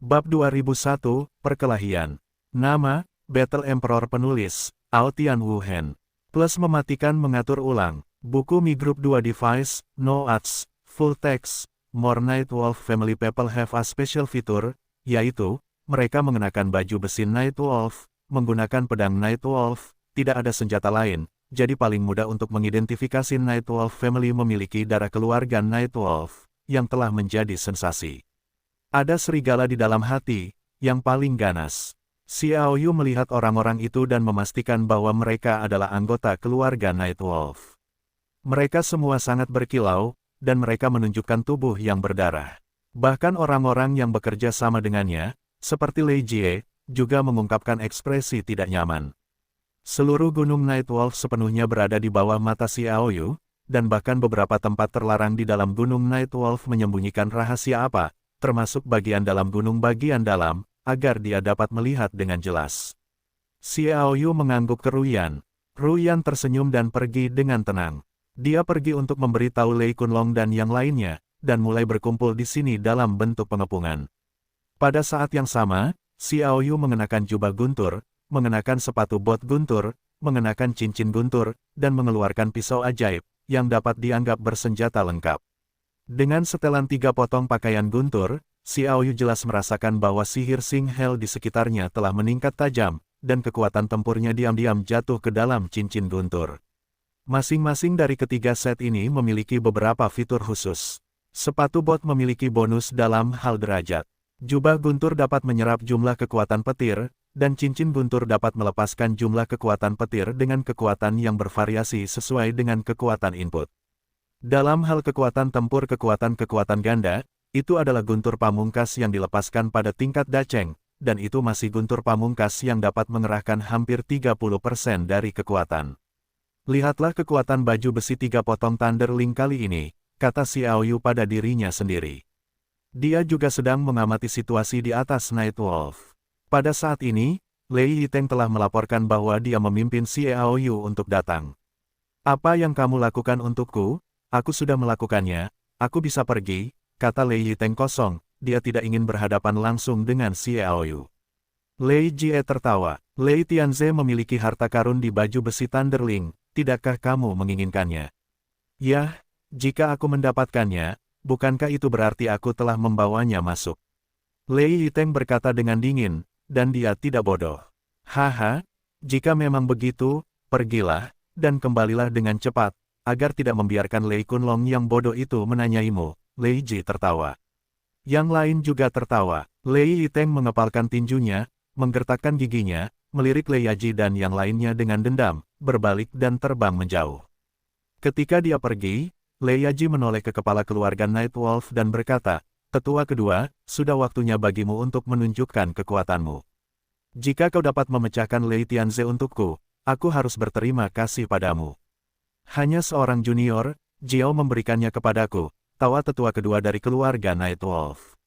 Bab 2001, Perkelahian. Nama, Battle Emperor. Penulis, Aotian Wu Hen. Plus mematikan mengatur ulang. Buku Mi Group 2 Device, No Ads, Full Text. More Nightwolf Family People have a special feature, yaitu, mereka mengenakan baju besi Nightwolf, menggunakan pedang Nightwolf, tidak ada senjata lain, jadi paling mudah untuk mengidentifikasi Nightwolf Family memiliki darah keluarga Nightwolf, yang telah menjadi sensasi. Ada serigala di dalam hati, yang paling ganas. Xiao Yu melihat orang-orang itu dan memastikan bahwa mereka adalah anggota keluarga Nightwolf. Mereka semua sangat berkilau, dan mereka menunjukkan tubuh yang berdarah. Bahkan orang-orang yang bekerja sama dengannya, seperti Lei Jie, juga mengungkapkan ekspresi tidak nyaman. Seluruh gunung Nightwolf sepenuhnya berada di bawah mata Xiao Yu, dan bahkan beberapa tempat terlarang di dalam gunung Nightwolf menyembunyikan rahasia apa, termasuk bagian dalam gunung bagian dalam, agar dia dapat melihat dengan jelas. Xiao Yu mengangguk ke Ruyan. Ruyan tersenyum dan pergi dengan tenang. Dia pergi untuk memberitahu Lei Kunlong dan yang lainnya, dan mulai berkumpul di sini dalam bentuk pengepungan. Pada saat yang sama, Xiao Yu mengenakan jubah guntur, mengenakan sepatu bot guntur, mengenakan cincin guntur, dan mengeluarkan pisau ajaib, yang dapat dianggap bersenjata lengkap. Dengan setelan 3 potong pakaian guntur, Xiao Yu jelas merasakan bahwa sihir Sing Hell di sekitarnya telah meningkat tajam, dan kekuatan tempurnya diam-diam jatuh ke dalam cincin guntur. Masing-masing dari ketiga set ini memiliki beberapa fitur khusus. Sepatu bot memiliki bonus dalam hal derajat. Jubah guntur dapat menyerap jumlah kekuatan petir, dan cincin guntur dapat melepaskan jumlah kekuatan petir dengan kekuatan yang bervariasi sesuai dengan kekuatan input. Dalam hal kekuatan tempur kekuatan ganda, itu adalah guntur pamungkas yang dilepaskan pada tingkat daceng, dan itu masih guntur pamungkas yang dapat mengerahkan hampir 30% dari kekuatan. Lihatlah kekuatan baju besi 3 potong Thunderling kali ini, kata Xiao Yu pada dirinya sendiri. Dia juga sedang mengamati situasi di atas Nightwolf. Pada saat ini, Lei Yiteng telah melaporkan bahwa dia memimpin Xiao Yu untuk datang. Apa yang kamu lakukan untukku? Aku sudah melakukannya, aku bisa pergi, kata Lei Yiteng kosong, dia tidak ingin berhadapan langsung dengan Xiao Yu. Lei Jie tertawa, Lei Tianze memiliki harta karun di baju besi Thunderling, tidakkah kamu menginginkannya? Yah, jika aku mendapatkannya, bukankah itu berarti aku telah membawanya masuk? Lei Yiteng berkata dengan dingin, dan dia tidak bodoh. Haha, jika memang begitu, pergilah, dan kembalilah dengan cepat, agar tidak membiarkan Lei Kunlong yang bodoh itu menanyaimu. Lei Ji tertawa. Yang lain juga tertawa. Lei Yiteng mengepalkan tinjunya, menggertakkan giginya, melirik Lei Yaji dan yang lainnya dengan dendam, berbalik dan terbang menjauh. Ketika dia pergi, Lei Yaji menoleh ke kepala keluarga Nightwolf dan berkata, Tetua kedua, sudah waktunya bagimu untuk menunjukkan kekuatanmu. Jika kau dapat memecahkan Lei Tianze untukku, aku harus berterima kasih padamu. Hanya seorang junior, Jiao memberikannya kepadaku, tawa tetua kedua dari keluarga Nightwolf.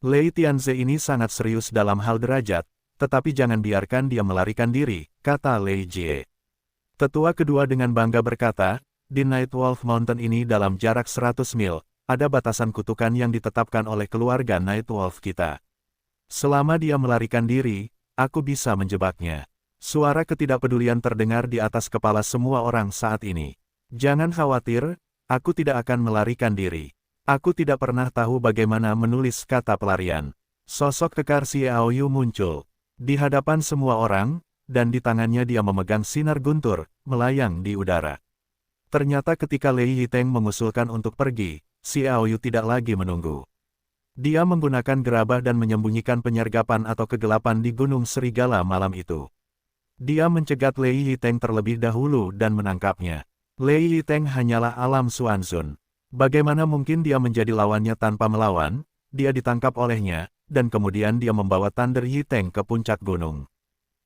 Lei Tianze ini sangat serius dalam hal derajat, tetapi jangan biarkan dia melarikan diri, kata Lei Jie. Tetua kedua dengan bangga berkata, di Nightwolf Mountain ini dalam jarak 100 mil, ada batasan kutukan yang ditetapkan oleh keluarga Nightwolf kita. Selama dia melarikan diri, aku bisa menjebaknya. Suara ketidakpedulian terdengar di atas kepala semua orang saat ini. Jangan khawatir, aku tidak akan melarikan diri. Aku tidak pernah tahu bagaimana menulis kata pelarian. Sosok kekar Xiao Yu muncul di hadapan semua orang, dan di tangannya dia memegang sinar guntur, melayang di udara. Ternyata ketika Lei Yiteng mengusulkan untuk pergi, Xiao Yu tidak lagi menunggu. Dia menggunakan gerabah dan menyembunyikan penyergapan atau kegelapan di Gunung Serigala malam itu. Dia mencegat Lei Yiteng terlebih dahulu dan menangkapnya. Lei Yiteng hanyalah alam Xuanzun. Bagaimana mungkin dia menjadi lawannya tanpa melawan? Dia ditangkap olehnya, dan kemudian dia membawa Thunder Yiteng ke puncak gunung.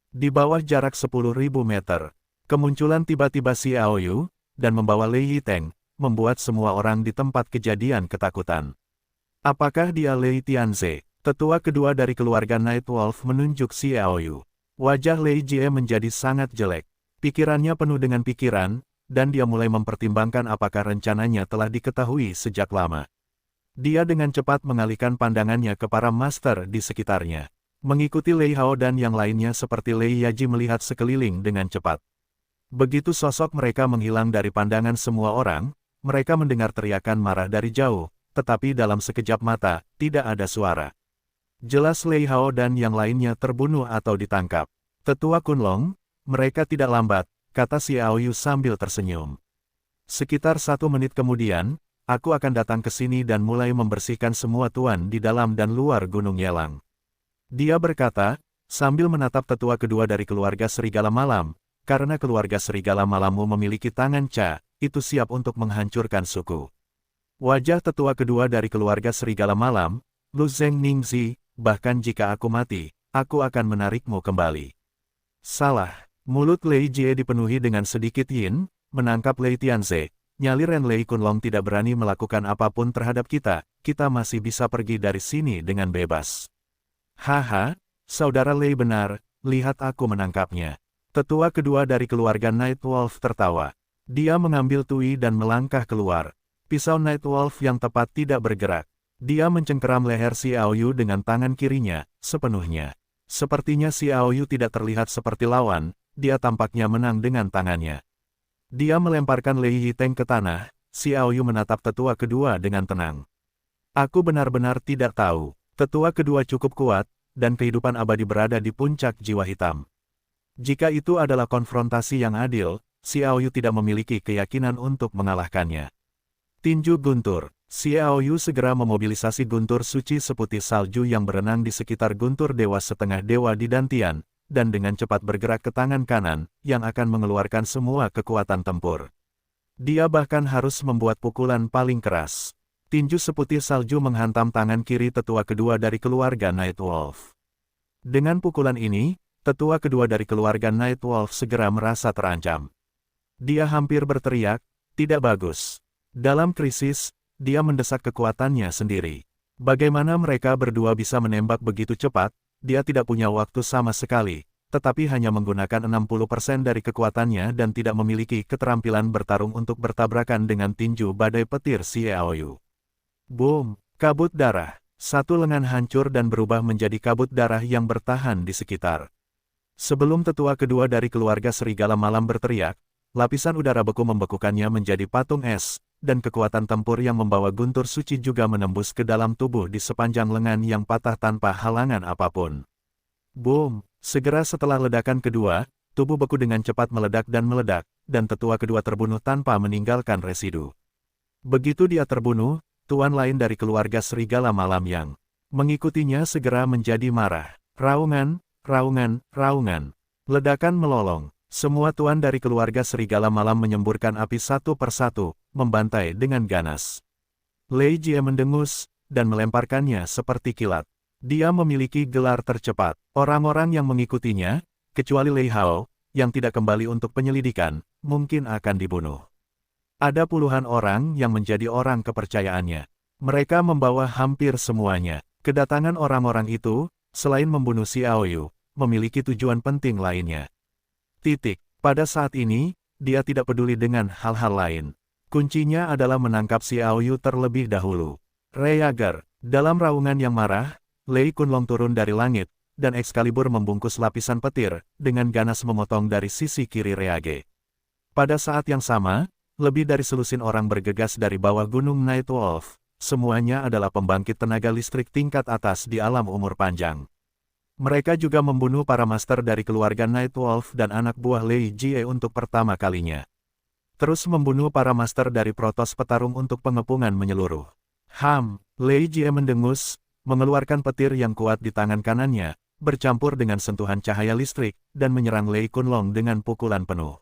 Di bawah jarak 10.000 meter, kemunculan tiba-tiba Xiao Yu, dan membawa Lei Yiteng, membuat semua orang di tempat kejadian ketakutan. Apakah dia Lei Tianze? Tetua kedua dari keluarga Nightwolf menunjuk Xiao Yu. Wajah Lei Jie menjadi sangat jelek. Pikirannya penuh dengan pikiran, dan dia mulai mempertimbangkan apakah rencananya telah diketahui sejak lama. Dia dengan cepat mengalihkan pandangannya ke para master di sekitarnya. Mengikuti Lei Hao dan yang lainnya seperti Lei Yaji melihat sekeliling dengan cepat. Begitu sosok mereka menghilang dari pandangan semua orang, mereka mendengar teriakan marah dari jauh, tetapi dalam sekejap mata, tidak ada suara. Jelas Lei Hao dan yang lainnya terbunuh atau ditangkap. Tetua Kunlong, mereka tidak lambat, kata Xiao Yu sambil tersenyum. Sekitar 1 menit kemudian, aku akan datang ke sini dan mulai membersihkan semua tuan di dalam dan luar Gunung Yelang. Dia berkata, sambil menatap tetua kedua dari keluarga Serigala Malam, karena keluarga Serigala Malammu memiliki tangan Cha, itu siap untuk menghancurkan suku. Wajah tetua kedua dari keluarga Serigala Malam, Lu Zheng Ningzi, bahkan jika aku mati, aku akan menarikmu kembali. Salah. Mulut Lei Jie dipenuhi dengan sedikit yin, menangkap Lei Tianze. Nyali Ren Lei Kunlong tidak berani melakukan apapun terhadap kita masih bisa pergi dari sini dengan bebas. Haha, saudara Lei benar, lihat aku menangkapnya. Tetua kedua dari keluarga Night Wolf tertawa. Dia mengambil tui dan melangkah keluar. Pisau Night Wolf yang tepat tidak bergerak. Dia mencengkeram leher Xiao Yu dengan tangan kirinya, sepenuhnya. Sepertinya Xiao Yu tidak terlihat seperti lawan, dia tampaknya menang dengan tangannya. Dia melemparkan Lei Yiteng ke tanah, Xiao Yu menatap tetua kedua dengan tenang. Aku benar-benar tidak tahu. Tetua kedua cukup kuat, dan kehidupan abadi berada di puncak jiwa hitam. Jika itu adalah konfrontasi yang adil, Xiao Yu tidak memiliki keyakinan untuk mengalahkannya. Tinju guntur. Xiao Yu segera memobilisasi guntur suci seputih salju yang berenang di sekitar guntur dewa setengah dewa di Dantian, dan dengan cepat bergerak ke tangan kanan, yang akan mengeluarkan semua kekuatan tempur. Dia bahkan harus membuat pukulan paling keras. Tinju seputih salju menghantam tangan kiri tetua kedua dari keluarga Night Wolf. Dengan pukulan ini, tetua kedua dari keluarga Night Wolf segera merasa terancam. Dia hampir berteriak, tidak bagus. Dalam krisis, dia mendesak kekuatannya sendiri. Bagaimana mereka berdua bisa menembak begitu cepat, dia tidak punya waktu sama sekali, tetapi hanya menggunakan 60% dari kekuatannya dan tidak memiliki keterampilan bertarung untuk bertabrakan dengan tinju badai petir Xiao Yu. Boom! Kabut darah. Satu lengan hancur dan berubah menjadi kabut darah yang bertahan di sekitar. Sebelum tetua kedua dari keluarga Serigala Malam berteriak, lapisan udara beku membekukannya menjadi patung es, dan kekuatan tempur yang membawa guntur suci juga menembus ke dalam tubuh di sepanjang lengan yang patah tanpa halangan apapun. Boom! Segera setelah ledakan kedua, tubuh beku dengan cepat meledak, dan tetua kedua terbunuh tanpa meninggalkan residu. Begitu dia terbunuh, tuan lain dari keluarga Serigala Malam yang mengikutinya segera menjadi marah. Raungan, raungan, raungan. Ledakan melolong. Semua tuan dari keluarga Serigala Malam menyemburkan api satu persatu, membantai dengan ganas. Lei Jie mendengus, dan melemparkannya seperti kilat. Dia memiliki gelar tercepat. Orang-orang yang mengikutinya, kecuali Lei Hao, yang tidak kembali untuk penyelidikan, mungkin akan dibunuh. Ada puluhan orang yang menjadi orang kepercayaannya. Mereka membawa hampir semuanya. Kedatangan orang-orang itu, selain membunuh Xiao Yu, memiliki tujuan penting lainnya. Pada saat ini, dia tidak peduli dengan hal-hal lain. Kuncinya adalah menangkap Xiao Yu terlebih dahulu. Reager. Dalam raungan yang marah, Lei Kunlong turun dari langit, dan Excalibur membungkus lapisan petir, dengan ganas memotong dari sisi kiri Reage. Pada saat yang sama, lebih dari selusin orang bergegas dari bawah gunung Night Wolf. Semuanya adalah pembangkit tenaga listrik tingkat atas di alam umur panjang. Mereka juga membunuh para master dari keluarga Night Wolf dan anak buah Lei Jie untuk pertama kalinya. Terus membunuh para master dari Protos Petarung untuk pengepungan menyeluruh. Lei Jie mendengus, mengeluarkan petir yang kuat di tangan kanannya, bercampur dengan sentuhan cahaya listrik, dan menyerang Lei Kunlong dengan pukulan penuh.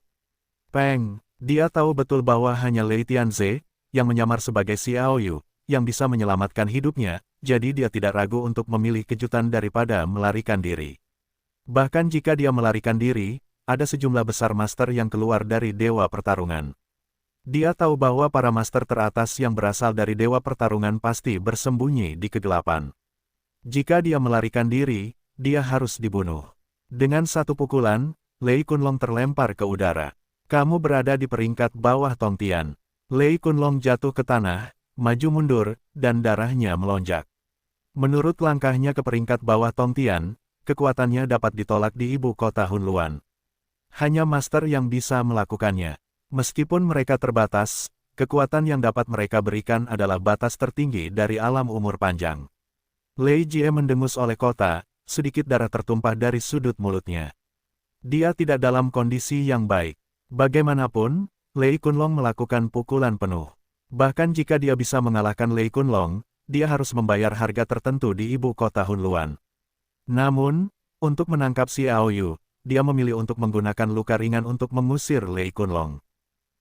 Peng! Dia tahu betul bahwa hanya Lei Tianze, yang menyamar sebagai Xiao Yu, yang bisa menyelamatkan hidupnya, jadi dia tidak ragu untuk memilih kejutan daripada melarikan diri. Bahkan jika dia melarikan diri, ada sejumlah besar master yang keluar dari Dewa Pertarungan. Dia tahu bahwa para master teratas yang berasal dari Dewa Pertarungan pasti bersembunyi di kegelapan. Jika dia melarikan diri, dia harus dibunuh. Dengan satu pukulan, Lei Kunlong terlempar ke udara. Kamu berada di peringkat bawah Tongtian. Lei Kunlong jatuh ke tanah, maju mundur, dan darahnya melonjak. Menurut langkahnya ke peringkat bawah Tongtian, kekuatannya dapat ditolak di ibu kota Hunluan. Hanya master yang bisa melakukannya. Meskipun mereka terbatas, kekuatan yang dapat mereka berikan adalah batas tertinggi dari alam umur panjang. Lei Jie mendengus oleh kota, sedikit darah tertumpah dari sudut mulutnya. Dia tidak dalam kondisi yang baik. Bagaimanapun, Lei Kunlong melakukan pukulan penuh. Bahkan jika dia bisa mengalahkan Lei Kunlong, dia harus membayar harga tertentu di ibu kota Hunluan. Namun, untuk menangkap Xiao Yu, dia memilih untuk menggunakan luka ringan untuk mengusir Lei Kunlong.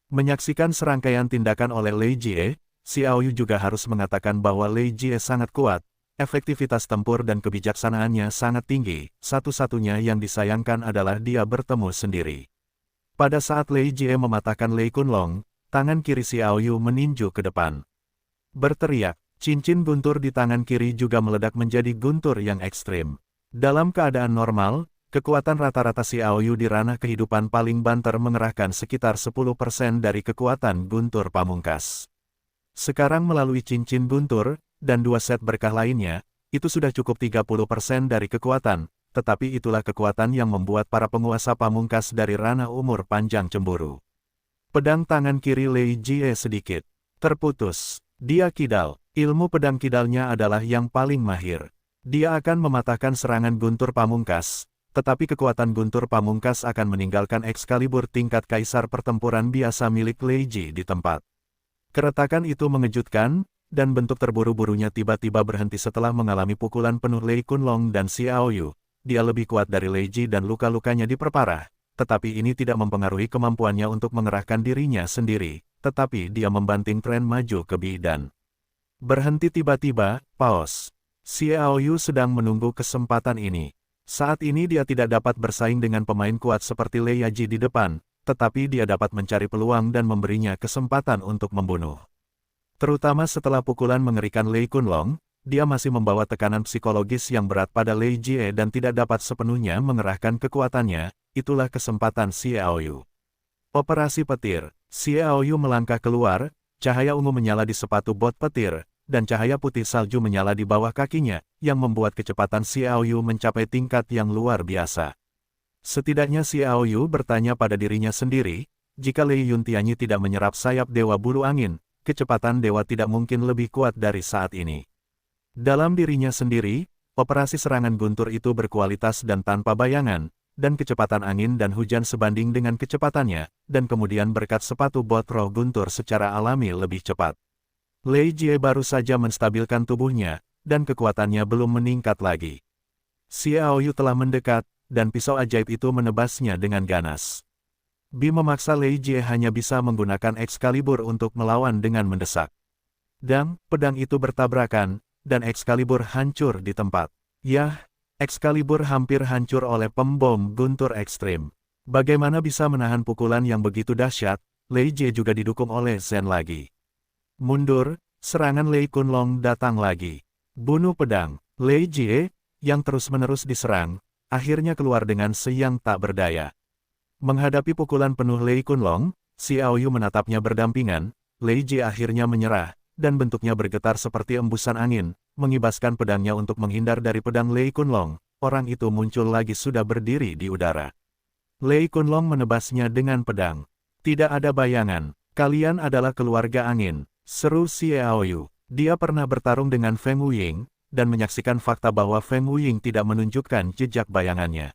Menyaksikan serangkaian tindakan oleh Lei Jie, Xiao Yu juga harus mengatakan bahwa Lei Jie sangat kuat, efektivitas tempur dan kebijaksanaannya sangat tinggi, satu-satunya yang disayangkan adalah dia bertemu sendiri. Pada saat Lei Jie mematahkan Lei Kunlong, tangan kiri Xiao Yu meninju ke depan. Berteriak, cincin guntur di tangan kiri juga meledak menjadi guntur yang ekstrim. Dalam keadaan normal, kekuatan rata-rata Xiao Yu di ranah kehidupan paling banter mengerahkan sekitar 10% dari kekuatan guntur pamungkas. Sekarang melalui cincin guntur, dan 2 set berkah lainnya, itu sudah cukup 30% dari kekuatan, tetapi itulah kekuatan yang membuat para penguasa pamungkas dari ranah umur panjang cemburu. Pedang tangan kiri Lei Jie sedikit terputus. Dia kidal. Ilmu pedang kidalnya adalah yang paling mahir. Dia akan mematahkan serangan guntur pamungkas, tetapi kekuatan guntur pamungkas akan meninggalkan Excalibur tingkat kaisar pertempuran biasa milik Lei Ji di tempat. Keretakan itu mengejutkan, dan bentuk terburu-burunya tiba-tiba berhenti setelah mengalami pukulan penuh Lei Kunlong dan Xiao Yu. Dia lebih kuat dari Lei Ji dan luka-lukanya diperparah, tetapi ini tidak mempengaruhi kemampuannya untuk mengerahkan dirinya sendiri, tetapi dia membanting tren maju ke bidan. Berhenti tiba-tiba, paus. Xiao Yu sedang menunggu kesempatan ini. Saat ini dia tidak dapat bersaing dengan pemain kuat seperti Lei Yaji di depan, tetapi dia dapat mencari peluang dan memberinya kesempatan untuk membunuh. Terutama setelah pukulan mengerikan Lei Kunlong, dia masih membawa tekanan psikologis yang berat pada Lei Jie dan tidak dapat sepenuhnya mengerahkan kekuatannya, itulah kesempatan Xiao Yu. Operasi petir. Xiao Yu melangkah keluar, cahaya ungu menyala di sepatu bot petir, dan cahaya putih salju menyala di bawah kakinya, yang membuat kecepatan Xiao Yu mencapai tingkat yang luar biasa. Setidaknya Xiao Yu bertanya pada dirinya sendiri, jika Lei Yuntianyi tidak menyerap sayap Dewa Bulu Angin, kecepatan Dewa tidak mungkin lebih kuat dari saat ini. Dalam dirinya sendiri, operasi serangan guntur itu berkualitas dan tanpa bayangan, dan kecepatan angin dan hujan sebanding dengan kecepatannya, dan kemudian berkat sepatu bot roh guntur secara alami lebih cepat. Lei Jie baru saja menstabilkan tubuhnya, dan kekuatannya belum meningkat lagi. Xiao Yu telah mendekat, dan pisau ajaib itu menebasnya dengan ganas. Bi memaksa Lei Jie hanya bisa menggunakan Excalibur untuk melawan dengan mendesak. Dan, pedang itu bertabrakan, dan Excalibur hancur di tempat. Yah, Excalibur hampir hancur oleh pembom guntur ekstrim. Bagaimana bisa menahan pukulan yang begitu dahsyat? Lei Jie juga didukung oleh Zen lagi. Mundur, serangan Lei Kunlong datang lagi. Bunuh pedang. Lei Jie, yang terus-menerus diserang, akhirnya keluar dengan yang tak berdaya. Menghadapi pukulan penuh Lei Kunlong, Xiao Yu menatapnya berdampingan, Lei Jie akhirnya menyerah, dan bentuknya bergetar seperti embusan angin, mengibaskan pedangnya untuk menghindar dari pedang Lei Kunlong. Orang itu muncul lagi sudah berdiri di udara. Lei Kunlong menebasnya dengan pedang. Tidak ada bayangan. Kalian adalah keluarga angin. Seru Xiao Yu. Dia pernah bertarung dengan Feng Wuying, dan menyaksikan fakta bahwa Feng Wuying tidak menunjukkan jejak bayangannya.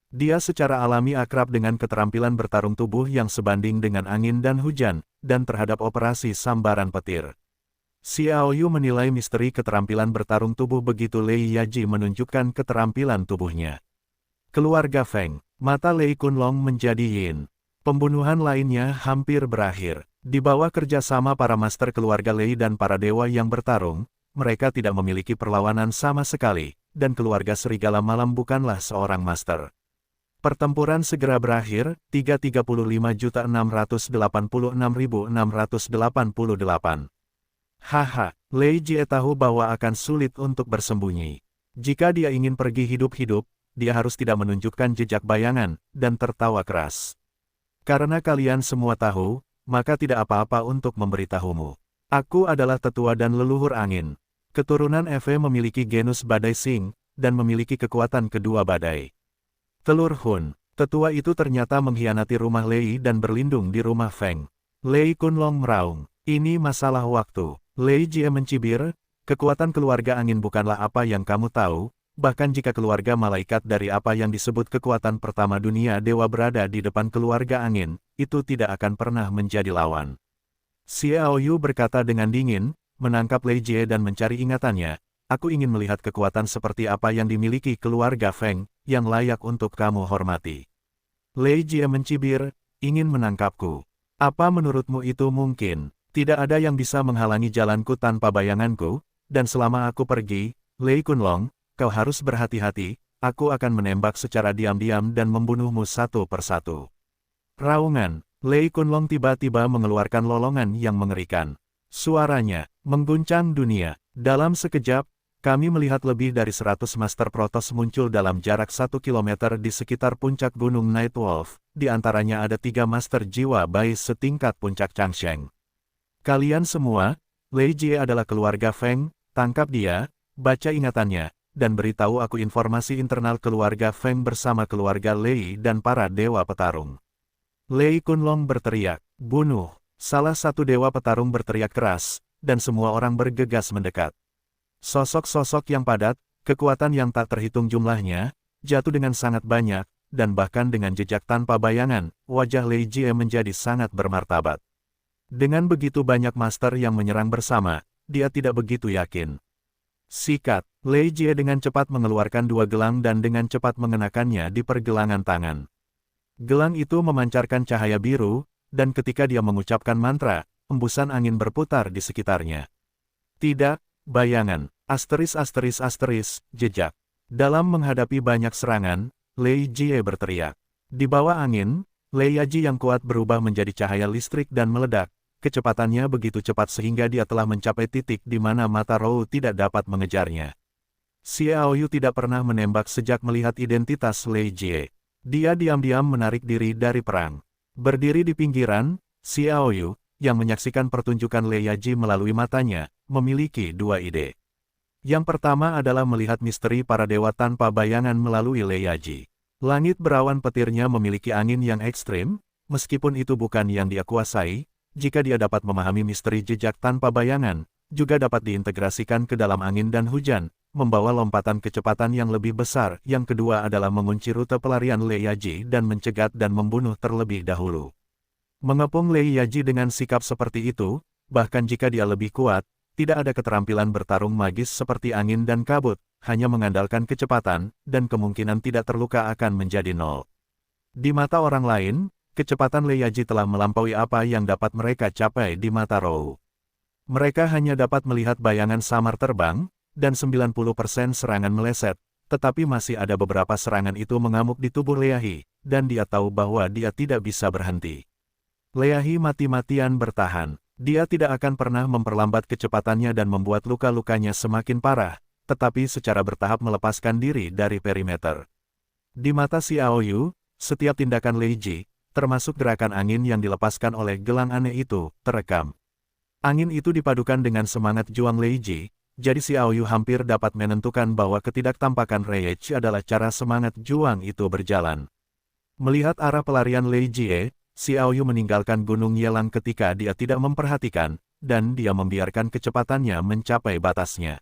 Dia secara alami akrab dengan keterampilan bertarung tubuh yang sebanding dengan angin dan hujan, dan terhadap operasi sambaran petir. Xiao Yu menilai misteri keterampilan bertarung tubuh begitu Lei Yaji menunjukkan keterampilan tubuhnya. Keluarga Feng, mata Lei Kunlong menjadi yin. Pembunuhan lainnya hampir berakhir. Di bawah kerjasama para master keluarga Lei dan para dewa yang bertarung, mereka tidak memiliki perlawanan sama sekali, dan keluarga Serigala Malam bukanlah seorang master. Pertempuran segera berakhir, 335.686.688. Haha, Lei Jie tahu bahwa akan sulit untuk bersembunyi. Jika dia ingin pergi hidup-hidup, dia harus tidak menunjukkan jejak bayangan, dan tertawa keras. Karena kalian semua tahu, maka tidak apa-apa untuk memberitahumu. Aku adalah tetua dan leluhur angin. Keturunan Eve memiliki genus badai Sing, dan memiliki kekuatan kedua badai. Telur Hun, tetua itu ternyata mengkhianati rumah Lei dan berlindung di rumah Feng. Lei Kunlong meraung, ini masalah waktu. Lei Jie mencibir, kekuatan keluarga angin bukanlah apa yang kamu tahu, bahkan jika keluarga malaikat dari apa yang disebut kekuatan pertama dunia dewa berada di depan keluarga angin, itu tidak akan pernah menjadi lawan. Xiao Yu berkata dengan dingin, menangkap Lei Jie dan mencari ingatannya, aku ingin melihat kekuatan seperti apa yang dimiliki keluarga Feng, yang layak untuk kamu hormati. Lei Jie mencibir, ingin menangkapku. Apa menurutmu itu mungkin? Tidak ada yang bisa menghalangi jalanku tanpa bayanganku, dan selama aku pergi, Lei Kunlong, kau harus berhati-hati, aku akan menembak secara diam-diam dan membunuhmu satu persatu. Raungan, Lei Kunlong tiba-tiba mengeluarkan lolongan yang mengerikan. Suaranya mengguncang dunia. Dalam sekejap, kami melihat lebih dari 100 Master Protoss muncul dalam jarak 1 km di sekitar puncak Gunung Nightwolf, di antaranya ada 3 Master Jiwa Bai setingkat puncak Changsheng. Kalian semua, Lei Jie adalah keluarga Feng, tangkap dia, baca ingatannya, dan beritahu aku informasi internal keluarga Feng bersama keluarga Lei dan para dewa petarung. Lei Kunlong berteriak, bunuh. Salah satu dewa petarung berteriak keras, dan semua orang bergegas mendekat. Sosok-sosok yang padat, kekuatan yang tak terhitung jumlahnya, jatuh dengan sangat banyak, dan bahkan dengan jejak tanpa bayangan, wajah Lei Jie menjadi sangat bermartabat. Dengan begitu banyak master yang menyerang bersama, dia tidak begitu yakin. Sikat, Lei Jie dengan cepat mengeluarkan 2 gelang dan dengan cepat mengenakannya di pergelangan tangan. Gelang itu memancarkan cahaya biru, dan ketika dia mengucapkan mantra, embusan angin berputar di sekitarnya. Tidak, bayangan, jejak. Dalam menghadapi banyak serangan, Lei Jie berteriak. Di bawah angin, Lei Yaji yang kuat berubah menjadi cahaya listrik dan meledak. Kecepatannya begitu cepat sehingga dia telah mencapai titik di mana mata Rou tidak dapat mengejarnya. Xiao Yu tidak pernah menembak sejak melihat identitas Lei Jie. Dia diam-diam menarik diri dari perang. Berdiri di pinggiran, Xiao Yu, yang menyaksikan pertunjukan Lei Yaji melalui matanya, memiliki 2 ide. Yang pertama adalah melihat misteri para dewa tanpa bayangan melalui Lei Yaji. Langit berawan petirnya memiliki angin yang ekstrim, meskipun itu bukan yang dia kuasai, jika dia dapat memahami misteri jejak tanpa bayangan, juga dapat diintegrasikan ke dalam angin dan hujan, membawa lompatan kecepatan yang lebih besar. Yang kedua adalah mengunci rute pelarian Lei Yaji dan mencegat dan membunuh terlebih dahulu. Mengepung Lei Yaji dengan sikap seperti itu, bahkan jika dia lebih kuat, tidak ada keterampilan bertarung magis seperti angin dan kabut, hanya mengandalkan kecepatan, dan kemungkinan tidak terluka akan menjadi 0. Di mata orang lain, kecepatan Lei Yaji telah melampaui apa yang dapat mereka capai di mata Rou. Mereka hanya dapat melihat bayangan samar terbang, dan 90% serangan meleset, tetapi masih ada beberapa serangan itu mengamuk di tubuh Leahi, dan dia tahu bahwa dia tidak bisa berhenti. Leahi mati-matian bertahan, dia tidak akan pernah memperlambat kecepatannya dan membuat luka-lukanya semakin parah, tetapi secara bertahap melepaskan diri dari perimeter. Di mata Xiao Yu, setiap tindakan Lei Ji, termasuk gerakan angin yang dilepaskan oleh gelang aneh itu, terekam. Angin itu dipadukan dengan semangat juang Lei Ji, jadi Xiao Yu hampir dapat menentukan bahwa ketidaktampakan Reich adalah cara semangat juang itu berjalan. Melihat arah pelarian Lei Jie, Xiao Yu meninggalkan Gunung Yelang ketika dia tidak memperhatikan, dan dia membiarkan kecepatannya mencapai batasnya.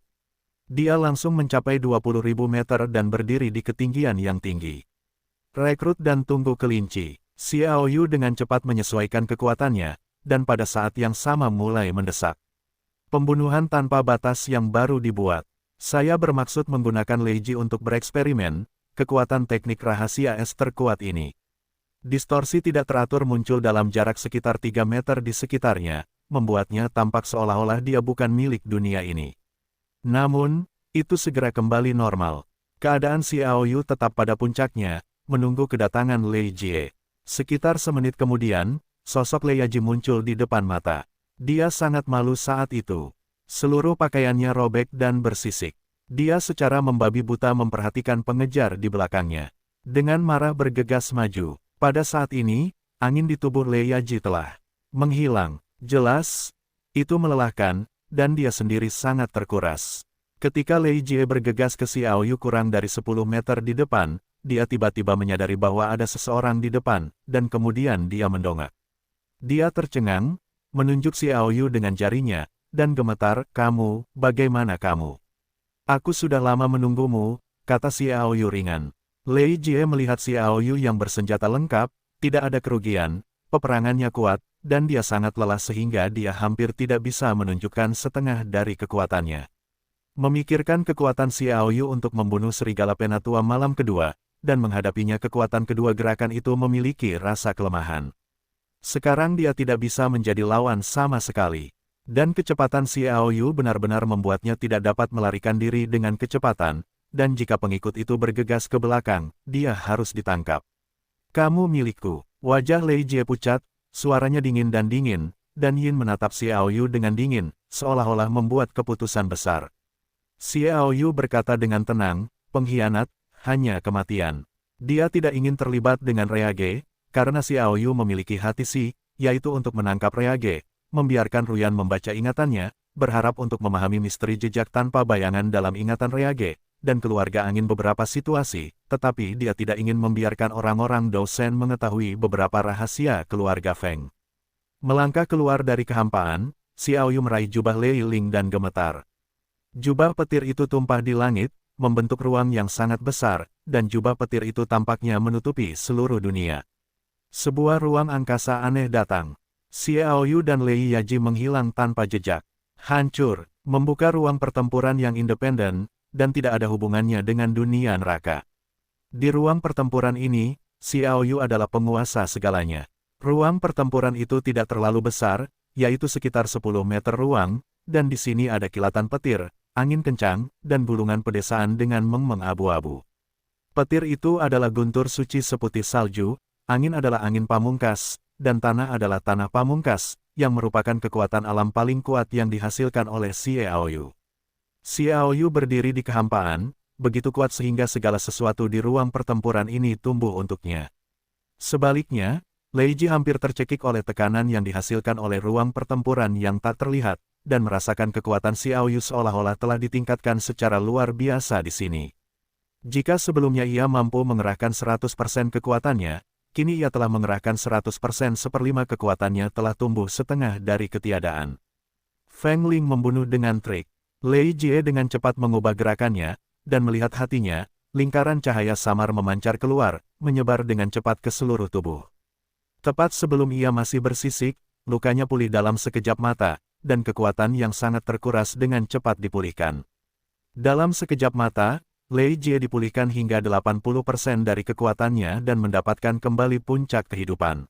Dia langsung mencapai 20.000 meter dan berdiri di ketinggian yang tinggi. Rekrut dan tunggu kelinci, Xiao Yu dengan cepat menyesuaikan kekuatannya, dan pada saat yang sama mulai mendesak. Pembunuhan tanpa batas yang baru dibuat. Saya bermaksud menggunakan Lei Ji untuk bereksperimen, kekuatan teknik rahasia es terkuat ini. Distorsi tidak teratur muncul dalam jarak sekitar 3 meter di sekitarnya, membuatnya tampak seolah-olah dia bukan milik dunia ini. Namun, itu segera kembali normal. Keadaan Xiao Yu tetap pada puncaknya, menunggu kedatangan Lei Jie. Sekitar semenit kemudian, sosok Lei Yaji muncul di depan mata. Dia sangat malu saat itu. Seluruh pakaiannya robek dan bersisik. Dia secara membabi buta memperhatikan pengejar di belakangnya. Dengan marah bergegas maju. Pada saat ini, angin di tubuh Lei Yaji telah menghilang. Jelas, Itu melelahkan, dan dia sendiri sangat terkuras. Ketika Lei Jie bergegas ke Xiao Yu kurang dari 10 meter di depan, dia tiba-tiba menyadari bahwa ada seseorang di depan, dan kemudian dia mendongak. Dia tercengang, menunjuk Xiao Yu dengan jarinya, dan gemetar, "Kamu, bagaimana kamu?" "Aku sudah lama menunggumu," kata Xiao Yu ringan. Lei Jie melihat Xiao Yu yang bersenjata lengkap, tidak ada kerugian, peperangannya kuat, dan dia sangat lelah sehingga dia hampir tidak bisa menunjukkan setengah dari kekuatannya. Memikirkan kekuatan Xiao Yu untuk membunuh serigala penatua malam kedua, dan menghadapinya kekuatan kedua gerakan itu memiliki rasa kelemahan. Sekarang dia tidak bisa menjadi lawan sama sekali. Dan kecepatan Xiao Yu benar-benar membuatnya tidak dapat melarikan diri dengan kecepatan, dan jika pengikut itu bergegas ke belakang, dia harus ditangkap. "Kamu milikku." Wajah Lei Jie pucat, suaranya dingin, dan Yin menatap Xiao Yu dengan dingin, seolah-olah membuat keputusan besar. Xiao Yu berkata dengan tenang, "Pengkhianat, hanya kematian." Dia tidak ingin terlibat dengan Reage, karena Xiao Yu memiliki hati Si, yaitu untuk menangkap Reage, membiarkan Ruyan membaca ingatannya, berharap untuk memahami misteri jejak tanpa bayangan dalam ingatan Reage, dan keluarga angin beberapa situasi, tetapi dia tidak ingin membiarkan orang-orang dosen mengetahui beberapa rahasia keluarga Feng. Melangkah keluar dari kehampaan, Xiao Yu meraih jubah Lei Ling dan gemetar. Jubah petir itu tumpah di langit, membentuk ruang yang sangat besar, dan jubah petir itu tampaknya menutupi seluruh dunia. Sebuah ruang angkasa aneh datang. Xiao Yu dan Lei Yaji menghilang tanpa jejak. Hancur, membuka ruang pertempuran yang independen, dan tidak ada hubungannya dengan dunia neraka. Di ruang pertempuran ini, Xiao Yu adalah penguasa segalanya. Ruang pertempuran itu tidak terlalu besar, yaitu sekitar 10 meter ruang, dan di sini ada kilatan petir, angin kencang, dan bulungan pedesaan dengan meng-meng abu-abu. Petir itu adalah guntur suci seputih salju, angin adalah angin pamungkas, dan tanah adalah tanah pamungkas, yang merupakan kekuatan alam paling kuat yang dihasilkan oleh Xiao Yu. Xiao Yu berdiri di kehampaan, begitu kuat sehingga segala sesuatu di ruang pertempuran ini tumbuh untuknya. Sebaliknya, Lei Ji hampir tercekik oleh tekanan yang dihasilkan oleh ruang pertempuran yang tak terlihat, dan merasakan kekuatan Xiao Yu seolah-olah telah ditingkatkan secara luar biasa di sini. Jika sebelumnya ia mampu mengerahkan 100% kekuatannya, kini ia telah mengerahkan 100% seperlima kekuatannya telah tumbuh setengah dari ketiadaan. Feng Ling membunuh dengan trik. Lei Jie dengan cepat mengubah gerakannya, dan melihat hatinya, lingkaran cahaya samar memancar keluar, menyebar dengan cepat ke seluruh tubuh. Tepat sebelum ia masih bersisik, lukanya pulih dalam sekejap mata, dan kekuatan yang sangat terkuras dengan cepat dipulihkan. Dalam sekejap mata, Lei Jie dipulihkan hingga 80% dari kekuatannya dan mendapatkan kembali puncak kehidupan.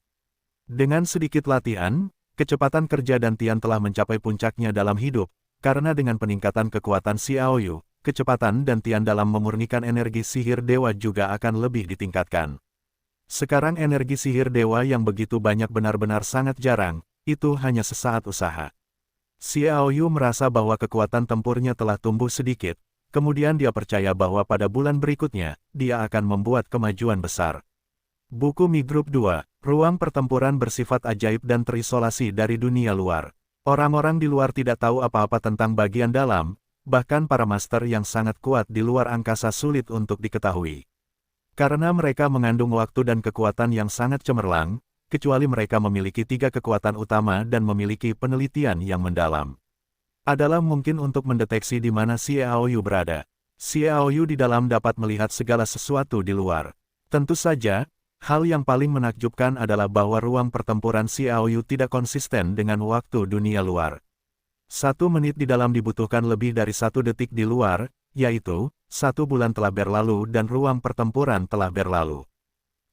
Dengan sedikit latihan, kecepatan kerja dan Tian telah mencapai puncaknya dalam hidup, karena dengan peningkatan kekuatan Xiao Yu, kecepatan dan Tian dalam memurnikan energi sihir dewa juga akan lebih ditingkatkan. Sekarang energi sihir dewa yang begitu banyak benar-benar sangat jarang, itu hanya sesaat usaha. Xiao Yu merasa bahwa kekuatan tempurnya telah tumbuh sedikit, kemudian dia percaya bahwa pada bulan berikutnya, dia akan membuat kemajuan besar. Buku Mi Grup 2, Ruang Pertempuran bersifat ajaib dan terisolasi dari dunia luar. Orang-orang di luar tidak tahu apa-apa tentang bagian dalam, bahkan para master yang sangat kuat di luar angkasa sulit untuk diketahui. Karena mereka mengandung waktu dan kekuatan yang sangat cemerlang, kecuali mereka memiliki 3 kekuatan utama dan memiliki penelitian yang mendalam. Adalah mungkin untuk mendeteksi di mana Xiao Yu berada. Xiao Yu di dalam dapat melihat segala sesuatu di luar. Tentu saja, hal yang paling menakjubkan adalah bahwa ruang pertempuran Xiao Yu tidak konsisten dengan waktu dunia luar. 1 menit di dalam dibutuhkan lebih dari 1 detik di luar, yaitu, 1 bulan telah berlalu dan ruang pertempuran telah berlalu.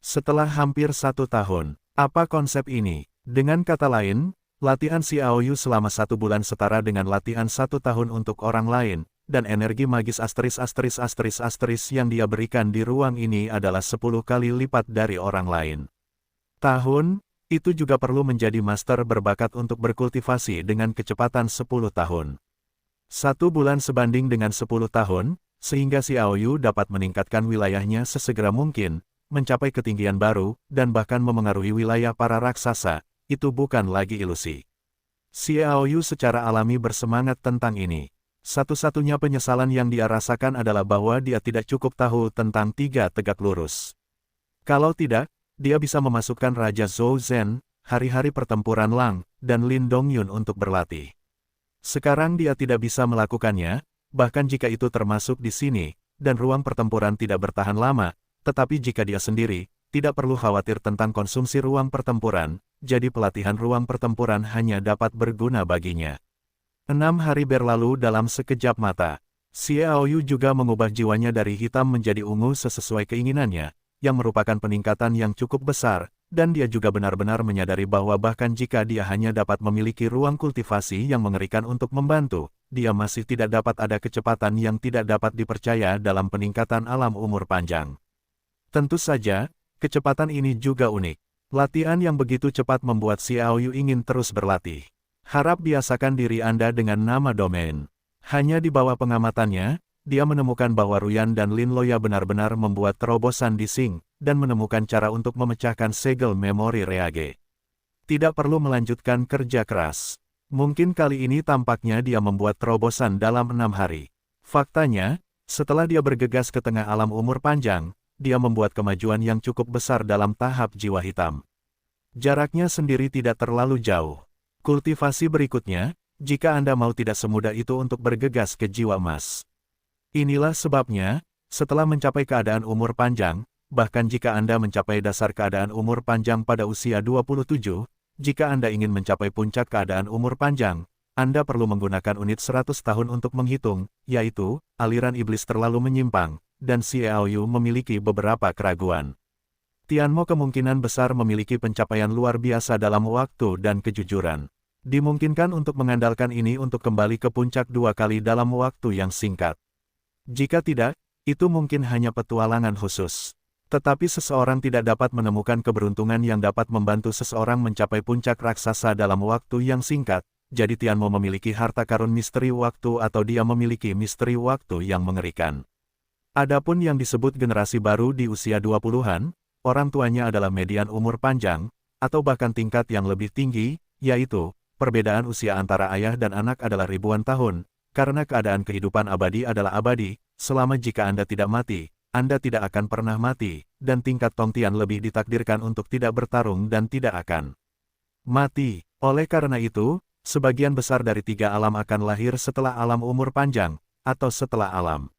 Setelah hampir 1 tahun, apa konsep ini? Dengan kata lain, latihan Xiao Yu selama 1 bulan setara dengan latihan 1 tahun untuk orang lain, dan energi magis asteris yang dia berikan di ruang ini adalah 10 kali lipat dari orang lain. Tahun, itu juga perlu menjadi master berbakat untuk berkultivasi dengan kecepatan 10 tahun. 1 bulan sebanding dengan 10 tahun, sehingga Xiao Yu dapat meningkatkan wilayahnya sesegera mungkin, mencapai ketinggian baru, dan bahkan memengaruhi wilayah para raksasa, itu bukan lagi ilusi. Xiaoyu secara alami bersemangat tentang ini. Satu-satunya penyesalan yang dia rasakan adalah bahwa dia tidak cukup tahu tentang tiga tegak lurus. Kalau tidak, dia bisa memasukkan Raja Zhou Zhen, hari-hari pertempuran Lang, dan Lin Dongyun untuk berlatih. Sekarang dia tidak bisa melakukannya, bahkan jika itu termasuk di sini, dan ruang pertempuran tidak bertahan lama, tetapi jika dia sendiri, tidak perlu khawatir tentang konsumsi ruang pertempuran, jadi pelatihan ruang pertempuran hanya dapat berguna baginya. 6 hari berlalu dalam sekejap mata. Xiaoyu juga mengubah jiwanya dari hitam menjadi ungu sesuai keinginannya, yang merupakan peningkatan yang cukup besar, dan dia juga benar-benar menyadari bahwa bahkan jika dia hanya dapat memiliki ruang kultivasi yang mengerikan untuk membantu, dia masih tidak dapat ada kecepatan yang tidak dapat dipercaya dalam peningkatan alam umur panjang. Tentu saja, kecepatan ini juga unik. Latihan yang begitu cepat membuat Xiaoyu ingin terus berlatih. Harap biasakan diri Anda dengan nama domain. Hanya di bawah pengamatannya, dia menemukan bahwa Ruyan dan Lin Loya benar-benar membuat terobosan di Xing, dan menemukan cara untuk memecahkan segel memori Reage. Tidak perlu melanjutkan kerja keras. Mungkin kali ini tampaknya dia membuat terobosan dalam 6 hari. Faktanya, setelah dia bergegas ke tengah alam umur panjang, dia membuat kemajuan yang cukup besar dalam tahap jiwa hitam. Jaraknya sendiri tidak terlalu jauh. Kultivasi berikutnya, jika Anda mau tidak semudah itu untuk bergegas ke jiwa emas. Inilah sebabnya, setelah mencapai keadaan umur panjang, bahkan jika Anda mencapai dasar keadaan umur panjang pada usia 27, jika Anda ingin mencapai puncak keadaan umur panjang, Anda perlu menggunakan unit 100 tahun untuk menghitung, yaitu, aliran iblis terlalu menyimpang, dan Xiaoyu memiliki beberapa keraguan. Tianmo kemungkinan besar memiliki pencapaian luar biasa dalam waktu dan kejujuran. Dimungkinkan untuk mengandalkan ini untuk kembali ke puncak 2 kali dalam waktu yang singkat. Jika tidak, itu mungkin hanya petualangan khusus. Tetapi seseorang tidak dapat menemukan keberuntungan yang dapat membantu seseorang mencapai puncak raksasa dalam waktu yang singkat, jadi Tianmo memiliki harta karun misteri waktu atau dia memiliki misteri waktu yang mengerikan. Adapun yang disebut generasi baru di usia 20-an, orang tuanya adalah median umur panjang, atau bahkan tingkat yang lebih tinggi, yaitu, perbedaan usia antara ayah dan anak adalah ribuan tahun, karena keadaan kehidupan abadi adalah abadi, selama jika Anda tidak mati, Anda tidak akan pernah mati, dan tingkat Tongtian lebih ditakdirkan untuk tidak bertarung dan tidak akan mati. Oleh karena itu, sebagian besar dari 3 alam akan lahir setelah alam umur panjang, atau setelah alam.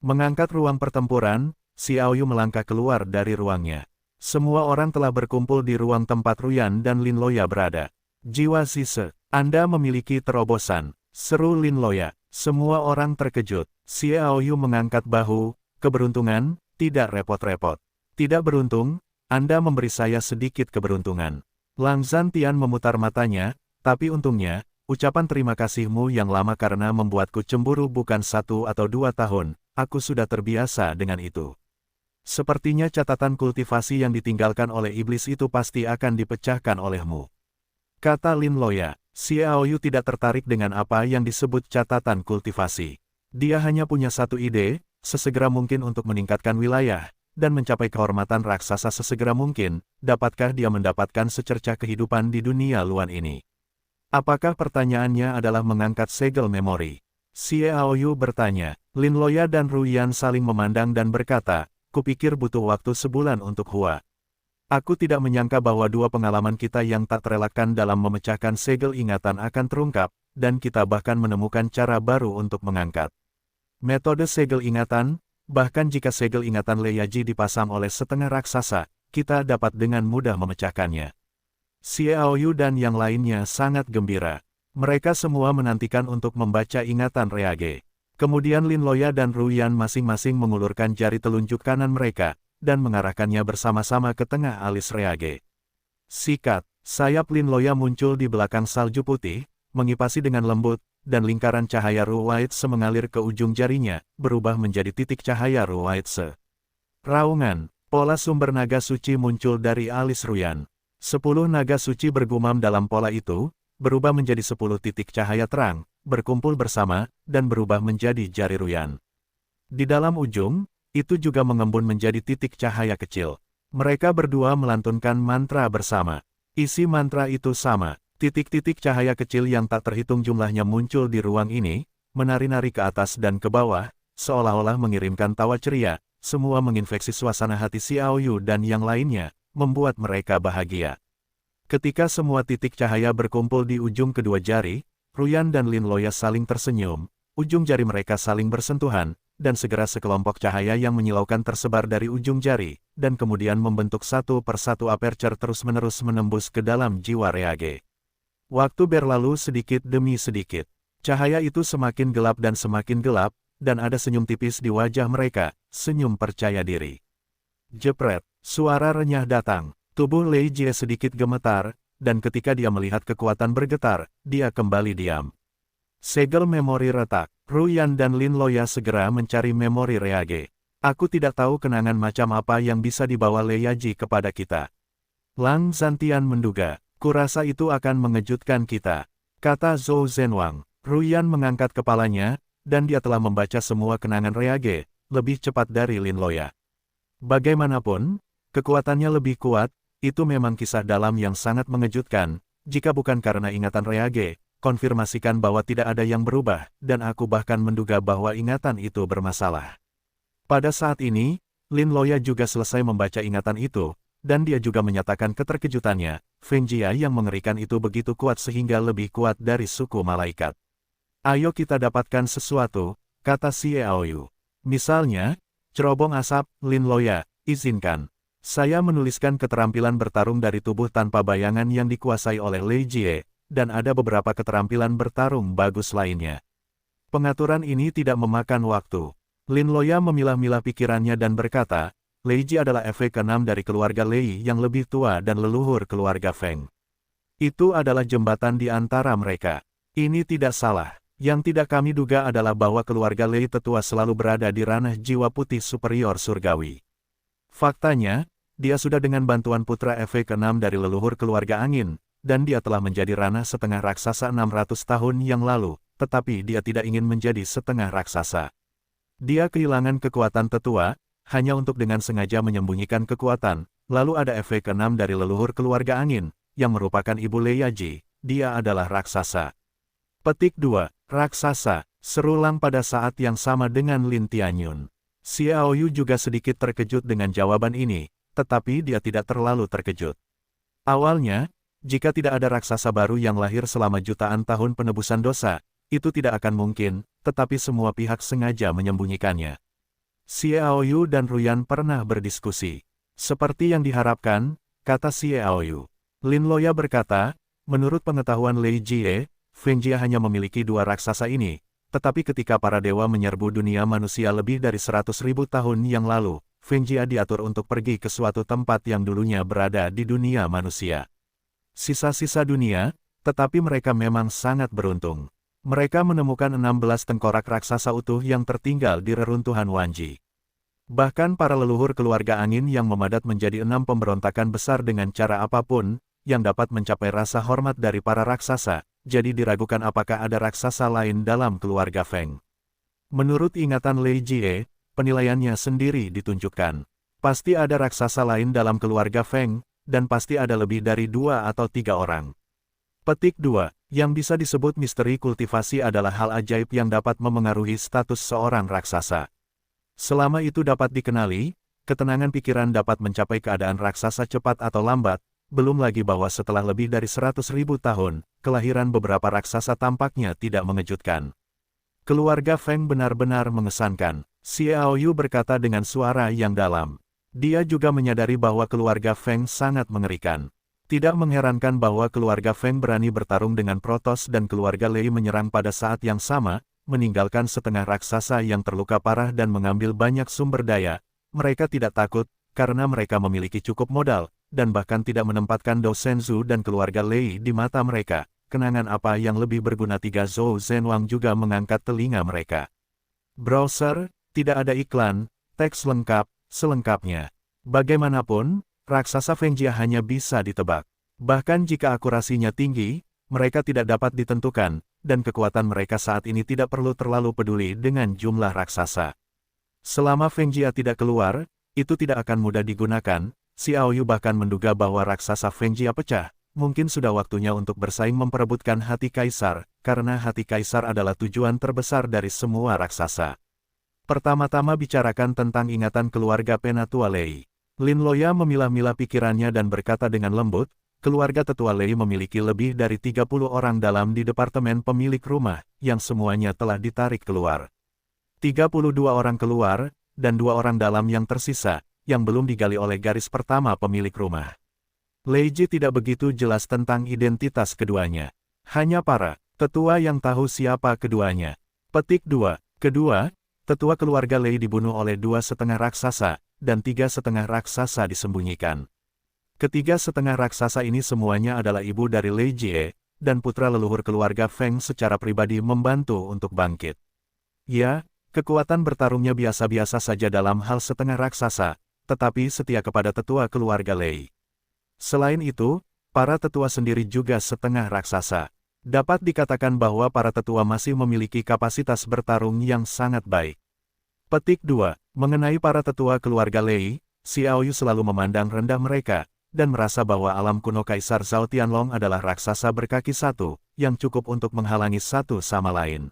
Mengangkat ruang pertempuran, Xiaoyu melangkah keluar dari ruangnya. Semua orang telah berkumpul di ruang tempat Ruyan dan Lin Loya berada. Jiwa Sise, Anda memiliki terobosan, seru Lin Loya. Semua orang terkejut. Xiaoyu mengangkat bahu, keberuntungan, tidak repot-repot. Tidak beruntung, Anda memberi saya sedikit keberuntungan. Lang Zhantian memutar matanya, tapi untungnya, ucapan terima kasihmu yang lama karena membuatku cemburu bukan 1 atau 2 tahun, aku sudah terbiasa dengan itu. Sepertinya catatan kultivasi yang ditinggalkan oleh iblis itu pasti akan dipecahkan olehmu. Kata Lin Loya, Xiaoyu tidak tertarik dengan apa yang disebut catatan kultivasi. Dia hanya punya satu ide, sesegera mungkin untuk meningkatkan wilayah, dan mencapai kehormatan raksasa sesegera mungkin, dapatkah dia mendapatkan secercah kehidupan di dunia luar ini? Apakah pertanyaannya adalah mengangkat segel memori? Xiaoyu bertanya. Lin Loya dan Ruyan saling memandang dan berkata, kupikir butuh waktu sebulan untuk Hua. Aku tidak menyangka bahwa 2 pengalaman kita yang tak terelakkan dalam memecahkan segel ingatan akan terungkap, dan kita bahkan menemukan cara baru untuk mengangkat metode segel ingatan, bahkan jika segel ingatan Leyaji dipasang oleh setengah raksasa, kita dapat dengan mudah memecahkannya. Xiaoyu dan yang lainnya sangat gembira. Mereka semua menantikan untuk membaca ingatan Reage. Kemudian Lin Loya dan Ruyan masing-masing mengulurkan jari telunjuk kanan mereka, dan mengarahkannya bersama-sama ke tengah alis Reage. Sikat, sayap Lin Loya muncul di belakang salju putih, mengipasi dengan lembut, dan lingkaran cahaya Ruwaitse mengalir ke ujung jarinya, berubah menjadi titik cahaya Ruwaitse. Raungan, pola sumber naga suci muncul dari alis Ruyan. 10 naga suci bergumam dalam pola itu, berubah menjadi 10 titik cahaya terang, berkumpul bersama, dan berubah menjadi jari Ruyan. Di dalam ujung, itu juga mengembun menjadi titik cahaya kecil. Mereka berdua melantunkan mantra bersama. Isi mantra itu sama. Titik-titik cahaya kecil yang tak terhitung jumlahnya muncul di ruang ini, menari-nari ke atas dan ke bawah, seolah-olah mengirimkan tawa ceria, semua menginfeksi suasana hati Xiao Yu dan yang lainnya, membuat mereka bahagia. Ketika semua titik cahaya berkumpul di ujung kedua jari, Ruyan dan Lin Loya saling tersenyum, ujung jari mereka saling bersentuhan, dan segera sekelompok cahaya yang menyilaukan tersebar dari ujung jari, dan kemudian membentuk satu persatu aperture terus-menerus menembus ke dalam jiwa Reage. Waktu berlalu sedikit demi sedikit. Cahaya itu semakin gelap, dan ada senyum tipis di wajah mereka, senyum percaya diri. Jepret, suara renyah datang. Tubuh Lei Jie sedikit gemetar, dan ketika dia melihat kekuatan bergetar, dia kembali diam. Segel memori retak. Ruyan dan Lin Loya segera mencari memori Reage. Aku tidak tahu kenangan macam apa yang bisa dibawa Lei Yaji kepada kita. Lang Zantian menduga. Kurasa itu akan mengejutkan kita, kata Zhou Zhenwang. Ruyan mengangkat kepalanya, dan dia telah membaca semua kenangan Reage, lebih cepat dari Lin Loya. Bagaimanapun, kekuatannya lebih kuat, itu memang kisah dalam yang sangat mengejutkan, jika bukan karena ingatan Reage, konfirmasikan bahwa tidak ada yang berubah, dan aku bahkan menduga bahwa ingatan itu bermasalah. Pada saat ini, Lin Loya juga selesai membaca ingatan itu, dan dia juga menyatakan keterkejutannya, Feng Jia yang mengerikan itu begitu kuat sehingga lebih kuat dari suku malaikat. Ayo kita dapatkan sesuatu, kata Xiao Yu. Misalnya, cerobong asap. Lin Loya, izinkan. Saya menuliskan keterampilan bertarung dari tubuh tanpa bayangan yang dikuasai oleh Lei Jie, dan ada beberapa keterampilan bertarung bagus lainnya. Pengaturan ini tidak memakan waktu. Lin Loya memilah-milah pikirannya dan berkata, Lei Ji adalah efek ke-6 dari keluarga Lei yang lebih tua dan leluhur keluarga Feng. Itu adalah jembatan di antara mereka. Ini tidak salah. Yang tidak kami duga adalah bahwa keluarga Lei tetua selalu berada di ranah jiwa putih superior surgawi. Faktanya, dia sudah dengan bantuan putra efek ke-6 dari leluhur keluarga angin, dan dia telah menjadi ranah setengah raksasa 600 tahun yang lalu, tetapi dia tidak ingin menjadi setengah raksasa. Dia kehilangan kekuatan tetua, hanya untuk dengan sengaja menyembunyikan kekuatan. Lalu ada efek ke-6 dari leluhur keluarga angin, yang merupakan ibu Lei Yaji, dia adalah raksasa. Petik 2, raksasa, seru Lang pada saat yang sama dengan Lin Tianyun. Xiao Yu juga sedikit terkejut dengan jawaban ini, tetapi dia tidak terlalu terkejut. Awalnya, jika tidak ada raksasa baru yang lahir selama jutaan tahun penebusan dosa, itu tidak akan mungkin, tetapi semua pihak sengaja menyembunyikannya. Xiao Yu dan Ruyan pernah berdiskusi. Seperti yang diharapkan, kata Xiao Yu. Lin Loya berkata, menurut pengetahuan Lei Jie, Feng Jia hanya memiliki dua raksasa ini, tetapi ketika para dewa menyerbu dunia manusia lebih dari 100.000 tahun yang lalu, Feng Jia diatur untuk pergi ke suatu tempat yang dulunya berada di dunia manusia. Sisa-sisa dunia, tetapi mereka memang sangat beruntung. Mereka menemukan 16 tengkorak raksasa utuh yang tertinggal di reruntuhan Wanji. Bahkan para leluhur keluarga angin yang memadat menjadi 6 pemberontakan besar dengan cara apapun, yang dapat mencapai rasa hormat dari para raksasa, jadi diragukan apakah ada raksasa lain dalam keluarga Feng. Menurut ingatan Lei Jie, penilaiannya sendiri ditunjukkan. Pasti ada raksasa lain dalam keluarga Feng, dan pasti ada lebih dari 2 atau 3 orang. Petik 2. Yang bisa disebut misteri kultivasi adalah hal ajaib yang dapat memengaruhi status seorang raksasa. Selama itu dapat dikenali, ketenangan pikiran dapat mencapai keadaan raksasa cepat atau lambat, belum lagi bahwa setelah lebih dari 100.000 tahun, kelahiran beberapa raksasa tampaknya tidak mengejutkan. Keluarga Feng benar-benar mengesankan, Xiao Yu berkata dengan suara yang dalam. Dia juga menyadari bahwa keluarga Feng sangat mengerikan. Tidak mengherankan bahwa keluarga Feng berani bertarung dengan Protoss dan keluarga Lei menyerang pada saat yang sama, meninggalkan setengah raksasa yang terluka parah dan mengambil banyak sumber daya. Mereka tidak takut, karena mereka memiliki cukup modal, dan bahkan tidak menempatkan Dou Shenzhou dan keluarga Lei di mata mereka. Kenangan apa yang lebih berguna? Zhou Zhenwang juga mengangkat telinga mereka. Browser, tidak ada iklan, teks lengkap, selengkapnya. Bagaimanapun, raksasa Feng Jia hanya bisa ditebak. Bahkan jika akurasinya tinggi, mereka tidak dapat ditentukan, dan kekuatan mereka saat ini tidak perlu terlalu peduli dengan jumlah raksasa. Selama Feng Jia tidak keluar, itu tidak akan mudah digunakan. Xiao Yu bahkan menduga bahwa raksasa Feng Jia pecah, mungkin sudah waktunya untuk bersaing memperebutkan hati kaisar, karena hati kaisar adalah tujuan terbesar dari semua raksasa. Pertama-tama bicarakan tentang ingatan keluarga Penatua Lei. Lin Loya memilah-milah pikirannya dan berkata dengan lembut, keluarga tetua Lei memiliki lebih dari 30 orang dalam di departemen pemilik rumah, yang semuanya telah ditarik keluar. 32 orang keluar, dan 2 orang dalam yang tersisa, yang belum digali oleh garis pertama pemilik rumah. Lei Ji tidak begitu jelas tentang identitas keduanya. Hanya para tetua yang tahu siapa keduanya. Petik 2. Kedua, tetua keluarga Lei dibunuh oleh 2,5 raksasa, dan 3,5 raksasa disembunyikan. Ketiga setengah raksasa ini semuanya adalah ibu dari Lei Jie, dan putra leluhur keluarga Feng secara pribadi membantu untuk bangkit. Ya, kekuatan bertarungnya biasa-biasa saja dalam hal setengah raksasa, tetapi setia kepada tetua keluarga Lei. Selain itu, para tetua sendiri juga setengah raksasa. Dapat dikatakan bahwa para tetua masih memiliki kapasitas bertarung yang sangat baik. Petik 2. Mengenai para tetua keluarga Lei, Xiao Yu selalu memandang rendah mereka, dan merasa bahwa alam kuno Kaisar Zhao Tianlong adalah raksasa berkaki satu, yang cukup untuk menghalangi satu sama lain.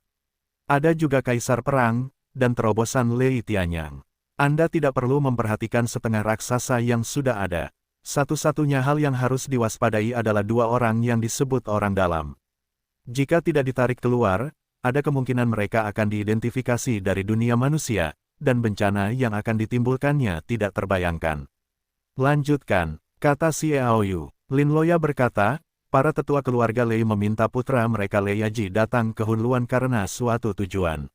Ada juga Kaisar Perang, dan terobosan Lei Tianyang. Anda tidak perlu memperhatikan setengah raksasa yang sudah ada. Satu-satunya hal yang harus diwaspadai adalah 2 orang yang disebut orang dalam. Jika tidak ditarik keluar, ada kemungkinan mereka akan diidentifikasi dari dunia manusia, dan bencana yang akan ditimbulkannya tidak terbayangkan. Lanjutkan, kata Xiao Yu. Lin Loya berkata, para tetua keluarga Lei meminta putra mereka Lei Yaji datang ke Hunluan karena suatu tujuan.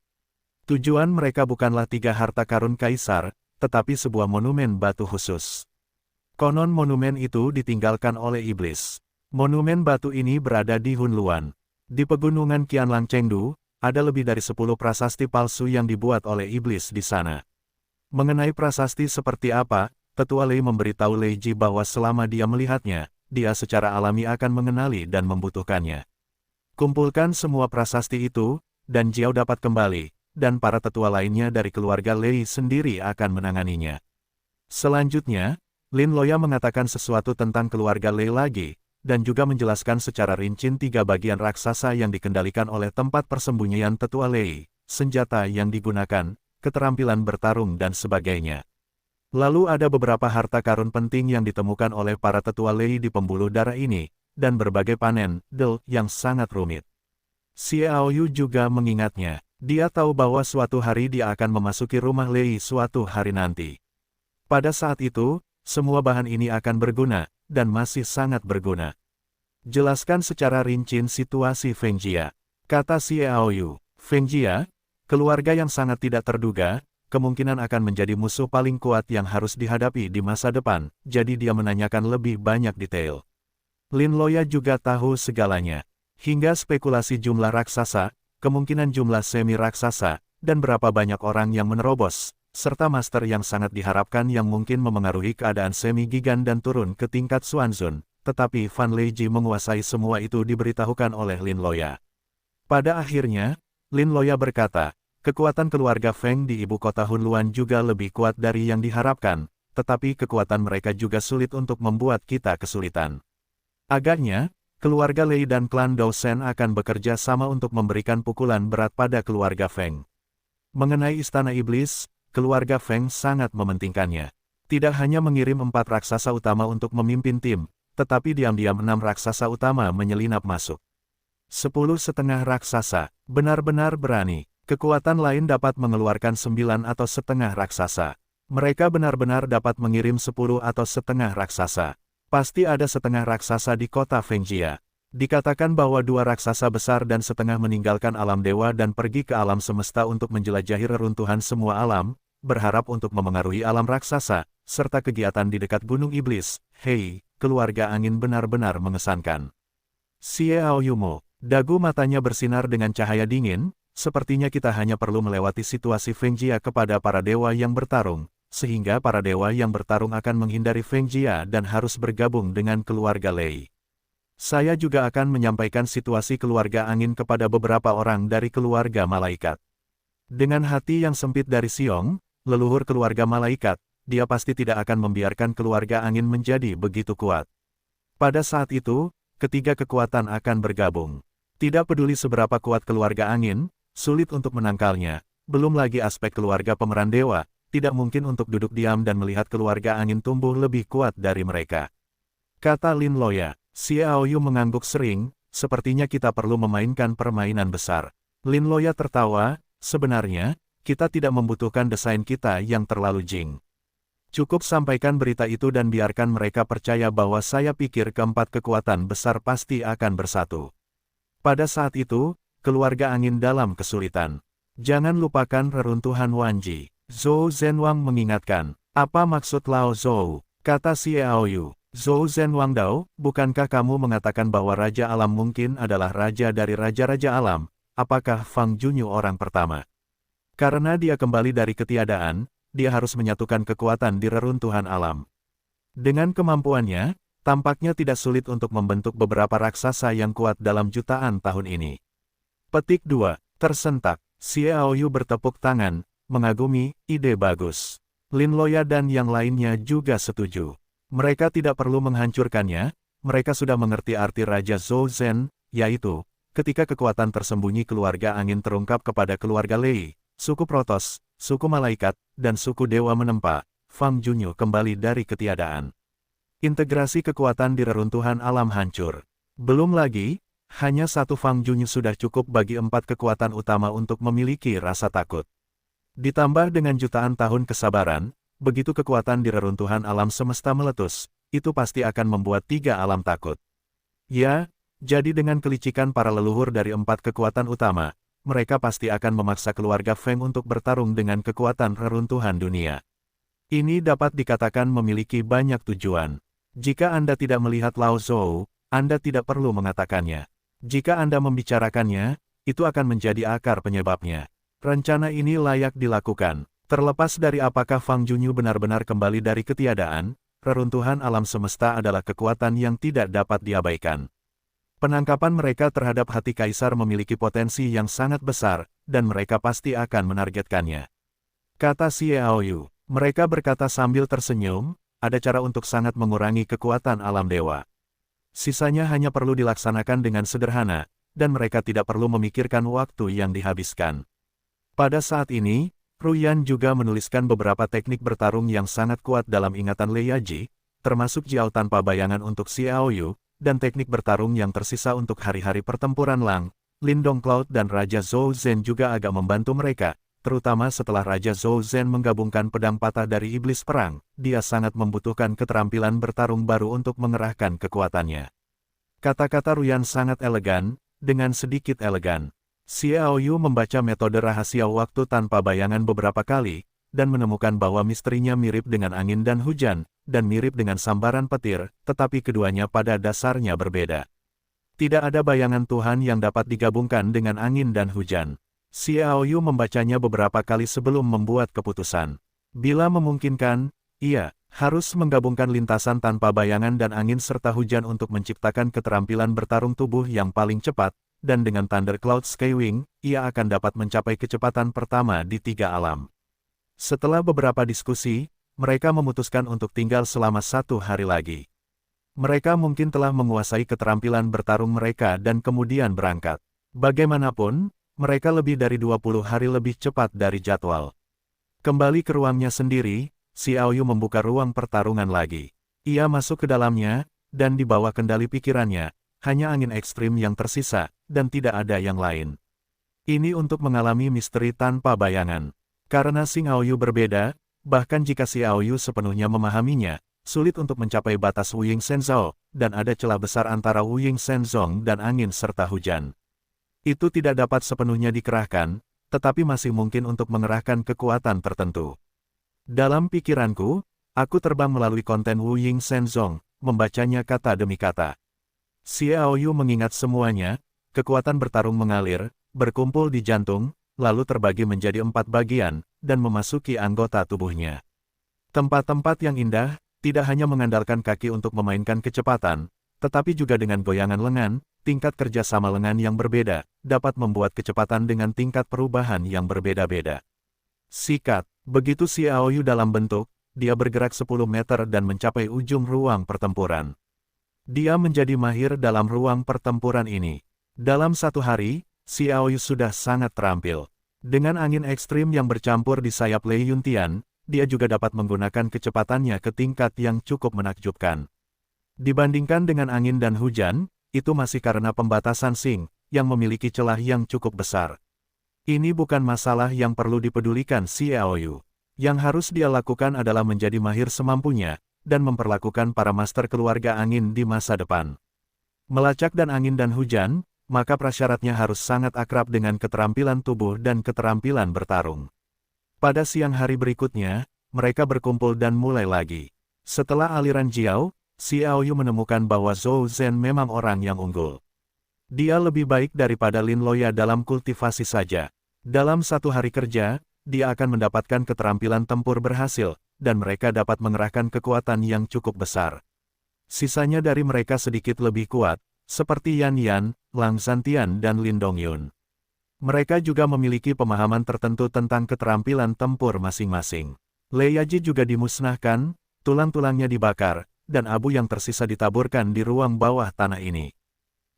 Tujuan mereka bukanlah 3 harta karun kaisar, tetapi sebuah monumen batu khusus. Konon monumen itu ditinggalkan oleh iblis. Monumen batu ini berada di Hunluan. Di pegunungan Qianlang Chengdu, ada lebih dari 10 prasasti palsu yang dibuat oleh iblis di sana. Mengenai prasasti seperti apa, tetua Lei memberitahu Lei Ji bahwa selama dia melihatnya, dia secara alami akan mengenali dan membutuhkannya. Kumpulkan semua prasasti itu, dan Jiao dapat kembali, dan para tetua lainnya dari keluarga Lei sendiri akan menanganinya. Selanjutnya, Lin Loya mengatakan sesuatu tentang keluarga Lei lagi, dan juga menjelaskan secara rinci 3 bagian raksasa yang dikendalikan oleh tempat persembunyian tetua Lei, senjata yang digunakan, keterampilan bertarung dan sebagainya. Lalu ada beberapa harta karun penting yang ditemukan oleh para tetua Lei di pembuluh darah ini, dan berbagai panen, del, yang sangat rumit. Xiao Yu juga mengingatnya, dia tahu bahwa suatu hari dia akan memasuki rumah Lei suatu hari nanti. Pada saat itu, semua bahan ini akan berguna, dan masih sangat berguna. Jelaskan secara rinci situasi Feng Jia, kata Xiao Yu. Feng Jia, keluarga yang sangat tidak terduga, kemungkinan akan menjadi musuh paling kuat yang harus dihadapi di masa depan, jadi dia menanyakan lebih banyak detail. Lin Loya juga tahu segalanya, hingga spekulasi jumlah raksasa, kemungkinan jumlah semi-raksasa, dan berapa banyak orang yang menerobos, serta master yang sangat diharapkan yang mungkin memengaruhi keadaan semi-gigan dan turun ke tingkat Xuanzun, tetapi Fan Lei Ji menguasai semua itu diberitahukan oleh Lin Loya. Pada akhirnya, Lin Loya berkata, kekuatan keluarga Feng di ibu kota Hunluan juga lebih kuat dari yang diharapkan, tetapi kekuatan mereka juga sulit untuk membuat kita kesulitan. Agaknya, keluarga Lei dan klan Dousen akan bekerja sama untuk memberikan pukulan berat pada keluarga Feng. Mengenai Istana Iblis, keluarga Feng sangat mementingkannya. Tidak hanya mengirim 4 raksasa utama untuk memimpin tim, tetapi diam-diam 6 raksasa utama menyelinap masuk. 10,5 raksasa, benar-benar berani. Kekuatan lain dapat mengeluarkan 9 atau setengah raksasa. Mereka benar-benar dapat mengirim 10 atau setengah raksasa. Pasti ada setengah raksasa di kota Fengjia. Dikatakan bahwa 2 raksasa besar dan setengah meninggalkan alam dewa dan pergi ke alam semesta untuk menjelajahi reruntuhan semua alam, berharap untuk memengaruhi alam raksasa, serta kegiatan di dekat Gunung Iblis. Hei, keluarga angin benar-benar mengesankan. Xiao Yumo, dagu matanya bersinar dengan cahaya dingin. Sepertinya kita hanya perlu melewati situasi Fengjia kepada para dewa yang bertarung, sehingga para dewa yang bertarung akan menghindari Fengjia dan harus bergabung dengan keluarga Lei. Saya juga akan menyampaikan situasi keluarga angin kepada beberapa orang dari keluarga malaikat. Dengan hati yang sempit dari Xiong, leluhur keluarga malaikat, dia pasti tidak akan membiarkan keluarga angin menjadi begitu kuat. Pada saat itu, ketiga kekuatan akan bergabung. Tidak peduli seberapa kuat keluarga angin, sulit untuk menangkalnya, belum lagi aspek keluarga pemeran dewa, tidak mungkin untuk duduk diam dan melihat keluarga angin tumbuh lebih kuat dari mereka. Kata Lin Loya. Xiaoyu mengangguk sering, sepertinya kita perlu memainkan permainan besar. Lin Loya tertawa, sebenarnya, kita tidak membutuhkan desain kita yang terlalu jing. Cukup sampaikan berita itu dan biarkan mereka percaya bahwa saya pikir keempat kekuatan besar pasti akan bersatu. Pada saat itu, keluarga angin dalam kesulitan. Jangan lupakan reruntuhan Wanji. Zhou Zhenwang mengingatkan. Apa maksud Lao Zhou? Kata Xiaoyu. Zhou Zhenwang Dao, bukankah kamu mengatakan bahwa Raja Alam mungkin adalah raja dari Raja-Raja Alam? Apakah Fang Junyu orang pertama? Karena dia kembali dari ketiadaan, dia harus menyatukan kekuatan di reruntuhan alam. Dengan kemampuannya, tampaknya tidak sulit untuk membentuk beberapa raksasa yang kuat dalam jutaan tahun ini. Petik 2. Tersentak. Xiaoyu bertepuk tangan, mengagumi, ide bagus. Lin Loya dan yang lainnya juga setuju. Mereka tidak perlu menghancurkannya, mereka sudah mengerti arti Raja Zhou Zhen, yaitu, ketika kekuatan tersembunyi keluarga angin terungkap kepada keluarga Lei, suku Protoss, suku Malaikat, dan suku Dewa menempa, Fang Junyu kembali dari ketiadaan. Integrasi kekuatan di reruntuhan alam hancur. Belum lagi, hanya satu Fang Junyu sudah cukup bagi empat kekuatan utama untuk memiliki rasa takut. Ditambah dengan jutaan tahun kesabaran, begitu kekuatan di reruntuhan alam semesta meletus, itu pasti akan membuat tiga alam takut. Ya, jadi dengan kelicikan para leluhur dari empat kekuatan utama, mereka pasti akan memaksa keluarga Feng untuk bertarung dengan kekuatan reruntuhan dunia. Ini dapat dikatakan memiliki banyak tujuan. Jika Anda tidak melihat Lao Zhou, Anda tidak perlu mengatakannya. Jika Anda membicarakannya, itu akan menjadi akar penyebabnya. Rencana ini layak dilakukan. Terlepas dari apakah Fang Junyu benar-benar kembali dari ketiadaan, reruntuhan alam semesta adalah kekuatan yang tidak dapat diabaikan. Penangkapan mereka terhadap hati kaisar memiliki potensi yang sangat besar, dan mereka pasti akan menargetkannya. Kata Xiaoyu. Mereka berkata sambil tersenyum, ada cara untuk sangat mengurangi kekuatan alam dewa. Sisanya hanya perlu dilaksanakan dengan sederhana, dan mereka tidak perlu memikirkan waktu yang dihabiskan. Pada saat ini, Ruyan juga menuliskan beberapa teknik bertarung yang sangat kuat dalam ingatan Lei Yaji, termasuk Jiao tanpa bayangan untuk Xiaoyu, dan teknik bertarung yang tersisa untuk hari-hari pertempuran Lang, Lindong Cloud dan Raja Zhou Zhen juga agak membantu mereka, terutama setelah Raja Zhou Zhen menggabungkan pedang patah dari iblis perang, dia sangat membutuhkan keterampilan bertarung baru untuk mengerahkan kekuatannya. Kata-kata Ruyan sangat elegan, dengan sedikit elegan. Xiaoyu membaca metode rahasia waktu tanpa bayangan beberapa kali, dan menemukan bahwa misterinya mirip dengan angin dan hujan, dan mirip dengan sambaran petir, tetapi keduanya pada dasarnya berbeda. Tidak ada bayangan Tuhan yang dapat digabungkan dengan angin dan hujan. Xiaoyu membacanya beberapa kali sebelum membuat keputusan. Bila memungkinkan, ia harus menggabungkan lintasan tanpa bayangan dan angin serta hujan untuk menciptakan keterampilan bertarung tubuh yang paling cepat, dan dengan Thunder Cloud Skywing, ia akan dapat mencapai kecepatan pertama di tiga alam. Setelah beberapa diskusi, mereka memutuskan untuk tinggal selama 1 hari lagi. Mereka mungkin telah menguasai keterampilan bertarung mereka dan kemudian berangkat. Bagaimanapun, mereka lebih dari 20 hari lebih cepat dari jadwal. Kembali ke ruangnya sendiri, Xiaoyu membuka ruang pertarungan lagi. Ia masuk ke dalamnya, dan di bawah kendali pikirannya, hanya angin ekstrim yang tersisa, dan tidak ada yang lain. Ini untuk mengalami misteri tanpa bayangan. Karena Xiaoyu berbeda, bahkan jika Xiaoyu sepenuhnya memahaminya, sulit untuk mencapai batas Wuying Shenzhou, dan ada celah besar antara Wuying Shenzhong dan angin serta hujan. Itu tidak dapat sepenuhnya dikerahkan, tetapi masih mungkin untuk mengerahkan kekuatan tertentu. Dalam pikiranku, aku terbang melalui konten Wuying Shenzhong, membacanya kata demi kata. Xiaoyu mengingat semuanya, kekuatan bertarung mengalir, berkumpul di jantung, lalu terbagi menjadi 4 bagian, dan memasuki anggota tubuhnya. Tempat-tempat yang indah, tidak hanya mengandalkan kaki untuk memainkan kecepatan, tetapi juga dengan goyangan lengan, tingkat kerja sama lengan yang berbeda, dapat membuat kecepatan dengan tingkat perubahan yang berbeda-beda. Sikat, begitu Xiaoyu dalam bentuk, dia bergerak 10 meter dan mencapai ujung ruang pertempuran. Dia menjadi mahir dalam ruang pertempuran ini. Dalam satu hari, Xiao Yu sudah sangat terampil. Dengan angin ekstrim yang bercampur di sayap Lei Yuntian, dia juga dapat menggunakan kecepatannya ke tingkat yang cukup menakjubkan. Dibandingkan dengan angin dan hujan, itu masih karena pembatasan Xing, yang memiliki celah yang cukup besar. Ini bukan masalah yang perlu dipedulikan Xiao Yu. Yang harus dia lakukan adalah menjadi mahir semampunya, dan memperlakukan para master keluarga angin di masa depan. Melacak dan angin dan hujan, maka prasyaratnya harus sangat akrab dengan keterampilan tubuh dan keterampilan bertarung. Pada siang hari berikutnya, mereka berkumpul dan mulai lagi. Setelah aliran Jiao, Xiao Yu menemukan bahwa Zhou Zhen memang orang yang unggul. Dia lebih baik daripada Lin Loya dalam kultivasi saja. Dalam satu hari kerja, dia akan mendapatkan keterampilan tempur berhasil, dan mereka dapat mengerahkan kekuatan yang cukup besar. Sisanya dari mereka sedikit lebih kuat, seperti Yan Yan, Lang Zhantian dan Lin Dongyun. Mereka juga memiliki pemahaman tertentu tentang keterampilan tempur masing-masing. Lei Yaji juga dimusnahkan, tulang-tulangnya dibakar, dan abu yang tersisa ditaburkan di ruang bawah tanah ini.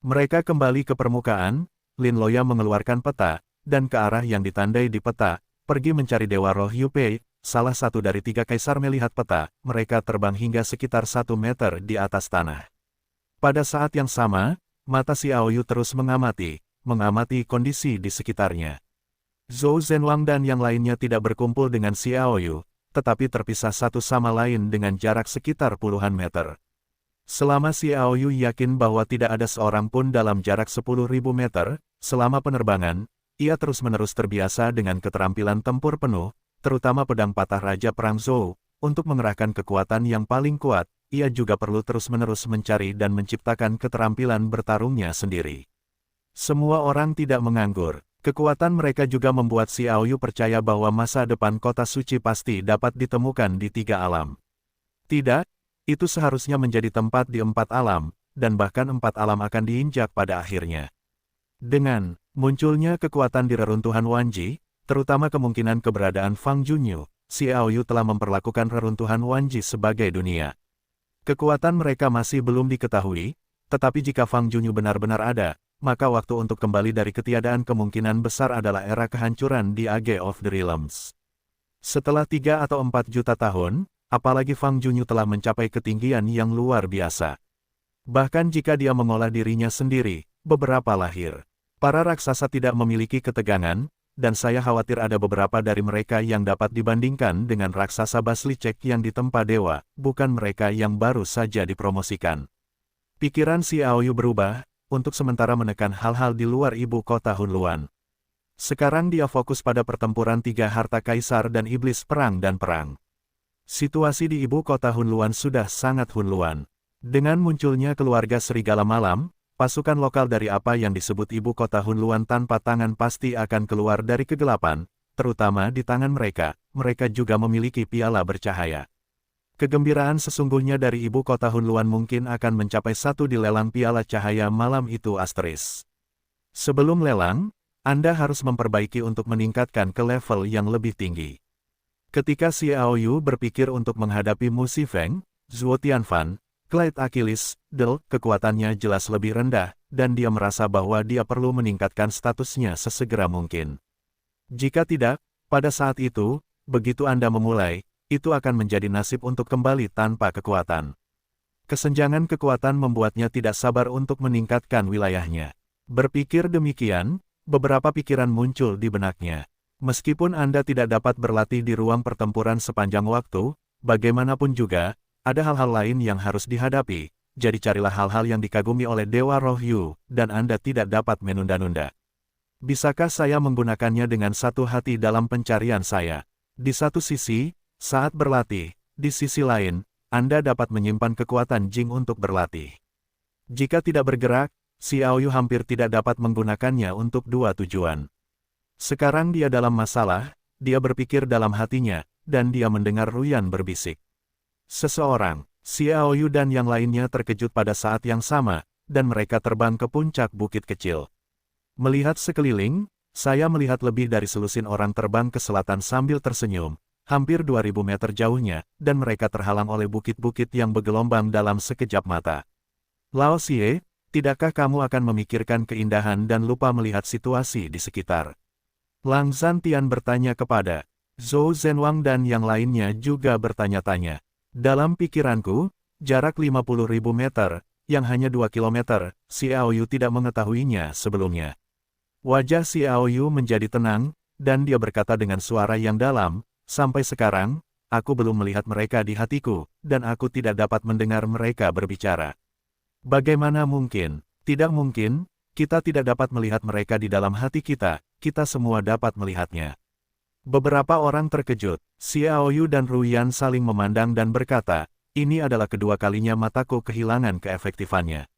Mereka kembali ke permukaan, Lin Loya mengeluarkan peta, dan ke arah yang ditandai di peta, pergi mencari Dewa Roh Yupei, salah satu dari 3 kaisar melihat peta, mereka terbang hingga sekitar 1 meter di atas tanah. Pada saat yang sama, mata Xiao Yu terus mengamati kondisi di sekitarnya. Zhou Zhenwang dan yang lainnya tidak berkumpul dengan Xiao Yu, tetapi terpisah satu sama lain dengan jarak sekitar puluhan meter. Selama Xiao Yu yakin bahwa tidak ada seorang pun dalam jarak 10.000 meter, selama penerbangan, ia terus-menerus terbiasa dengan keterampilan tempur penuh, terutama pedang patah Raja Perang Zhou. Untuk mengerahkan kekuatan yang paling kuat, ia juga perlu terus-menerus mencari dan menciptakan keterampilan bertarungnya sendiri. Semua orang tidak menganggur. Kekuatan mereka juga membuat Xiao Yu percaya bahwa masa depan kota suci pasti dapat ditemukan di 3 alam. Tidak, itu seharusnya menjadi tempat di 4 alam, dan bahkan 4 alam akan diinjak pada akhirnya. Dengan munculnya kekuatan di reruntuhan Wanji, terutama kemungkinan keberadaan Fang Junyu, Xiao Yu telah memperlakukan reruntuhan Wanji sebagai dunia. Kekuatan mereka masih belum diketahui, tetapi jika Fang Junyu benar-benar ada, maka waktu untuk kembali dari ketiadaan kemungkinan besar adalah era kehancuran di Age of the Realms. Setelah 3 atau 4 juta tahun, apalagi Fang Junyu telah mencapai ketinggian yang luar biasa. Bahkan jika dia mengolah dirinya sendiri, beberapa lahir. Para raksasa tidak memiliki ketegangan, dan saya khawatir ada beberapa dari mereka yang dapat dibandingkan dengan raksasa Baslicek yang ditempa dewa, bukan mereka yang baru saja dipromosikan. Pikiran Xiao Yu berubah, untuk sementara menekan hal-hal di luar ibu kota Hunluan. Sekarang dia fokus pada pertempuran 3 harta kaisar dan iblis perang dan perang. Situasi di ibu kota Hunluan sudah sangat Hunluan. Dengan munculnya keluarga Serigala Malam, pasukan lokal dari apa yang disebut ibu kota Hunluan tanpa tangan pasti akan keluar dari kegelapan, terutama di tangan mereka, mereka juga memiliki piala bercahaya. Kegembiraan sesungguhnya dari ibu kota Hunluan mungkin akan mencapai 1 di lelang piala cahaya malam itu asterisk. Sebelum lelang, Anda harus memperbaiki untuk meningkatkan ke level yang lebih tinggi. Ketika Xiao Yu berpikir untuk menghadapi Mu Xifeng, Zhuo Tianfan, Clyde Achilles, kekuatannya jelas lebih rendah, dan dia merasa bahwa dia perlu meningkatkan statusnya sesegera mungkin. Jika tidak, pada saat itu, begitu Anda memulai, itu akan menjadi nasib untuk kembali tanpa kekuatan. Kesenjangan kekuatan membuatnya tidak sabar untuk meningkatkan wilayahnya. Berpikir demikian, beberapa pikiran muncul di benaknya. Meskipun Anda tidak dapat berlatih di ruang pertempuran sepanjang waktu, bagaimanapun juga, ada hal-hal lain yang harus dihadapi, jadi carilah hal-hal yang dikagumi oleh Dewa Roh Yu, dan Anda tidak dapat menunda-nunda. Bisakah saya menggunakannya dengan satu hati dalam pencarian saya? Di satu sisi, saat berlatih, di sisi lain, Anda dapat menyimpan kekuatan Jing untuk berlatih. Jika tidak bergerak, Xiao Yu hampir tidak dapat menggunakannya untuk 2 tujuan. Sekarang dia dalam masalah, dia berpikir dalam hatinya, dan dia mendengar Ruyan berbisik. Seseorang, Xiao Yu dan yang lainnya terkejut pada saat yang sama, dan mereka terbang ke puncak bukit kecil. Melihat sekeliling, saya melihat lebih dari selusin orang terbang ke selatan sambil tersenyum, hampir 2000 meter jauhnya, dan mereka terhalang oleh bukit-bukit yang bergelombang dalam sekejap mata. Lao Xie, tidakkah kamu akan memikirkan keindahan dan lupa melihat situasi di sekitar? Lang Zhantian bertanya kepada Zhou Zhenwang dan yang lainnya juga bertanya-tanya. Dalam pikiranku, jarak 50.000 meter, yang hanya 2 kilometer, Xiao Yu tidak mengetahuinya sebelumnya. Wajah Xiao Yu menjadi tenang, dan dia berkata dengan suara yang dalam, sampai sekarang, aku belum melihat mereka di hatiku, dan aku tidak dapat mendengar mereka berbicara. Bagaimana mungkin? Tidak mungkin, kita tidak dapat melihat mereka di dalam hati kita semua dapat melihatnya. Beberapa orang terkejut, Xiao Yu dan Ruyan saling memandang dan berkata, ini adalah kedua kalinya mataku kehilangan keefektifannya.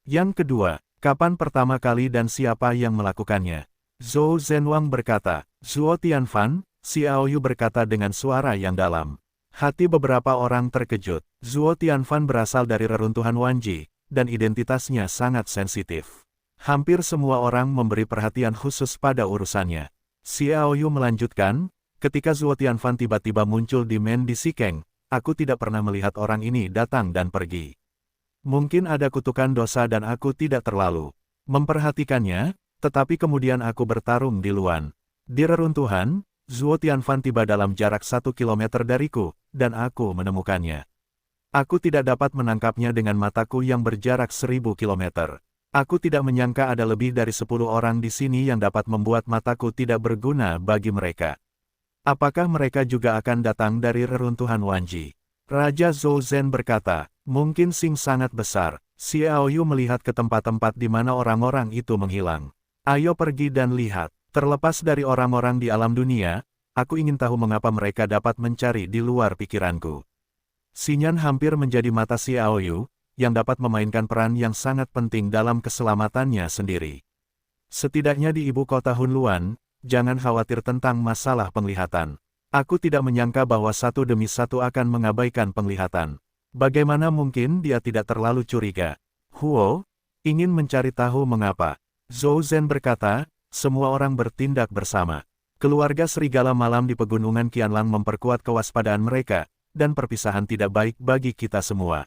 Yang kedua, kapan pertama kali dan siapa yang melakukannya? Zhou Zhenwang berkata, Zhuo Tianfan, Xiao Yu berkata dengan suara yang dalam. Hati beberapa orang terkejut, Zhuo Tianfan berasal dari reruntuhan Wanji, dan identitasnya sangat sensitif. Hampir semua orang memberi perhatian khusus pada urusannya. Xiao Yu melanjutkan, ketika Zhuo Tianfan tiba-tiba muncul di Mendi Sikeng, aku tidak pernah melihat orang ini datang dan pergi. Mungkin ada kutukan dosa dan aku tidak terlalu memperhatikannya, tetapi kemudian aku bertarung di Luan. Di reruntuhan, Zhuo Tianfan tiba dalam jarak 1 kilometer dariku, dan aku menemukannya. Aku tidak dapat menangkapnya dengan mataku yang berjarak 1000 kilometer. Aku tidak menyangka ada lebih dari 10 orang di sini yang dapat membuat mataku tidak berguna bagi mereka. Apakah mereka juga akan datang dari reruntuhan Wanji? Raja Zhou Zhen berkata, mungkin Xing sangat besar. Xiao Yu melihat ke tempat-tempat di mana orang-orang itu menghilang. Ayo pergi dan lihat. Terlepas dari orang-orang di alam dunia, aku ingin tahu mengapa mereka dapat mencari di luar pikiranku. Xinyan hampir menjadi mata Xiao Yu, yang dapat memainkan peran yang sangat penting dalam keselamatannya sendiri. Setidaknya di ibu kota Hunluan, jangan khawatir tentang masalah penglihatan. Aku tidak menyangka bahwa satu demi satu akan mengabaikan penglihatan. Bagaimana mungkin dia tidak terlalu curiga? Huo, ingin mencari tahu mengapa. Zhou Zhen berkata, semua orang bertindak bersama. Keluarga serigala malam di pegunungan Qianlang memperkuat kewaspadaan mereka, dan perpisahan tidak baik bagi kita semua.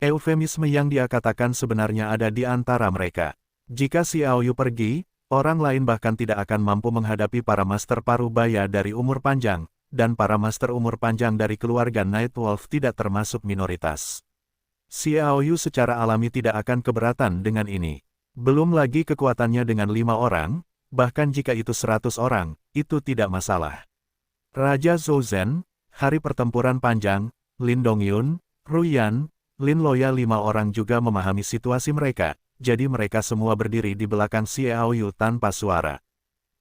Eufemisme yang dia katakan sebenarnya ada di antara mereka. Jika Xiao Yu pergi, orang lain bahkan tidak akan mampu menghadapi para master parubaya dari umur panjang, dan para master umur panjang dari keluarga Nightwolf tidak termasuk minoritas. Xiao Yu secara alami tidak akan keberatan dengan ini. Belum lagi kekuatannya dengan 5 orang, bahkan jika itu 100 orang, itu tidak masalah. Raja Zhou Zhen, hari pertempuran panjang, Lin Dongyun, Ruyan, Lin Loya 5 orang juga memahami situasi mereka, jadi mereka semua berdiri di belakang Xiao Yu tanpa suara.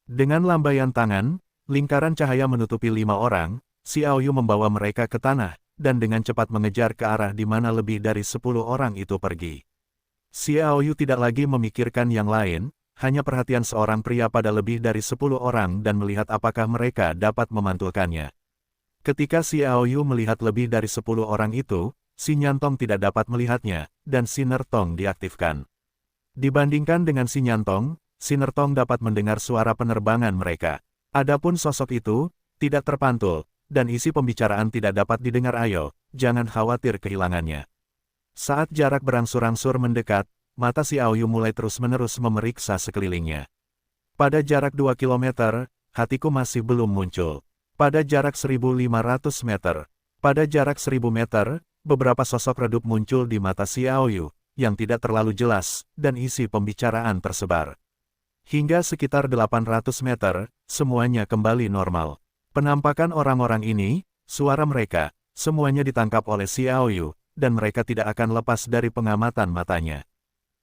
Dengan lambaian tangan, lingkaran cahaya menutupi 5 orang, Xiao Yu membawa mereka ke tanah, dan dengan cepat mengejar ke arah di mana lebih dari 10 orang itu pergi. Xiao Yu tidak lagi memikirkan yang lain, hanya perhatian seorang pria pada lebih dari 10 orang dan melihat apakah mereka dapat memantulkannya. Ketika Xiao Yu melihat lebih dari 10 orang itu, Xinyan Tong tidak dapat melihatnya, dan Siner Tong diaktifkan. Dibandingkan dengan Xinyan Tong, Siner Tong dapat mendengar suara penerbangan mereka. Adapun sosok itu, tidak terpantul, dan isi pembicaraan tidak dapat didengar. Ayo, jangan khawatir kehilangannya. Saat jarak berangsur-angsur mendekat, mata Xiao Yu mulai terus-menerus memeriksa sekelilingnya. Pada jarak 2 kilometer, hatiku masih belum muncul. Pada jarak 1.500 meter, pada jarak 1.000 meter, beberapa sosok redup muncul di mata Xiao Yu, yang tidak terlalu jelas, dan isi pembicaraan tersebar. Hingga sekitar 800 meter, semuanya kembali normal. Penampakan orang-orang ini, suara mereka, semuanya ditangkap oleh Xiao Yu, dan mereka tidak akan lepas dari pengamatan matanya.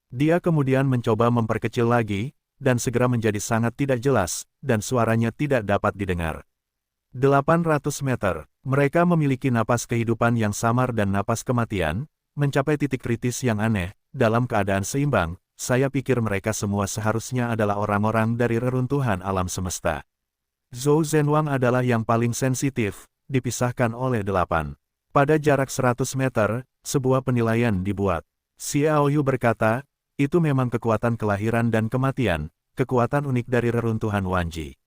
Dia kemudian mencoba memperkecil lagi, dan segera menjadi sangat tidak jelas, dan suaranya tidak dapat didengar. 800 meter, mereka memiliki napas kehidupan yang samar dan napas kematian, mencapai titik kritis yang aneh, dalam keadaan seimbang, saya pikir mereka semua seharusnya adalah orang-orang dari reruntuhan alam semesta. Zhou Zhenwang adalah yang paling sensitif, dipisahkan oleh 8. Pada jarak 100 meter, sebuah penilaian dibuat. Xiao Yu berkata, itu memang kekuatan kelahiran dan kematian, kekuatan unik dari reruntuhan Wanji.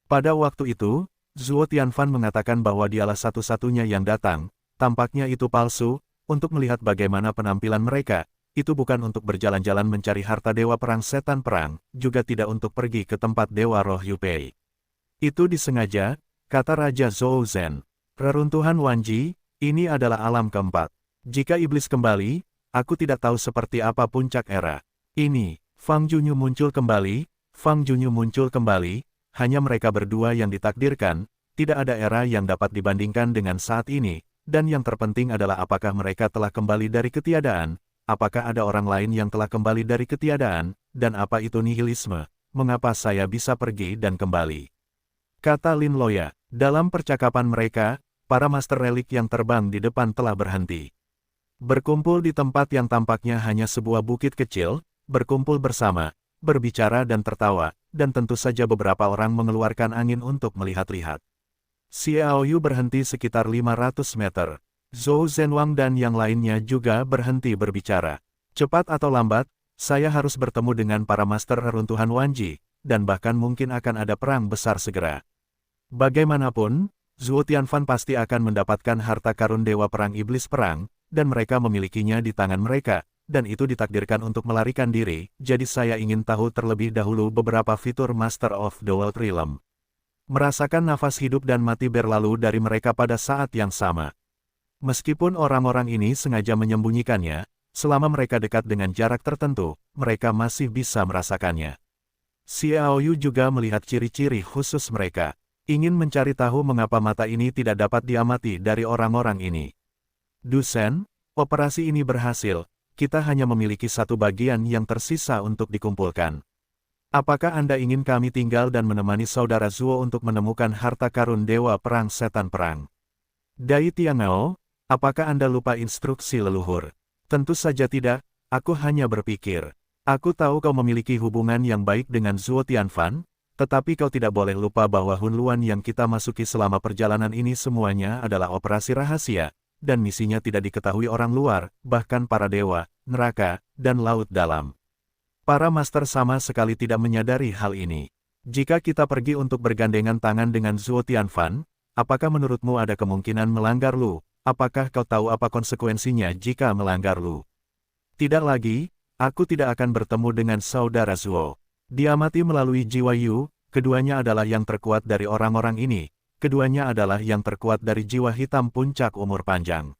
Pada waktu itu, Zhuo Tianfan mengatakan bahwa dialah satu-satunya yang datang, tampaknya itu palsu, untuk melihat bagaimana penampilan mereka, itu bukan untuk berjalan-jalan mencari harta Dewa Perang Setan Perang, juga tidak untuk pergi ke tempat Dewa Roh Yupei. Itu disengaja, kata Raja Zhou Zhen. Reruntuhan Wanji, ini adalah alam keempat. Jika iblis kembali, aku tidak tahu seperti apa puncak era. Ini, Fang Junyu muncul kembali, hanya mereka berdua yang ditakdirkan, tidak ada era yang dapat dibandingkan dengan saat ini, dan yang terpenting adalah apakah mereka telah kembali dari ketiadaan, apakah ada orang lain yang telah kembali dari ketiadaan, dan apa itu nihilisme, mengapa saya bisa pergi dan kembali. Kata Lin Loya, dalam percakapan mereka, para master relik yang terbang di depan telah berhenti. Berkumpul di tempat yang tampaknya hanya sebuah bukit kecil, berkumpul bersama, berbicara dan tertawa, dan tentu saja beberapa orang mengeluarkan angin untuk melihat-lihat. Xiao Yu berhenti sekitar 500 meter. Zhou Zhenwang dan yang lainnya juga berhenti berbicara. Cepat atau lambat, saya harus bertemu dengan para master reruntuhan Wanji, dan bahkan mungkin akan ada perang besar segera. Bagaimanapun, Zhuo Tianfan pasti akan mendapatkan harta karun Dewa Perang Iblis Perang, dan mereka memilikinya di tangan mereka, dan itu ditakdirkan untuk melarikan diri, jadi saya ingin tahu terlebih dahulu beberapa fitur Master of the World Realm. Merasakan nafas hidup dan mati berlalu dari mereka pada saat yang sama. Meskipun orang-orang ini sengaja menyembunyikannya, selama mereka dekat dengan jarak tertentu, mereka masih bisa merasakannya. Xiao Yu juga melihat ciri-ciri khusus mereka. Ingin mencari tahu mengapa mata ini tidak dapat diamati dari orang-orang ini. Dusen, operasi ini berhasil, kita hanya memiliki satu bagian yang tersisa untuk dikumpulkan. Apakah Anda ingin kami tinggal dan menemani saudara Zhuo untuk menemukan harta karun Dewa Perang Setan Perang? Dai Tiangao, apakah Anda lupa instruksi leluhur? Tentu saja tidak, aku hanya berpikir. Aku tahu kau memiliki hubungan yang baik dengan Zhuo Tianfan, tetapi kau tidak boleh lupa bahwa Hunluan yang kita masuki selama perjalanan ini semuanya adalah operasi rahasia, dan misinya tidak diketahui orang luar, bahkan para dewa, neraka, dan laut dalam. Para master sama sekali tidak menyadari hal ini. Jika kita pergi untuk bergandengan tangan dengan Zhuo Tianfan, apakah menurutmu ada kemungkinan melanggar Lu? Apakah kau tahu apa konsekuensinya jika melanggar Lu? Tidak lagi, aku tidak akan bertemu dengan saudara Zhuo. Diamati melalui jiwa Yu, keduanya adalah yang terkuat dari orang-orang ini, keduanya adalah yang terkuat dari jiwa hitam puncak umur panjang.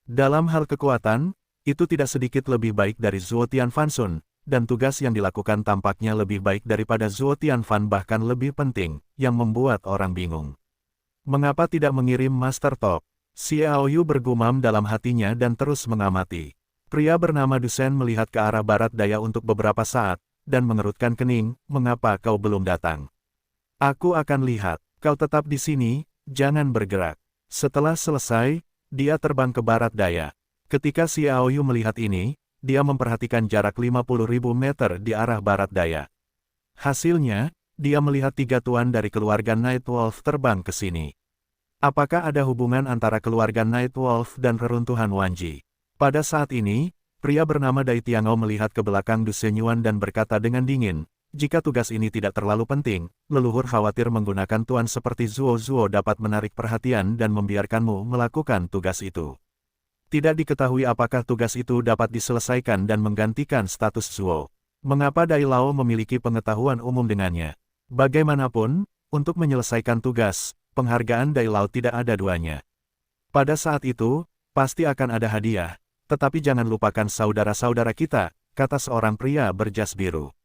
Dalam hal kekuatan, itu tidak sedikit lebih baik dari Zhuo Tianfan Sun, dan tugas yang dilakukan tampaknya lebih baik daripada Zhuo Tianfan bahkan lebih penting, yang membuat orang bingung. Mengapa tidak mengirim Master Top? Xiao Yu bergumam dalam hatinya dan terus mengamati. Pria bernama Dusen melihat ke arah barat daya untuk beberapa saat, dan mengerutkan kening, mengapa kau belum datang? Aku akan lihat, kau tetap di sini, jangan bergerak. Setelah selesai, dia terbang ke barat daya. Ketika Xiao Yu melihat ini, dia memperhatikan jarak 50.000 meter di arah barat daya. Hasilnya, dia melihat 3 tuan dari keluarga Night Wolf terbang ke sini. Apakah ada hubungan antara keluarga Night Wolf dan reruntuhan Wanji? Pada saat ini, pria bernama Dai Tiangao melihat ke belakang Du Shenyuan dan berkata dengan dingin, jika tugas ini tidak terlalu penting, leluhur khawatir menggunakan tuan seperti Zhuo dapat menarik perhatian dan membiarkanmu melakukan tugas itu. Tidak diketahui apakah tugas itu dapat diselesaikan dan menggantikan status Zhuo. Mengapa Dai Lao memiliki pengetahuan umum dengannya? Bagaimanapun, untuk menyelesaikan tugas, penghargaan Dai Lao tidak ada duanya. Pada saat itu, pasti akan ada hadiah. Tetapi jangan lupakan saudara-saudara kita, kata seorang pria berjas biru.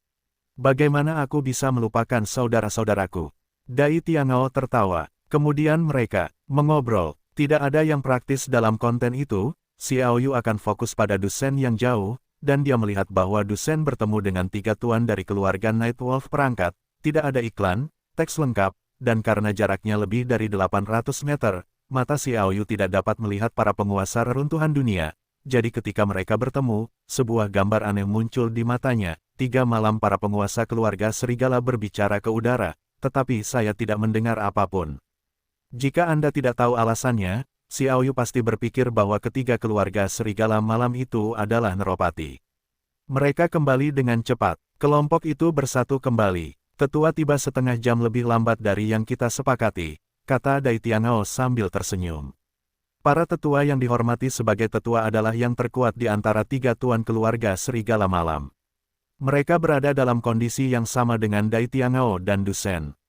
Bagaimana aku bisa melupakan saudara-saudaraku? Dai Tiangao tertawa. Kemudian mereka mengobrol. Tidak ada yang praktis dalam konten itu, Xiao Yu akan fokus pada Dusen yang jauh, dan dia melihat bahwa Dusen bertemu dengan 3 tuan dari keluarga Night Wolf perangkat, tidak ada iklan, teks lengkap, dan karena jaraknya lebih dari 800 meter, mata Xiao Yu tidak dapat melihat para penguasa reruntuhan dunia. Jadi ketika mereka bertemu, sebuah gambar aneh muncul di matanya. 3 malam para penguasa keluarga serigala berbicara ke udara, tetapi saya tidak mendengar apapun. Jika Anda tidak tahu alasannya, Xiao Yu pasti berpikir bahwa ketiga keluarga serigala malam itu adalah Neropati. Mereka kembali dengan cepat. Kelompok itu bersatu kembali. Tetua tiba setengah jam lebih lambat dari yang kita sepakati, kata Dai Tiangao sambil tersenyum. Para tetua yang dihormati sebagai tetua adalah yang terkuat di antara 3 tuan keluarga Serigala Malam. Mereka berada dalam kondisi yang sama dengan Dai Tiangao dan Dusen.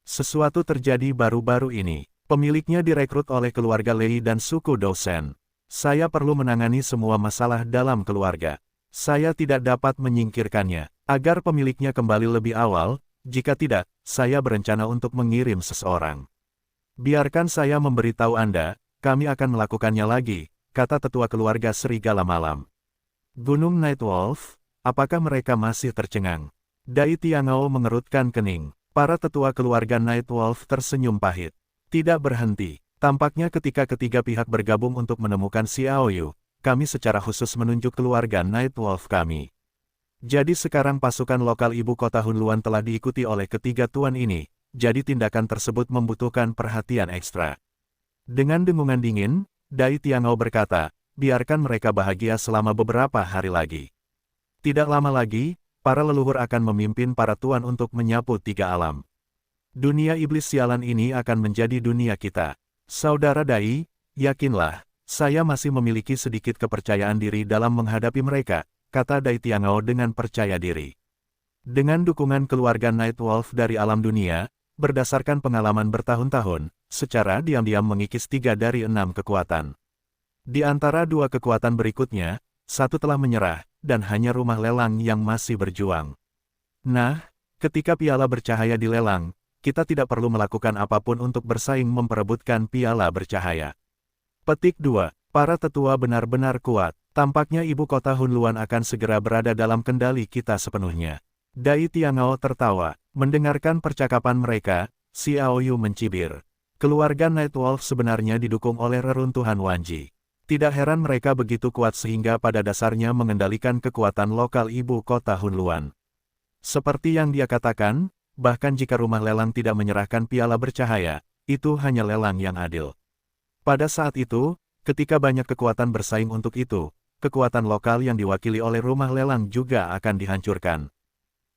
Sesuatu terjadi baru-baru ini. Pemiliknya direkrut oleh keluarga Lei dan suku Dousen. Saya perlu menangani semua masalah dalam keluarga. Saya tidak dapat menyingkirkannya. Agar pemiliknya kembali lebih awal, jika tidak, saya berencana untuk mengirim seseorang. Biarkan saya memberitahu Anda, kami akan melakukannya lagi, kata tetua keluarga Serigala Malam. Gunung Nightwolf, apakah mereka masih tercengang? Dai Tiangao mengerutkan kening. Para tetua keluarga Nightwolf tersenyum pahit. Tidak berhenti. Tampaknya ketika ketiga pihak bergabung untuk menemukan Xiao Yu, kami secara khusus menunjuk keluarga Nightwolf kami. Jadi sekarang pasukan lokal ibu kota Hunluan telah diikuti oleh ketiga tuan ini, jadi tindakan tersebut membutuhkan perhatian ekstra. Dengan dengungan dingin, Dai Tiangao berkata, biarkan mereka bahagia selama beberapa hari lagi. Tidak lama lagi, para leluhur akan memimpin para tuan untuk menyapu 3 alam. Dunia iblis sialan ini akan menjadi dunia kita. Saudara Dai, yakinlah, saya masih memiliki sedikit kepercayaan diri dalam menghadapi mereka, kata Dai Tiangao dengan percaya diri. Dengan dukungan keluarga Nightwolf dari alam dunia, berdasarkan pengalaman bertahun-tahun, secara diam-diam mengikis 3 dari 6 kekuatan. Di antara 2 kekuatan berikutnya, 1 telah menyerah, dan hanya rumah lelang yang masih berjuang. Nah, ketika piala bercahaya dilelang, kita tidak perlu melakukan apapun untuk bersaing memperebutkan piala bercahaya. Petik 2. Para tetua benar-benar kuat. Tampaknya ibu kota Hunluan akan segera berada dalam kendali kita sepenuhnya. Dai Tiangao tertawa. Mendengarkan percakapan mereka, Xiao Yu mencibir. Keluarga Nightwolf sebenarnya didukung oleh reruntuhan Wanji. Tidak heran mereka begitu kuat sehingga pada dasarnya mengendalikan kekuatan lokal ibu kota Hunluan. Seperti yang dia katakan, bahkan jika rumah lelang tidak menyerahkan piala bercahaya, itu hanya lelang yang adil. Pada saat itu, ketika banyak kekuatan bersaing untuk itu, kekuatan lokal yang diwakili oleh rumah lelang juga akan dihancurkan.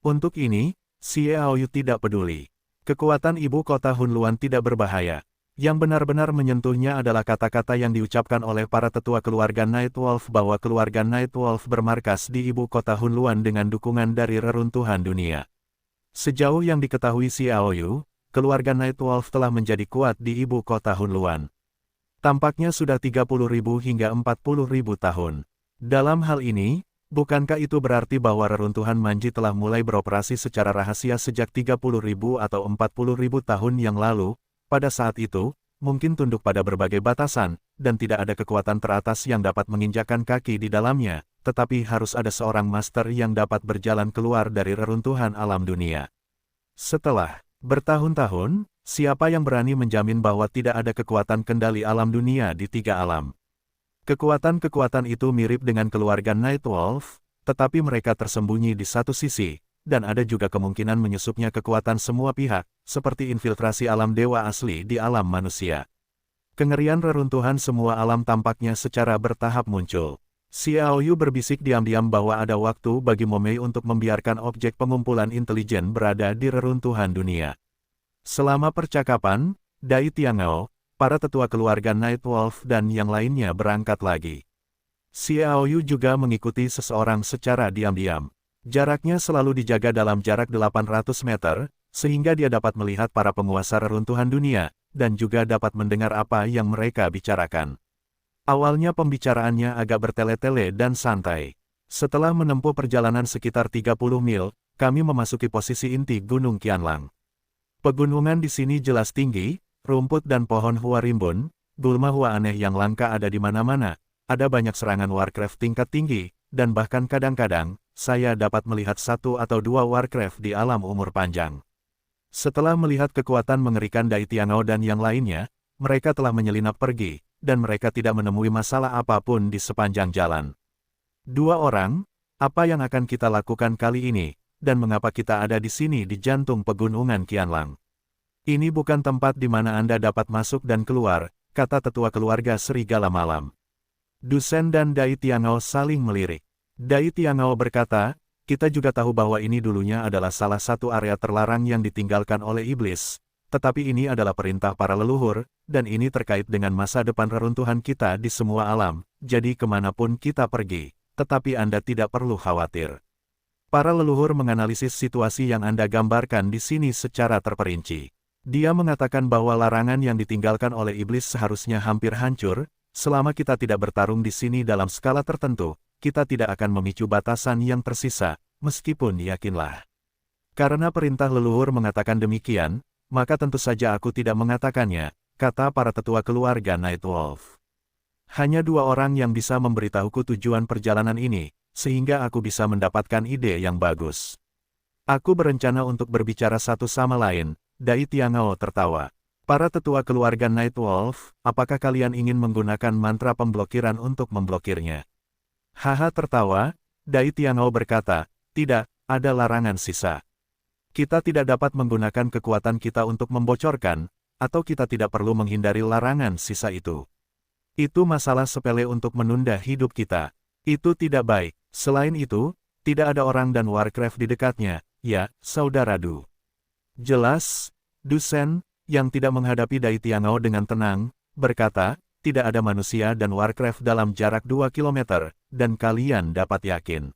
Untuk ini, Xiao Yu tidak peduli. Kekuatan ibu kota Hunluan tidak berbahaya. Yang benar-benar menyentuhnya adalah kata-kata yang diucapkan oleh para tetua keluarga Nightwolf bahwa keluarga Nightwolf bermarkas di ibu kota Hunluan dengan dukungan dari reruntuhan dunia. Sejauh yang diketahui Xiao Yu, keluarga Nightwolf telah menjadi kuat di ibu kota Hunluan. Tampaknya sudah 30.000 hingga 40.000 tahun. Dalam hal ini, bukankah itu berarti bahwa reruntuhan Manji telah mulai beroperasi secara rahasia sejak 30.000 atau 40.000 tahun yang lalu? Pada saat itu, mungkin tunduk pada berbagai batasan, dan tidak ada kekuatan teratas yang dapat menginjakkan kaki di dalamnya, tetapi harus ada seorang master yang dapat berjalan keluar dari reruntuhan alam dunia. Setelah bertahun-tahun, siapa yang berani menjamin bahwa tidak ada kekuatan kendali alam dunia di 3 alam? Kekuatan-kekuatan itu mirip dengan keluarga Nightwolf, tetapi mereka tersembunyi di satu sisi, dan ada juga kemungkinan menyusupnya kekuatan semua pihak, seperti infiltrasi alam dewa asli di alam manusia. Kengerian reruntuhan semua alam tampaknya secara bertahap muncul. Xiao Yu berbisik diam-diam bahwa ada waktu bagi Momei untuk membiarkan objek pengumpulan intelijen berada di reruntuhan dunia. Selama percakapan, Dai Tiangao, para tetua keluarga Nightwolf dan yang lainnya berangkat lagi. Xiao Yu juga mengikuti seseorang secara diam-diam. Jaraknya selalu dijaga dalam jarak 800 meter, sehingga dia dapat melihat para penguasa reruntuhan dunia, dan juga dapat mendengar apa yang mereka bicarakan. Awalnya pembicaraannya agak bertele-tele dan santai. Setelah menempuh perjalanan sekitar 30 mil, kami memasuki posisi inti Gunung Qianlang. Pegunungan di sini jelas tinggi, rumput dan pohon hua rimbun, gulma hua aneh yang langka ada di mana-mana, ada banyak serangan warcraft tingkat tinggi, dan bahkan kadang-kadang, saya dapat melihat 1 atau 2 warcraft di alam umur panjang. Setelah melihat kekuatan mengerikan Dai Tiangao dan yang lainnya, mereka telah menyelinap pergi, dan mereka tidak menemui masalah apapun di sepanjang jalan. 2 orang, apa yang akan kita lakukan kali ini, dan mengapa kita ada di sini di jantung pegunungan Qianlang? Ini bukan tempat di mana Anda dapat masuk dan keluar, kata tetua keluarga Serigala Malam. Dusen dan Dai Tiangao saling melirik. Dai Tiangao berkata, kita juga tahu bahwa ini dulunya adalah salah satu area terlarang yang ditinggalkan oleh iblis, tetapi ini adalah perintah para leluhur, dan ini terkait dengan masa depan reruntuhan kita di semua alam, jadi kemanapun kita pergi, tetapi Anda tidak perlu khawatir. Para leluhur menganalisis situasi yang Anda gambarkan di sini secara terperinci. Dia mengatakan bahwa larangan yang ditinggalkan oleh iblis seharusnya hampir hancur, selama kita tidak bertarung di sini dalam skala tertentu, kita tidak akan memicu batasan yang tersisa, meskipun yakinlah. Karena perintah leluhur mengatakan demikian, maka tentu saja aku tidak mengatakannya, kata para tetua keluarga Nightwolf. Hanya 2 orang yang bisa memberitahuku tujuan perjalanan ini, sehingga aku bisa mendapatkan ide yang bagus. Aku berencana untuk berbicara satu sama lain, Dai Tiangao tertawa. Para tetua keluarga Nightwolf, apakah kalian ingin menggunakan mantra pemblokiran untuk memblokirnya? Haha tertawa, Dai Tiangao berkata, tidak, ada larangan sisa. Kita tidak dapat menggunakan kekuatan kita untuk membocorkan, atau kita tidak perlu menghindari larangan sisa itu. Itu masalah sepele untuk menunda hidup kita. Itu tidak baik. Selain itu, tidak ada orang dan Warcraft di dekatnya, ya, saudara Du. Jelas, Du Sen, yang tidak menghadapi Dai Tiangao dengan tenang, berkata, tidak ada manusia dan Warcraft dalam jarak 2 kilometer, dan kalian dapat yakin.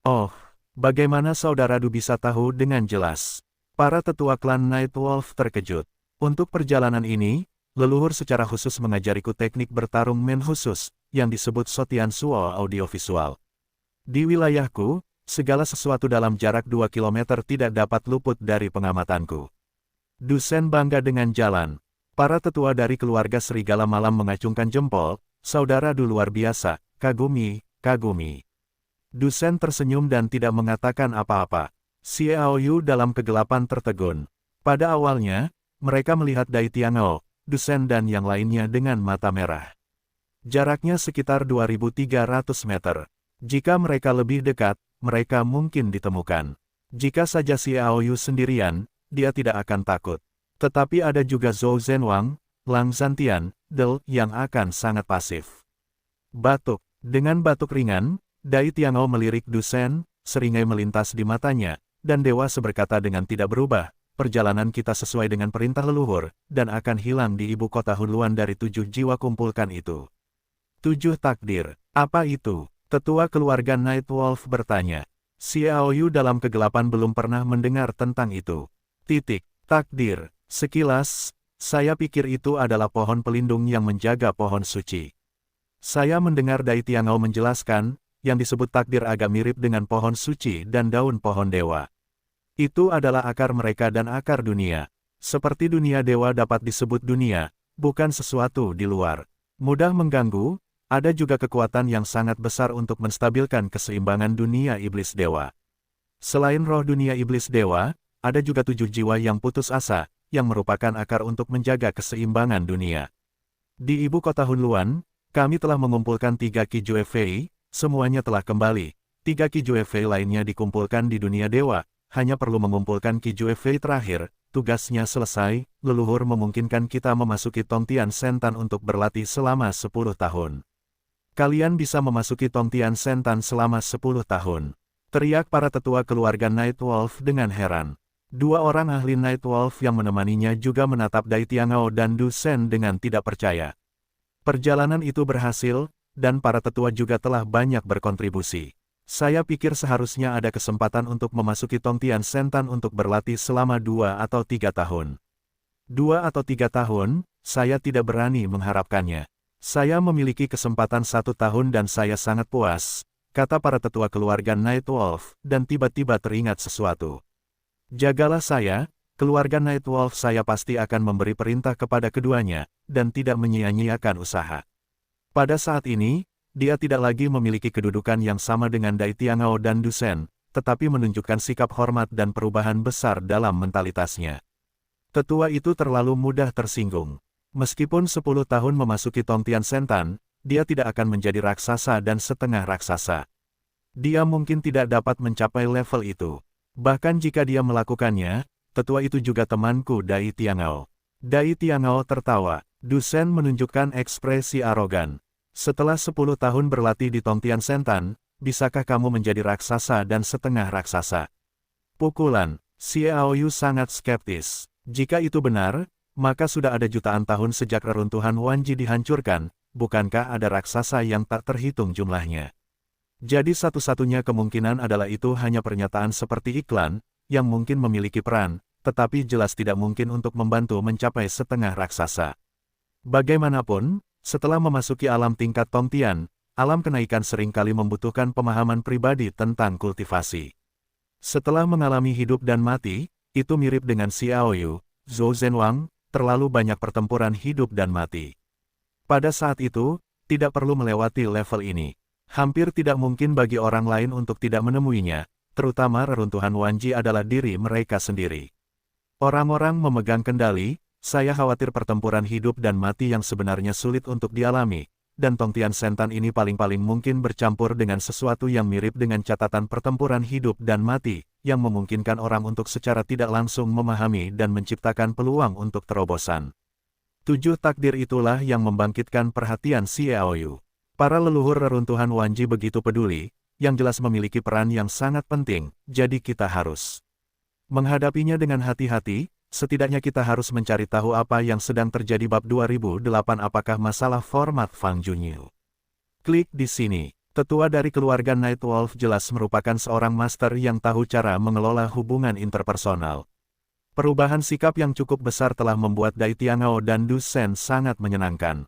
Oh, bagaimana saudara Du bisa tahu dengan jelas? Para tetua klan Nightwolf terkejut. Untuk perjalanan ini, leluhur secara khusus mengajariku teknik bertarung men khusus, yang disebut Sotian Suo Audiovisual. Di wilayahku, segala sesuatu dalam jarak 2 kilometer tidak dapat luput dari pengamatanku. Du Sen bangga dengan jalan. Para tetua dari keluarga Serigala Malam mengacungkan jempol, saudara Du luar biasa, kagumi, kagumi. Du Sen tersenyum dan tidak mengatakan apa-apa. Xiao Yu dalam kegelapan tertegun. Pada awalnya, mereka melihat Dai Tiangao, Du Sen dan yang lainnya dengan mata merah. Jaraknya sekitar 2.300 meter. Jika mereka lebih dekat, mereka mungkin ditemukan. Jika saja Xiao Yu sendirian, dia tidak akan takut. Tetapi ada juga Zhou Zhenwang, Lang Zhantian, Del, yang akan sangat pasif. Batuk. Dengan batuk ringan, Dai Tiangao melirik Du Sen, seringai melintas di matanya, dan Dewa berkata dengan tidak berubah, perjalanan kita sesuai dengan perintah leluhur, dan akan hilang di ibu kota Hunluan dari 7 jiwa kumpulkan itu. 7 takdir, apa itu? Tetua keluarga Nightwolf bertanya. Xiao Yu dalam kegelapan belum pernah mendengar tentang itu. Takdir, sekilas, saya pikir itu adalah pohon pelindung yang menjaga pohon suci. Saya mendengar Dai Tiangao menjelaskan, yang disebut takdir agak mirip dengan pohon suci dan daun pohon dewa. Itu adalah akar mereka dan akar dunia. Seperti dunia dewa dapat disebut dunia, bukan sesuatu di luar. Mudah mengganggu, ada juga kekuatan yang sangat besar untuk menstabilkan keseimbangan dunia iblis dewa. Selain roh dunia iblis dewa, ada juga 7 jiwa yang putus asa, yang merupakan akar untuk menjaga keseimbangan dunia. Di ibu kota Hunluan, kami telah mengumpulkan 3 Qi Jue Fei, semuanya telah kembali. 3 Qi Jue Fei lainnya dikumpulkan di dunia dewa, hanya perlu mengumpulkan Qi Jue Fei terakhir, tugasnya selesai, leluhur memungkinkan kita memasuki Tongtian Sentan untuk berlatih selama 10 tahun. Kalian bisa memasuki Tongtian Sentan selama 10 tahun. Teriak para tetua keluarga Nightwolf dengan heran. 2 orang ahli Nightwolf yang menemaninya juga menatap Dai Tiangao dan Du Sen dengan tidak percaya. Perjalanan itu berhasil, dan para tetua juga telah banyak berkontribusi. Saya pikir seharusnya ada kesempatan untuk memasuki Tongtian Sentan untuk berlatih selama 2 atau 3 tahun. 2 atau 3 tahun, saya tidak berani mengharapkannya. Saya memiliki kesempatan 1 tahun dan saya sangat puas, kata para tetua keluarga Nightwolf, dan tiba-tiba teringat sesuatu. Jagalah saya, keluarga Nightwolf saya pasti akan memberi perintah kepada keduanya, dan tidak menyia-nyiakan usaha. Pada saat ini, dia tidak lagi memiliki kedudukan yang sama dengan Dai Tiangao dan Du Sen, tetapi menunjukkan sikap hormat dan perubahan besar dalam mentalitasnya. Tetua itu terlalu mudah tersinggung. Meskipun 10 tahun memasuki Tongtian Sentan, dia tidak akan menjadi raksasa dan setengah raksasa. Dia mungkin tidak dapat mencapai level itu. Bahkan jika dia melakukannya, tetua itu juga temanku Dai Tiangao. Dai Tiangao tertawa. Du Sen menunjukkan ekspresi arogan. Setelah 10 tahun berlatih di Tongtian Sentan, bisakah kamu menjadi raksasa dan setengah raksasa? Pukulan. Xiao Yu sangat skeptis. Jika itu benar, maka sudah ada jutaan tahun sejak reruntuhan Wanji dihancurkan, bukankah ada raksasa yang tak terhitung jumlahnya? Jadi satu-satunya kemungkinan adalah itu hanya pernyataan seperti iklan, yang mungkin memiliki peran, tetapi jelas tidak mungkin untuk membantu mencapai setengah raksasa. Bagaimanapun, setelah memasuki alam tingkat Tongtian, alam kenaikan seringkali membutuhkan pemahaman pribadi tentang kultivasi. Setelah mengalami hidup dan mati, itu mirip dengan Xiaoyu, Zhou Zhenwang, terlalu banyak pertempuran hidup dan mati. Pada saat itu, tidak perlu melewati level ini. Hampir tidak mungkin bagi orang lain untuk tidak menemuinya, terutama reruntuhan Wanji adalah diri mereka sendiri. Orang-orang memegang kendali, saya khawatir pertempuran hidup dan mati yang sebenarnya sulit untuk dialami, dan Tongtian Sentan ini paling-paling mungkin bercampur dengan sesuatu yang mirip dengan catatan pertempuran hidup dan mati, yang memungkinkan orang untuk secara tidak langsung memahami dan menciptakan peluang untuk terobosan. 7 takdir itulah yang membangkitkan perhatian Xiaoyu. Para leluhur reruntuhan Wanji begitu peduli, yang jelas memiliki peran yang sangat penting, jadi kita harus menghadapinya dengan hati-hati. Setidaknya kita harus mencari tahu apa yang sedang terjadi. Bab 2008 Apakah masalah format Fang Junyu? Klik di sini. Tetua dari keluarga Nightwolf jelas merupakan seorang master yang tahu cara mengelola hubungan interpersonal. Perubahan sikap yang cukup besar telah membuat Dai Tiangao dan Du Shen sangat menyenangkan.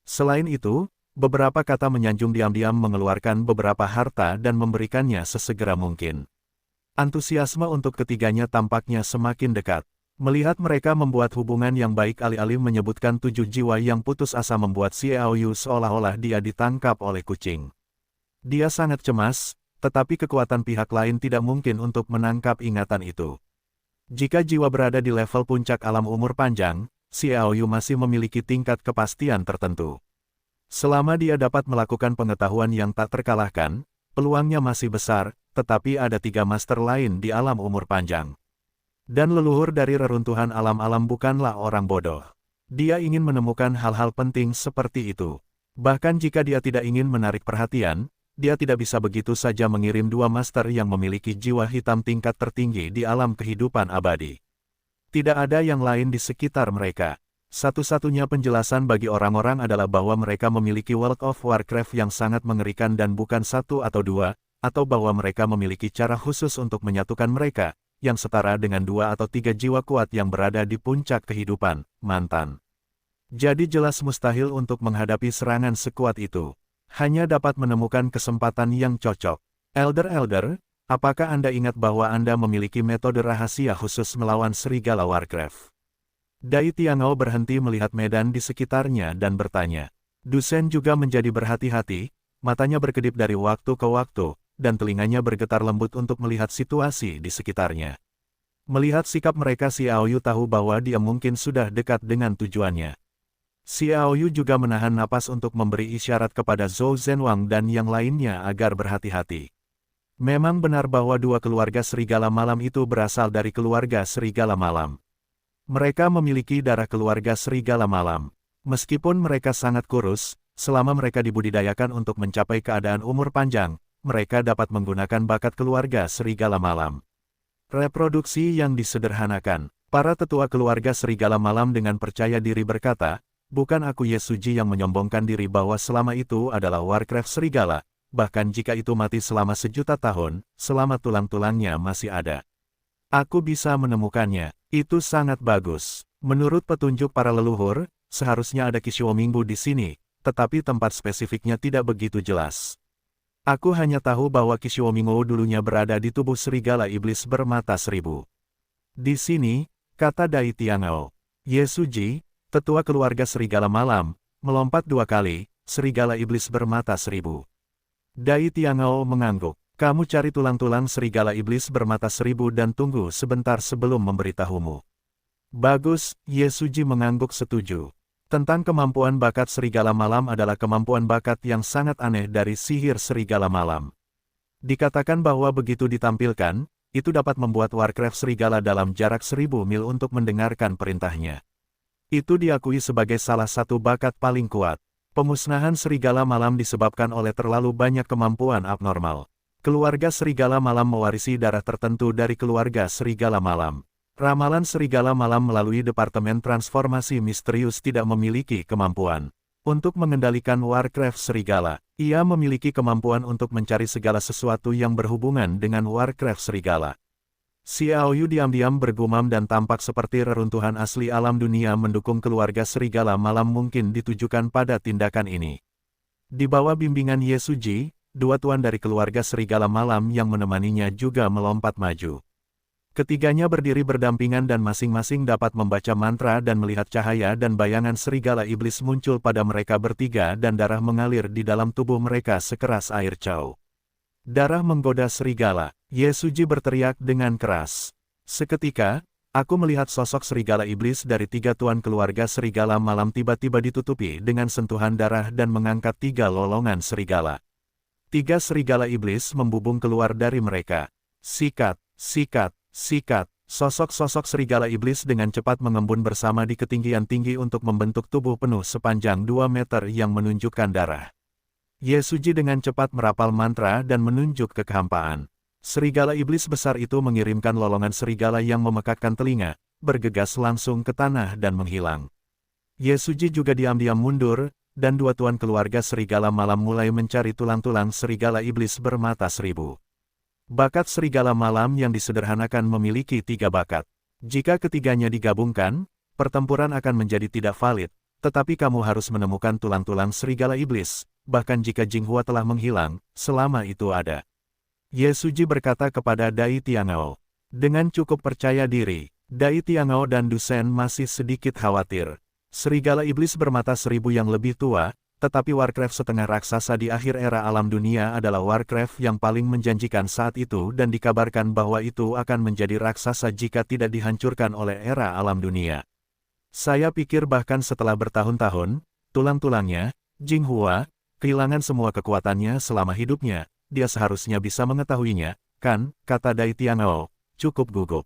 Selain itu, beberapa kata menyanjung diam-diam mengeluarkan beberapa harta dan memberikannya sesegera mungkin. Antusiasme untuk ketiganya tampaknya semakin dekat. Melihat mereka membuat hubungan yang baik, alih-alih menyebutkan 7 jiwa yang putus asa membuat Xiaoyu seolah-olah dia ditangkap oleh kucing. Dia sangat cemas, tetapi kekuatan pihak lain tidak mungkin untuk menangkap ingatan itu. Jika jiwa berada di level puncak alam umur panjang, Xiaoyu masih memiliki tingkat kepastian tertentu. Selama dia dapat melakukan pengetahuan yang tak terkalahkan, peluangnya masih besar, tetapi ada 3 master lain di alam umur panjang. Dan leluhur dari reruntuhan alam-alam bukanlah orang bodoh. Dia ingin menemukan hal-hal penting seperti itu. Bahkan jika dia tidak ingin menarik perhatian, dia tidak bisa begitu saja mengirim 2 master yang memiliki jiwa hitam tingkat tertinggi di alam kehidupan abadi. Tidak ada yang lain di sekitar mereka. Satu-satunya penjelasan bagi orang-orang adalah bahwa mereka memiliki World of Warcraft yang sangat mengerikan dan bukan 1 atau 2, atau bahwa mereka memiliki cara khusus untuk menyatukan mereka, yang setara dengan 2 atau 3 jiwa kuat yang berada di puncak kehidupan, mantan. Jadi jelas mustahil untuk menghadapi serangan sekuat itu. Hanya dapat menemukan kesempatan yang cocok. Elder, apakah Anda ingat bahwa Anda memiliki metode rahasia khusus melawan serigala Warcraft? Dai Tiangao berhenti melihat medan di sekitarnya dan bertanya. Du Shen juga menjadi berhati-hati, matanya berkedip dari waktu ke waktu, dan telinganya bergetar lembut untuk melihat situasi di sekitarnya. Melihat sikap mereka, Xiaoyu tahu bahwa dia mungkin sudah dekat dengan tujuannya. Xiaoyu juga menahan napas untuk memberi isyarat kepada Zhou Zhenwang dan yang lainnya agar berhati-hati. Memang benar bahwa 2 keluarga serigala malam itu berasal dari keluarga serigala malam. Mereka memiliki darah keluarga serigala malam. Meskipun mereka sangat kurus, selama mereka dibudidayakan untuk mencapai keadaan umur panjang, mereka dapat menggunakan bakat keluarga serigala malam. Reproduksi yang disederhanakan. Para tetua keluarga serigala malam dengan percaya diri berkata, bukan aku Yesuji yang menyombongkan diri bahwa selama itu adalah Warcraft serigala, bahkan jika itu mati selama 1.000.000 tahun, selama tulang-tulangnya masih ada. Aku bisa menemukannya, itu sangat bagus. Menurut petunjuk para leluhur, seharusnya ada Qishuomingbu di sini, tetapi tempat spesifiknya tidak begitu jelas. Aku hanya tahu bahwa Qishuomingbu dulunya berada di tubuh serigala iblis bermata 1000. Di sini, kata Dai Tiangao, Yesuji, tetua keluarga serigala malam, melompat 2 kali, serigala iblis bermata 1000. Dai Tiangao mengangguk. Kamu cari tulang-tulang serigala iblis bermata 1000 dan tunggu sebentar sebelum memberitahumu. Bagus, Yesuji mengangguk setuju. Tentang kemampuan bakat serigala malam adalah kemampuan bakat yang sangat aneh dari sihir serigala malam. Dikatakan bahwa begitu ditampilkan, itu dapat membuat Warcraft serigala dalam jarak 1000 mil untuk mendengarkan perintahnya. Itu diakui sebagai salah satu bakat paling kuat. Pemusnahan serigala malam disebabkan oleh terlalu banyak kemampuan abnormal. Keluarga serigala malam mewarisi darah tertentu dari keluarga serigala malam. Ramalan serigala malam melalui Departemen Transformasi Misterius tidak memiliki kemampuan untuk mengendalikan Warcraft serigala. Ia memiliki kemampuan untuk mencari segala sesuatu yang berhubungan dengan Warcraft serigala. Xiaoyu diam-diam bergumam dan tampak seperti reruntuhan asli alam dunia mendukung keluarga serigala malam mungkin ditujukan pada tindakan ini. Di bawah bimbingan Ye Suji, dua tuan dari keluarga serigala malam yang menemaninya juga melompat maju. Ketiganya berdiri berdampingan dan masing-masing dapat membaca mantra dan melihat cahaya dan bayangan serigala iblis muncul pada mereka bertiga dan darah mengalir di dalam tubuh mereka sekeras air cau. Darah menggoda serigala, Ye Suji berteriak dengan keras. Seketika, aku melihat sosok serigala iblis dari tiga tuan keluarga serigala malam tiba-tiba ditutupi dengan sentuhan darah dan mengangkat tiga lolongan serigala. Tiga serigala iblis membubung keluar dari mereka. Sikat, sikat, sikat. Sosok-sosok serigala iblis dengan cepat mengembun bersama di ketinggian tinggi untuk membentuk tubuh penuh sepanjang 2 meter yang menunjukkan darah. Ye Suji dengan cepat merapal mantra dan menunjuk ke kehampaan. Serigala iblis besar itu mengirimkan lolongan serigala yang memekakkan telinga, bergegas langsung ke tanah dan menghilang. Ye Suji juga diam-diam mundur, dan dua tuan keluarga serigala malam mulai mencari tulang-tulang serigala iblis bermata seribu. Bakat serigala malam yang disederhanakan memiliki 3 bakat. Jika ketiganya digabungkan, pertempuran akan menjadi tidak valid, tetapi kamu harus menemukan tulang-tulang serigala iblis, bahkan jika Jinghua telah menghilang, selama itu ada. Ye Suji berkata kepada Dai Tiangao. Dengan cukup percaya diri, Dai Tiangao dan Dusen masih sedikit khawatir. Serigala iblis bermata seribu yang lebih tua, tetapi Warcraft setengah raksasa di akhir era alam dunia adalah Warcraft yang paling menjanjikan saat itu dan dikabarkan bahwa itu akan menjadi raksasa jika tidak dihancurkan oleh era alam dunia. Saya pikir bahkan setelah bertahun-tahun, tulang-tulangnya, Jinghua, kehilangan semua kekuatannya selama hidupnya, dia seharusnya bisa mengetahuinya, kan, kata Dai Tiangao, cukup gugup.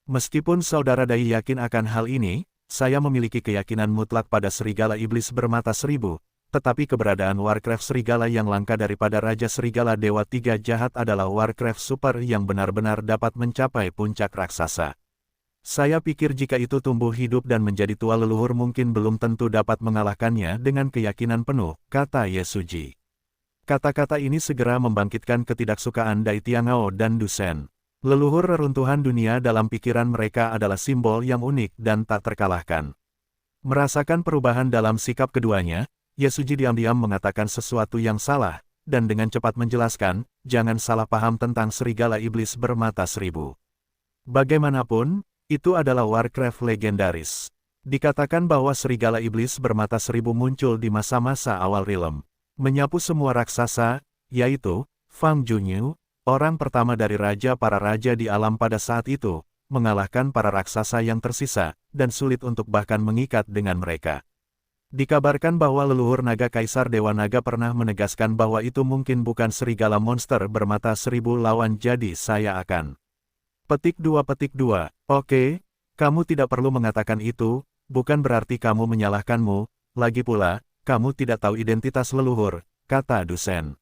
Meskipun saudara Dai yakin akan hal ini, saya memiliki keyakinan mutlak pada serigala iblis bermata seribu, tetapi keberadaan Warcraft serigala yang langka daripada Raja Serigala Dewa Tiga Jahat adalah Warcraft super yang benar-benar dapat mencapai puncak raksasa. Saya pikir jika itu tumbuh hidup dan menjadi tua leluhur mungkin belum tentu dapat mengalahkannya dengan keyakinan penuh, kata Ye Suji. Kata-kata ini segera membangkitkan ketidaksukaan Dai Tiangao dan Dusen. Leluhur reruntuhan dunia dalam pikiran mereka adalah simbol yang unik dan tak terkalahkan. Merasakan perubahan dalam sikap keduanya, Ye Suji diam-diam mengatakan sesuatu yang salah, dan dengan cepat menjelaskan, jangan salah paham tentang serigala iblis bermata seribu. Bagaimanapun, itu adalah Warcraft legendaris. Dikatakan bahwa serigala iblis bermata seribu muncul di masa-masa awal Realm. Menyapu semua raksasa, yaitu, Fang Junyu, orang pertama dari raja para raja di alam pada saat itu, mengalahkan para raksasa yang tersisa, dan sulit untuk bahkan mengikat dengan mereka. Dikabarkan bahwa leluhur naga Kaisar Dewa Naga pernah menegaskan bahwa itu mungkin bukan serigala monster bermata seribu lawan jadi saya akan. Petik 2. Oke, kamu tidak perlu mengatakan itu, bukan berarti kamu menyalahkanmu, lagi pula, kamu tidak tahu identitas leluhur, kata Dusen.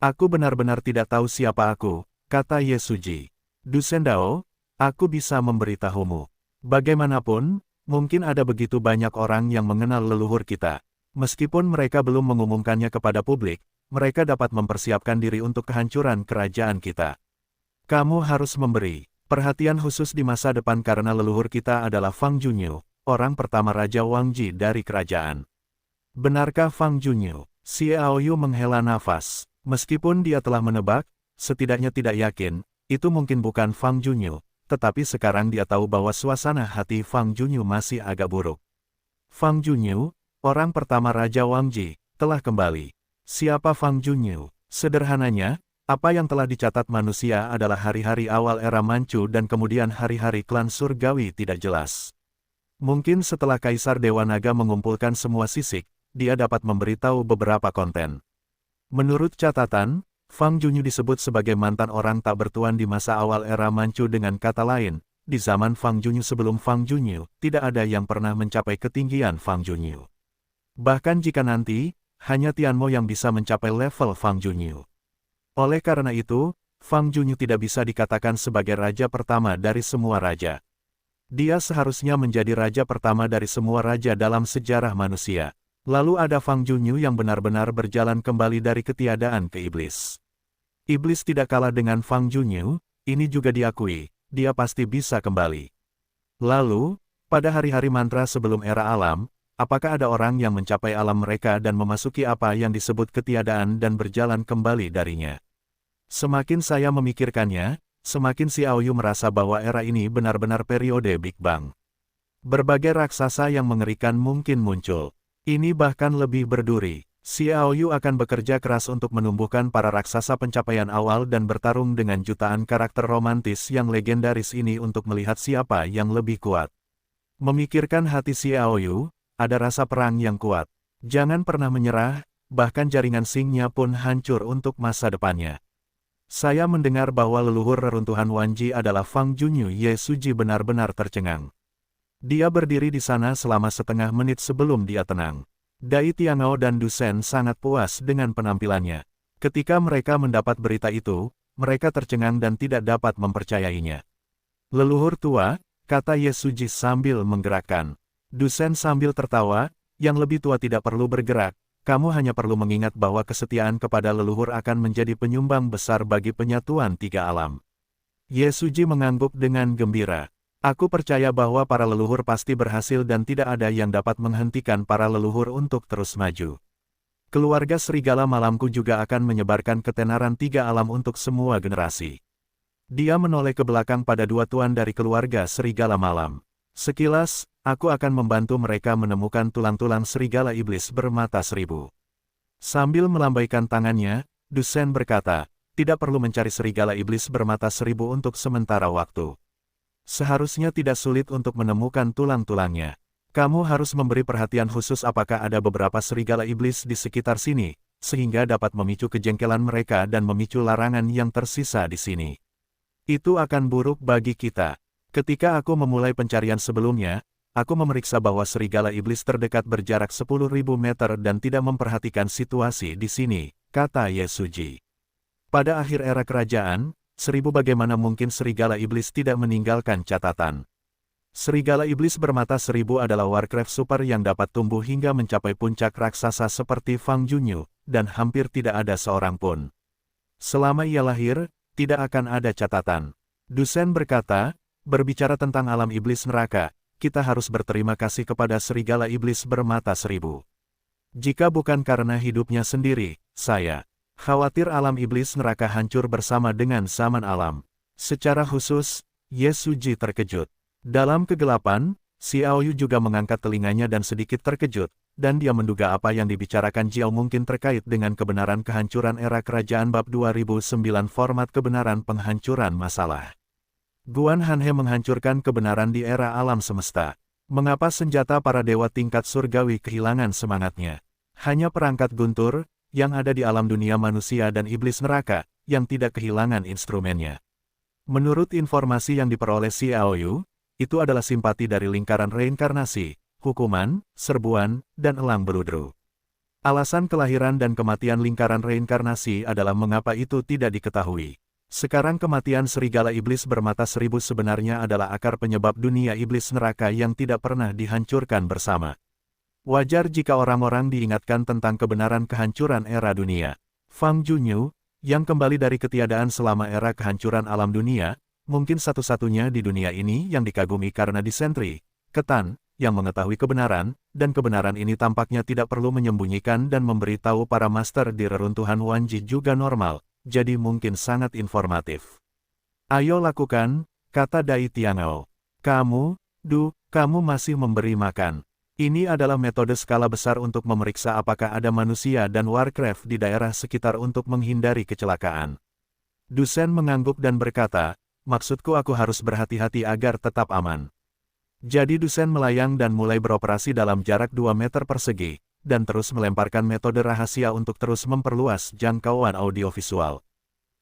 Aku benar-benar tidak tahu siapa aku, kata Ye Suji. Dusen Dao, aku bisa memberitahumu. Bagaimanapun, mungkin ada begitu banyak orang yang mengenal leluhur kita. Meskipun mereka belum mengumumkannya kepada publik, mereka dapat mempersiapkan diri untuk kehancuran kerajaan kita. Kamu harus memberi perhatian khusus di masa depan karena leluhur kita adalah Fang Junyu, orang pertama Raja Wangji dari kerajaan. Benarkah Fang Junyu? Xiaoyu menghela nafas. Meskipun dia telah menebak, setidaknya tidak yakin, itu mungkin bukan Fang Junyu, tetapi sekarang dia tahu bahwa suasana hati Fang Junyu masih agak buruk. Fang Junyu, orang pertama Raja Wangji, telah kembali. Siapa Fang Junyu? Sederhananya, apa yang telah dicatat manusia adalah hari-hari awal era Manchu dan kemudian hari-hari klan surgawi tidak jelas. Mungkin setelah Kaisar Dewa Naga mengumpulkan semua sisik, dia dapat memberitahu beberapa konten. Menurut catatan, Fang Junyu disebut sebagai mantan orang tak bertuan di masa awal era Manchu dengan kata lain, di zaman Fang Junyu sebelum Fang Junyu, tidak ada yang pernah mencapai ketinggian Fang Junyu. Bahkan jika nanti, hanya Tianmo yang bisa mencapai level Fang Junyu. Oleh karena itu, Fang Junyu tidak bisa dikatakan sebagai raja pertama dari semua raja. Dia seharusnya menjadi raja pertama dari semua raja dalam sejarah manusia. Lalu ada Fang Junyu yang benar-benar berjalan kembali dari ketiadaan ke iblis. Iblis tidak kalah dengan Fang Junyu, ini juga diakui, dia pasti bisa kembali. Lalu, pada hari-hari mantra sebelum era alam, apakah ada orang yang mencapai alam mereka dan memasuki apa yang disebut ketiadaan dan berjalan kembali darinya? Semakin saya memikirkannya, semakin Xiao Yu merasa bahwa era ini benar-benar periode Big Bang. Berbagai raksasa yang mengerikan mungkin muncul. Ini bahkan lebih berduri. Xiao Yu akan bekerja keras untuk menumbuhkan para raksasa pencapaian awal dan bertarung dengan jutaan karakter romantis yang legendaris ini untuk melihat siapa yang lebih kuat. Memikirkan hati Xiao Yu, ada rasa perang yang kuat. Jangan pernah menyerah, bahkan jaringan Xingnya pun hancur untuk masa depannya. Saya mendengar bahwa leluhur reruntuhan Wanji adalah Fang Junyu. Ye Suji benar-benar tercengang. Dia berdiri di sana selama setengah menit sebelum dia tenang. Dai Tiangao dan Du Shen sangat puas dengan penampilannya. Ketika mereka mendapat berita itu, mereka tercengang dan tidak dapat mempercayainya. Leluhur tua, kata Ye Suji sambil menggerakkan. Du Shen sambil tertawa, yang lebih tua tidak perlu bergerak. Kamu hanya perlu mengingat bahwa kesetiaan kepada leluhur akan menjadi penyumbang besar bagi penyatuan tiga alam. Ye Suji mengangguk dengan gembira. Aku percaya bahwa para leluhur pasti berhasil dan tidak ada yang dapat menghentikan para leluhur untuk terus maju. Keluarga Serigala Malamku juga akan menyebarkan ketenaran tiga alam untuk semua generasi. Dia menoleh ke belakang pada dua tuan dari keluarga Serigala Malam. Sekilas, aku akan membantu mereka menemukan tulang-tulang serigala iblis bermata seribu. Sambil melambaikan tangannya, Du Shen berkata, tidak perlu mencari serigala iblis bermata seribu untuk sementara waktu. Seharusnya tidak sulit untuk menemukan tulang-tulangnya. Kamu harus memberi perhatian khusus apakah ada beberapa serigala iblis di sekitar sini, sehingga dapat memicu kejengkelan mereka dan memicu larangan yang tersisa di sini. Itu akan buruk bagi kita. Ketika aku memulai pencarian sebelumnya, aku memeriksa bahwa serigala iblis terdekat berjarak 10.000 meter dan tidak memperhatikan situasi di sini, kata Ye Suji. Pada akhir era kerajaan, 1000 bagaimana mungkin serigala iblis tidak meninggalkan catatan. Serigala iblis bermata seribu adalah Warcraft super yang dapat tumbuh hingga mencapai puncak raksasa seperti Fang Junyu, dan hampir tidak ada seorang pun. Selama ia lahir, tidak akan ada catatan. Du Shen berkata, berbicara tentang alam iblis neraka, kita harus berterima kasih kepada serigala iblis bermata seribu. Jika bukan karena hidupnya sendiri, saya khawatir alam iblis neraka hancur bersama dengan zaman alam. Secara khusus, Ye Suji terkejut. Dalam kegelapan, Xiao Yu juga mengangkat telinganya dan sedikit terkejut, dan dia menduga apa yang dibicarakan Jiao mungkin terkait dengan kebenaran kehancuran era kerajaan bab 2009 format kebenaran penghancuran masalah. Guan Hanhe menghancurkan kebenaran di era alam semesta. Mengapa senjata para dewa tingkat surgawi kehilangan semangatnya? Hanya perangkat guntur, yang ada di alam dunia manusia dan iblis neraka, yang tidak kehilangan instrumennya. Menurut informasi yang diperoleh Xiao Yu, itu adalah simpati dari lingkaran reinkarnasi, hukuman, serbuan, dan elang beludru. Alasan kelahiran dan kematian lingkaran reinkarnasi adalah mengapa itu tidak diketahui. Sekarang kematian serigala iblis bermata seribu sebenarnya adalah akar penyebab dunia iblis neraka yang tidak pernah dihancurkan bersama. Wajar jika orang-orang diingatkan tentang kebenaran kehancuran era dunia. Fang Junyu, yang kembali dari ketiadaan selama era kehancuran alam dunia, mungkin satu-satunya di dunia ini yang dikagumi karena disentri, ketan, yang mengetahui kebenaran, dan kebenaran ini tampaknya tidak perlu menyembunyikan dan memberitahu para master di reruntuhan Wanji juga normal. Jadi mungkin sangat informatif. Ayo lakukan, kata Dai Tiangao. Kamu masih memberi makan. Ini adalah metode skala besar untuk memeriksa apakah ada manusia dan Warcraft di daerah sekitar untuk menghindari kecelakaan. Du Shen mengangguk dan berkata, maksudku aku harus berhati-hati agar tetap aman. Jadi Du Shen melayang dan mulai beroperasi dalam jarak 2 meter persegi, dan terus melemparkan metode rahasia untuk terus memperluas jangkauan audiovisual.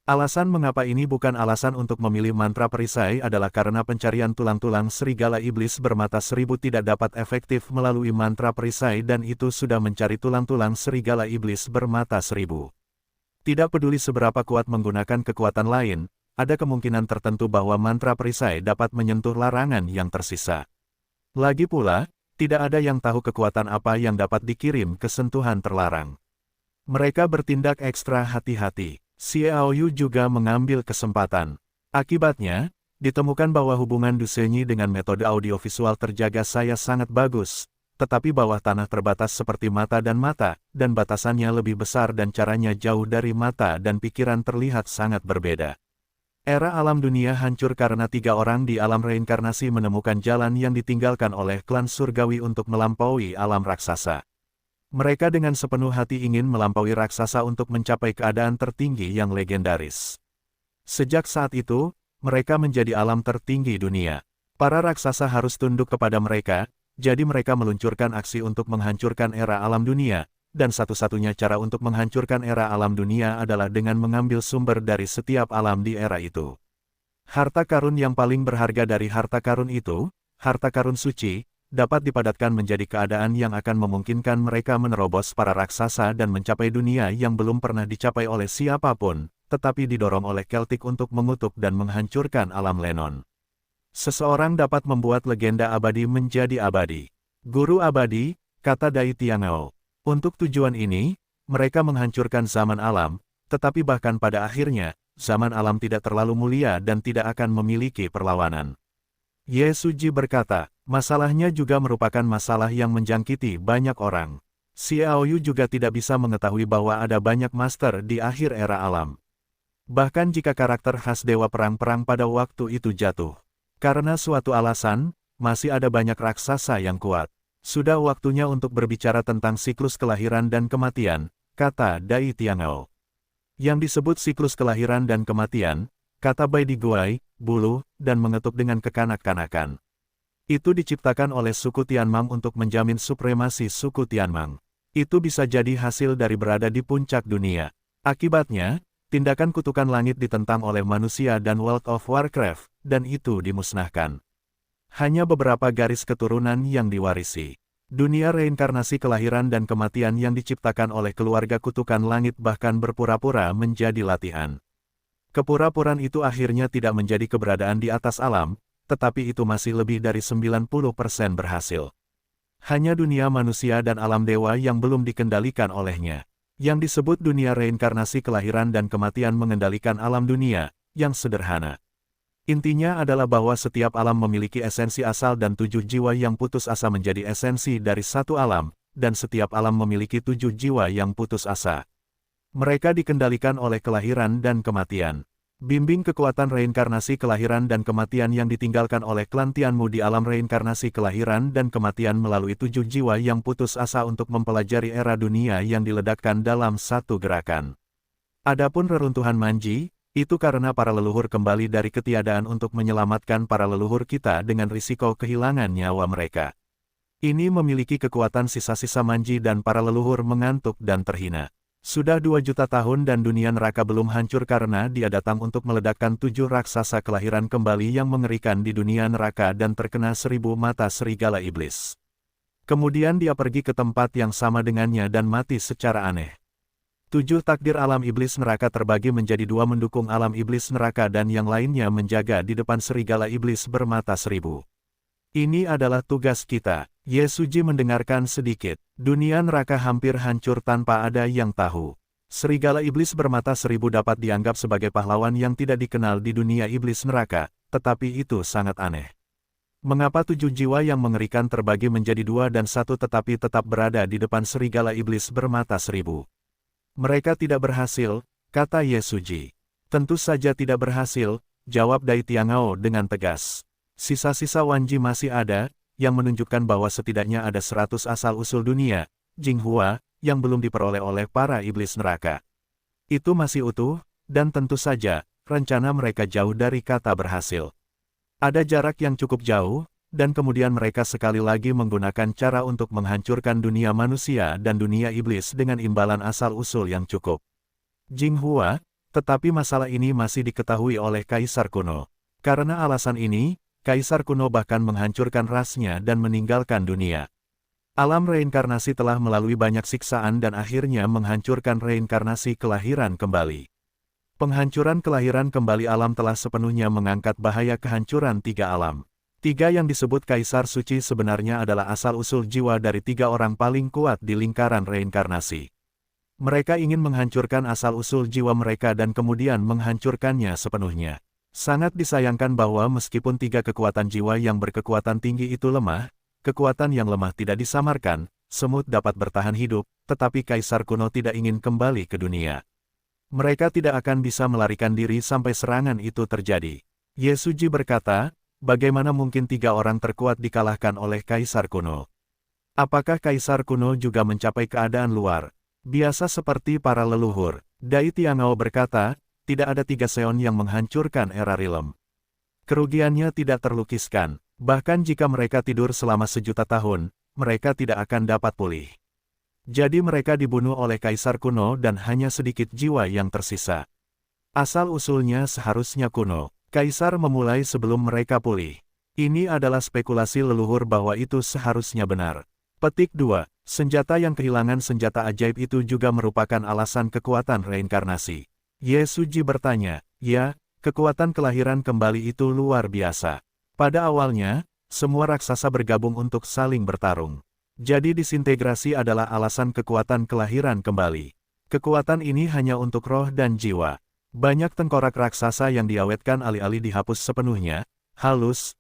Alasan mengapa ini bukan alasan untuk memilih mantra perisai adalah karena pencarian tulang-tulang serigala iblis bermata seribu tidak dapat efektif melalui mantra perisai dan itu sudah mencari tulang-tulang serigala iblis bermata seribu. Tidak peduli seberapa kuat menggunakan kekuatan lain, ada kemungkinan tertentu bahwa mantra perisai dapat menyentuh larangan yang tersisa. Lagi pula, tidak ada yang tahu kekuatan apa yang dapat dikirim ke sentuhan terlarang. Mereka bertindak ekstra hati-hati. Xiao Yu juga mengambil kesempatan. Akibatnya, ditemukan bahwa hubungan Du Senyi dengan metode audiovisual terjaga saya sangat bagus, tetapi bawah tanah terbatas seperti mata, dan batasannya lebih besar dan caranya jauh dari mata dan pikiran terlihat sangat berbeda. Era alam dunia hancur karena 3 orang di alam reinkarnasi menemukan jalan yang ditinggalkan oleh klan surgawi untuk melampaui alam raksasa. Mereka dengan sepenuh hati ingin melampaui raksasa untuk mencapai keadaan tertinggi yang legendaris. Sejak saat itu, mereka menjadi alam tertinggi dunia. Para raksasa harus tunduk kepada mereka, jadi mereka meluncurkan aksi untuk menghancurkan era alam dunia, dan satu-satunya cara untuk menghancurkan era alam dunia adalah dengan mengambil sumber dari setiap alam di era itu. Harta karun yang paling berharga dari harta karun itu, harta karun suci, dapat dipadatkan menjadi keadaan yang akan memungkinkan mereka menerobos para raksasa dan mencapai dunia yang belum pernah dicapai oleh siapapun, tetapi didorong oleh Celtic untuk mengutuk dan menghancurkan alam Lenon. Seseorang dapat membuat legenda abadi menjadi abadi. Guru abadi, kata Dai Tiangao. Untuk tujuan ini, mereka menghancurkan zaman alam, tetapi bahkan pada akhirnya, zaman alam tidak terlalu mulia dan tidak akan memiliki perlawanan. Ye Suji berkata, masalahnya juga merupakan masalah yang menjangkiti banyak orang. Xiao Yu juga tidak bisa mengetahui bahwa ada banyak master di akhir era alam. Bahkan jika karakter khas dewa perang-perang pada waktu itu jatuh. Karena suatu alasan, masih ada banyak raksasa yang kuat. Sudah waktunya untuk berbicara tentang siklus kelahiran dan kematian, kata Dai Tiangao. Yang disebut siklus kelahiran dan kematian, kata Bai Diguai, bulu, dan mengetuk dengan kekanak-kanakan. Itu diciptakan oleh suku Tianmang untuk menjamin supremasi suku Tianmang. Itu bisa jadi hasil dari berada di puncak dunia. Akibatnya, tindakan kutukan langit ditentang oleh manusia dan World of Warcraft, dan itu dimusnahkan. Hanya beberapa garis keturunan yang diwarisi. Dunia reinkarnasi kelahiran dan kematian yang diciptakan oleh keluarga kutukan langit bahkan berpura-pura menjadi latihan. Kepura-puraan itu akhirnya tidak menjadi keberadaan di atas alam, tetapi itu masih lebih dari 90% berhasil. Hanya dunia manusia dan alam dewa yang belum dikendalikan olehnya. Yang disebut dunia reinkarnasi kelahiran dan kematian mengendalikan alam dunia, yang sederhana. Intinya adalah bahwa setiap alam memiliki esensi asal dan 7 jiwa yang putus asa menjadi esensi dari satu alam, dan setiap alam memiliki 7 jiwa yang putus asa. Mereka dikendalikan oleh kelahiran dan kematian. Bimbing kekuatan reinkarnasi kelahiran dan kematian yang ditinggalkan oleh klan Tianmu di alam reinkarnasi kelahiran dan kematian melalui 7 jiwa yang putus asa untuk mempelajari era dunia yang diledakkan dalam satu gerakan. Adapun reruntuhan Manji, itu karena para leluhur kembali dari ketiadaan untuk menyelamatkan para leluhur kita dengan risiko kehilangan nyawa mereka. Ini memiliki kekuatan sisa-sisa Manji dan para leluhur mengantuk dan terhina. Sudah 2 juta tahun dan dunia neraka belum hancur karena dia datang untuk meledakkan 7 raksasa kelahiran kembali yang mengerikan di dunia neraka dan terkena 1000 mata serigala iblis. Kemudian dia pergi ke tempat yang sama dengannya dan mati secara aneh. 7 takdir alam iblis neraka terbagi menjadi 2 mendukung alam iblis neraka dan yang lainnya menjaga di depan serigala iblis bermata 1000. Ini adalah tugas kita. Ye Suji mendengarkan sedikit. Dunia neraka hampir hancur tanpa ada yang tahu. Serigala iblis bermata 1000 dapat dianggap sebagai pahlawan yang tidak dikenal di dunia iblis neraka, tetapi itu sangat aneh. Mengapa 7 jiwa yang mengerikan terbagi menjadi 2 dan 1 tetapi tetap berada di depan serigala iblis bermata 1000? Mereka tidak berhasil, kata Ye Suji. Tentu saja tidak berhasil, jawab Dai Tiangao dengan tegas. Sisa-sisa Wanji masih ada, yang menunjukkan bahwa setidaknya ada 100 asal-usul dunia, Jinghua, yang belum diperoleh oleh para iblis neraka. Itu masih utuh, dan tentu saja, rencana mereka jauh dari kata berhasil. Ada jarak yang cukup jauh, dan kemudian mereka sekali lagi menggunakan cara untuk menghancurkan dunia manusia dan dunia iblis dengan imbalan asal-usul yang cukup. Jinghua, tetapi masalah ini masih diketahui oleh Kaisar kuno. Karena alasan ini, Kaisar kuno bahkan menghancurkan rasnya dan meninggalkan dunia. Alam reinkarnasi telah melalui banyak siksaan dan akhirnya menghancurkan reinkarnasi kelahiran kembali. Penghancuran kelahiran kembali alam telah sepenuhnya mengangkat bahaya kehancuran tiga alam. Tiga yang disebut Kaisar Suci sebenarnya adalah asal-usul jiwa dari tiga orang paling kuat di lingkaran reinkarnasi. Mereka ingin menghancurkan asal-usul jiwa mereka dan kemudian menghancurkannya sepenuhnya. Sangat disayangkan bahwa meskipun tiga kekuatan jiwa yang berkekuatan tinggi itu lemah, kekuatan yang lemah tidak disamarkan, semut dapat bertahan hidup, tetapi Kaisar kuno tidak ingin kembali ke dunia. Mereka tidak akan bisa melarikan diri sampai serangan itu terjadi. Yesuji berkata, bagaimana mungkin tiga orang terkuat dikalahkan oleh Kaisar kuno? Apakah Kaisar kuno juga mencapai keadaan luar biasa seperti para leluhur? Dai Tiangao berkata, tidak ada tiga Seon yang menghancurkan era Rilem. Kerugiannya tidak terlukiskan, bahkan jika mereka tidur selama 1.000.000 tahun, mereka tidak akan dapat pulih. Jadi mereka dibunuh oleh Kaisar kuno dan hanya sedikit jiwa yang tersisa. Asal-usulnya seharusnya kuno. Kaisar memulai sebelum mereka pulih. Ini adalah spekulasi leluhur bahwa itu seharusnya benar. Petik 2. Senjata yang kehilangan senjata ajaib itu juga merupakan alasan kekuatan reinkarnasi. Yesuji bertanya, ya, kekuatan kelahiran kembali itu luar biasa. Pada awalnya, semua raksasa bergabung untuk saling bertarung. Jadi disintegrasi adalah alasan kekuatan kelahiran kembali. Kekuatan ini hanya untuk roh dan jiwa. Banyak tengkorak raksasa yang diawetkan alih-alih dihapus sepenuhnya, halus,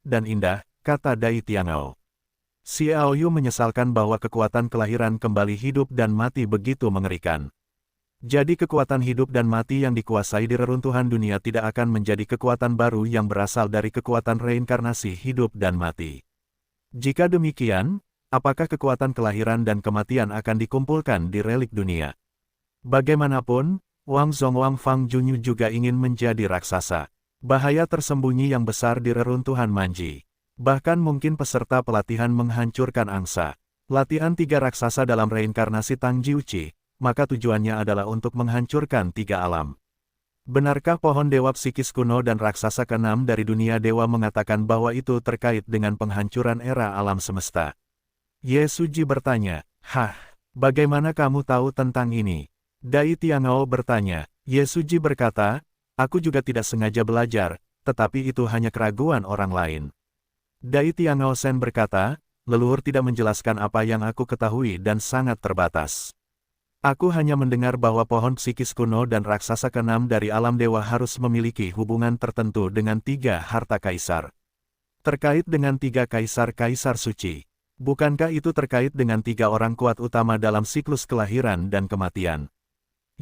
dan indah, kata Dai Tiangao. Xiao Yu menyesalkan bahwa kekuatan kelahiran kembali hidup dan mati begitu mengerikan. Jadi kekuatan hidup dan mati yang dikuasai di reruntuhan dunia tidak akan menjadi kekuatan baru yang berasal dari kekuatan reinkarnasi hidup dan mati. Jika demikian, apakah kekuatan kelahiran dan kematian akan dikumpulkan di relik dunia? Bagaimanapun, Wang Zhongwang Fang Junyu juga ingin menjadi raksasa. Bahaya tersembunyi yang besar di reruntuhan Manji. Bahkan mungkin peserta pelatihan menghancurkan angsa. Latihan tiga raksasa dalam reinkarnasi Tang Jiuqi, maka tujuannya adalah untuk menghancurkan tiga alam. Benarkah pohon dewa psikis kuno dan raksasa ke-6 dari dunia dewa mengatakan bahwa itu terkait dengan penghancuran era alam semesta? Yesuji bertanya, hah, bagaimana kamu tahu tentang ini? Dai Tiangao bertanya. Yesuji berkata, aku juga tidak sengaja belajar, tetapi itu hanya keraguan orang lain. Dai Tiangao Sen berkata, leluhur tidak menjelaskan apa yang aku ketahui dan sangat terbatas. Aku hanya mendengar bahwa pohon psikis kuno dan raksasa ke-6 dari alam dewa harus memiliki hubungan tertentu dengan tiga harta kaisar. Terkait dengan tiga kaisar-kaisar suci. Bukankah itu terkait dengan tiga orang kuat utama dalam siklus kelahiran dan kematian?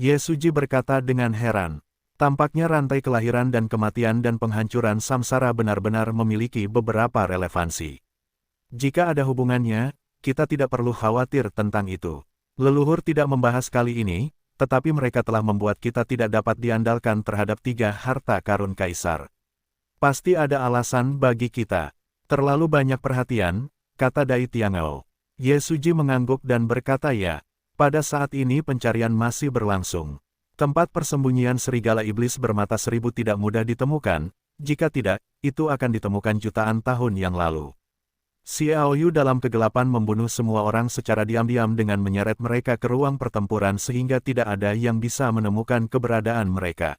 Yesuji berkata dengan heran. Tampaknya rantai kelahiran dan kematian dan penghancuran samsara benar-benar memiliki beberapa relevansi. Jika ada hubungannya, kita tidak perlu khawatir tentang itu. Leluhur tidak membahas kali ini, tetapi mereka telah membuat kita tidak dapat diandalkan terhadap tiga harta karun kaisar. Pasti ada alasan bagi kita. Terlalu banyak perhatian, kata Dai Tiangao. Yesuji mengangguk dan berkata ya, pada saat ini pencarian masih berlangsung. Tempat persembunyian serigala iblis bermata 1000 tidak mudah ditemukan, jika tidak, itu akan ditemukan jutaan tahun yang lalu. Xiao Yu dalam kegelapan membunuh semua orang secara diam-diam dengan menyeret mereka ke ruang pertempuran sehingga tidak ada yang bisa menemukan keberadaan mereka.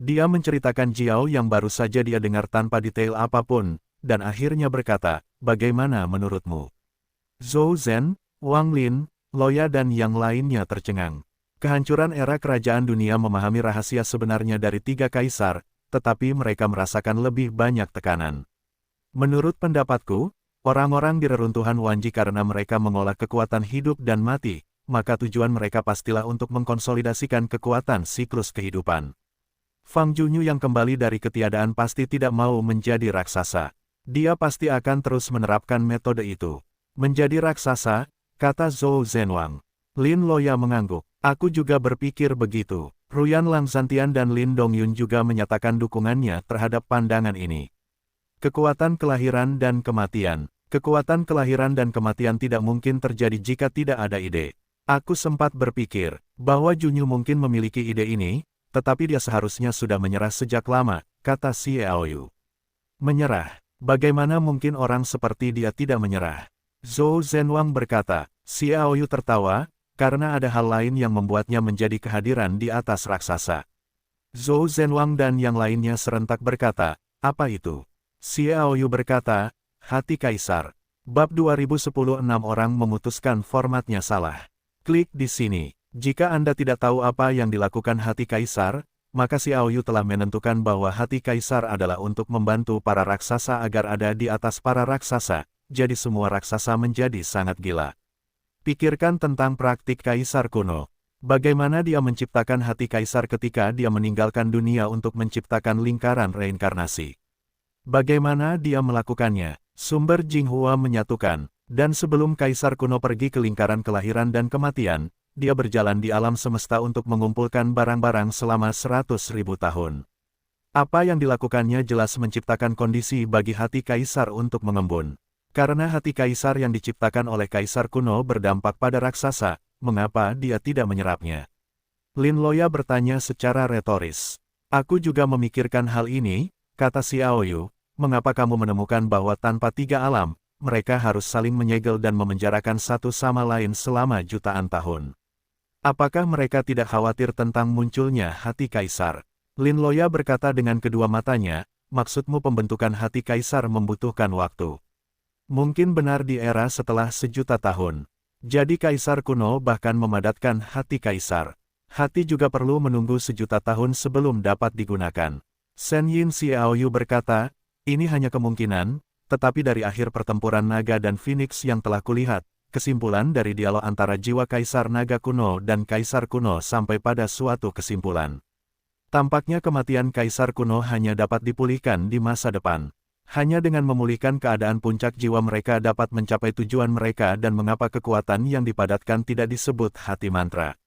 Dia menceritakan Jiao yang baru saja dia dengar tanpa detail apapun, dan akhirnya berkata, bagaimana menurutmu? Zhou Zhen, Wang Lin, Loya dan yang lainnya tercengang. Kehancuran era kerajaan dunia memahami rahasia sebenarnya dari tiga kaisar, tetapi mereka merasakan lebih banyak tekanan. Menurut pendapatku, orang-orang di reruntuhan Wanji karena mereka mengolah kekuatan hidup dan mati, maka tujuan mereka pastilah untuk mengkonsolidasikan kekuatan siklus kehidupan. Fang Junyu yang kembali dari ketiadaan pasti tidak mau menjadi raksasa. Dia pasti akan terus menerapkan metode itu. Menjadi raksasa, kata Zhou Zhenwang. Lin Loya mengangguk. Aku juga berpikir begitu. Ruyan Langzantian dan Lin Dongyun juga menyatakan dukungannya terhadap pandangan ini. Kekuatan kelahiran dan kematian. Kekuatan kelahiran dan kematian tidak mungkin terjadi jika tidak ada ide. Aku sempat berpikir bahwa Junyu mungkin memiliki ide ini, tetapi dia seharusnya sudah menyerah sejak lama, kata Xiao Yu. Menyerah? Bagaimana mungkin orang seperti dia tidak menyerah? Zhou Zhenwang berkata. Xiao Yu tertawa, karena ada hal lain yang membuatnya menjadi kehadiran di atas raksasa. Zhou Zhenwang dan yang lainnya serentak berkata, apa itu? Xiao Yu berkata, hati kaisar. Bab 2010 6 orang memutuskan formatnya salah. Klik di sini. Jika Anda tidak tahu apa yang dilakukan hati kaisar, maka Xiao Yu telah menentukan bahwa hati kaisar adalah untuk membantu para raksasa agar ada di atas para raksasa, jadi semua raksasa menjadi sangat gila. Pikirkan tentang praktik kaisar kuno. Bagaimana dia menciptakan hati kaisar ketika dia meninggalkan dunia untuk menciptakan lingkaran reinkarnasi. Bagaimana dia melakukannya? Sumber Jinghua menyatukan, dan sebelum kaisar kuno pergi ke lingkaran kelahiran dan kematian, dia berjalan di alam semesta untuk mengumpulkan barang-barang selama 100.000 tahun. Apa yang dilakukannya jelas menciptakan kondisi bagi hati kaisar untuk mengembun. Karena hati kaisar yang diciptakan oleh kaisar kuno berdampak pada raksasa, mengapa dia tidak menyerapnya? Lin Loya bertanya secara retoris. Aku juga memikirkan hal ini, kata Xiao Yu. Mengapa kamu menemukan bahwa tanpa tiga alam, mereka harus saling menyegel dan memenjarakan satu sama lain selama jutaan tahun? Apakah mereka tidak khawatir tentang munculnya hati kaisar? Lin Loya berkata dengan kedua matanya, maksudmu pembentukan hati kaisar membutuhkan waktu. Mungkin benar di era setelah sejuta tahun. Jadi kaisar kuno bahkan memadatkan hati kaisar. Hati juga perlu menunggu sejuta tahun sebelum dapat digunakan. Shen Yin Xiao Yu berkata, ini hanya kemungkinan, tetapi dari akhir pertempuran naga dan Phoenix yang telah kulihat, kesimpulan dari dialog antara jiwa kaisar naga kuno dan kaisar kuno sampai pada suatu kesimpulan. Tampaknya kematian kaisar kuno hanya dapat dipulihkan di masa depan. Hanya dengan memulihkan keadaan puncak jiwa mereka dapat mencapai tujuan mereka dan mengapa kekuatan yang dipadatkan tidak disebut hati mantra.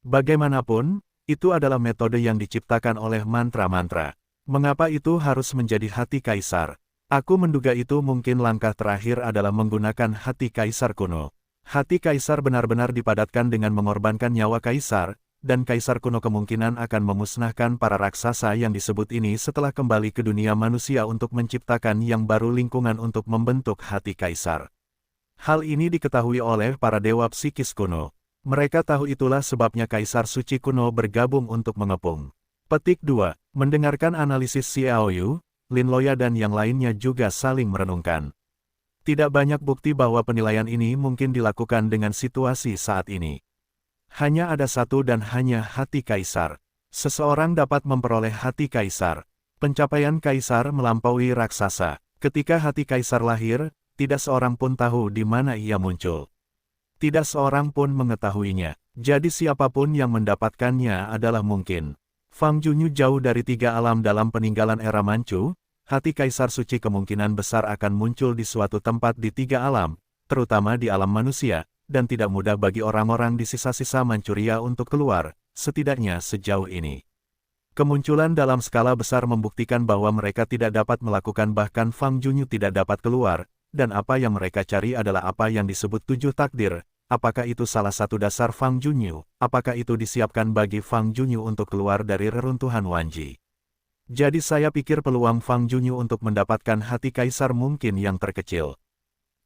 Bagaimanapun, itu adalah metode yang diciptakan oleh mantra-mantra. Mengapa itu harus menjadi hati kaisar? Aku menduga itu mungkin langkah terakhir adalah menggunakan hati kaisar kuno. Hati kaisar benar-benar dipadatkan dengan mengorbankan nyawa kaisar, dan kaisar kuno kemungkinan akan memusnahkan para raksasa yang disebut ini setelah kembali ke dunia manusia untuk menciptakan yang baru lingkungan untuk membentuk hati kaisar. Hal ini diketahui oleh para dewa psikis kuno. Mereka tahu itulah sebabnya kaisar suci kuno bergabung untuk mengepung. Petik 2. Mendengarkan analisis Xiao Yu, Lin Loya dan yang lainnya juga saling merenungkan. Tidak banyak bukti bahwa penilaian ini mungkin dilakukan dengan situasi saat ini. Hanya ada satu dan hanya hati kaisar. Seseorang dapat memperoleh hati kaisar. Pencapaian kaisar melampaui raksasa. Ketika hati kaisar lahir, tidak seorang pun tahu di mana ia muncul. Tidak seorang pun mengetahuinya. Jadi siapapun yang mendapatkannya adalah mungkin. Fang Junyu jauh dari tiga alam dalam peninggalan era Manchu, hati kaisar suci kemungkinan besar akan muncul di suatu tempat di tiga alam, terutama di alam manusia, dan tidak mudah bagi orang-orang di sisa-sisa Manchuria untuk keluar, setidaknya sejauh ini. Kemunculan dalam skala besar membuktikan bahwa mereka tidak dapat melakukan bahkan Fang Junyu tidak dapat keluar, dan apa yang mereka cari adalah apa yang disebut tujuh takdir. Apakah itu salah satu dasar Fang Junyu? Apakah itu disiapkan bagi Fang Junyu untuk keluar dari reruntuhan Wanji? Jadi saya pikir peluang Fang Junyu untuk mendapatkan hati kaisar mungkin yang terkecil.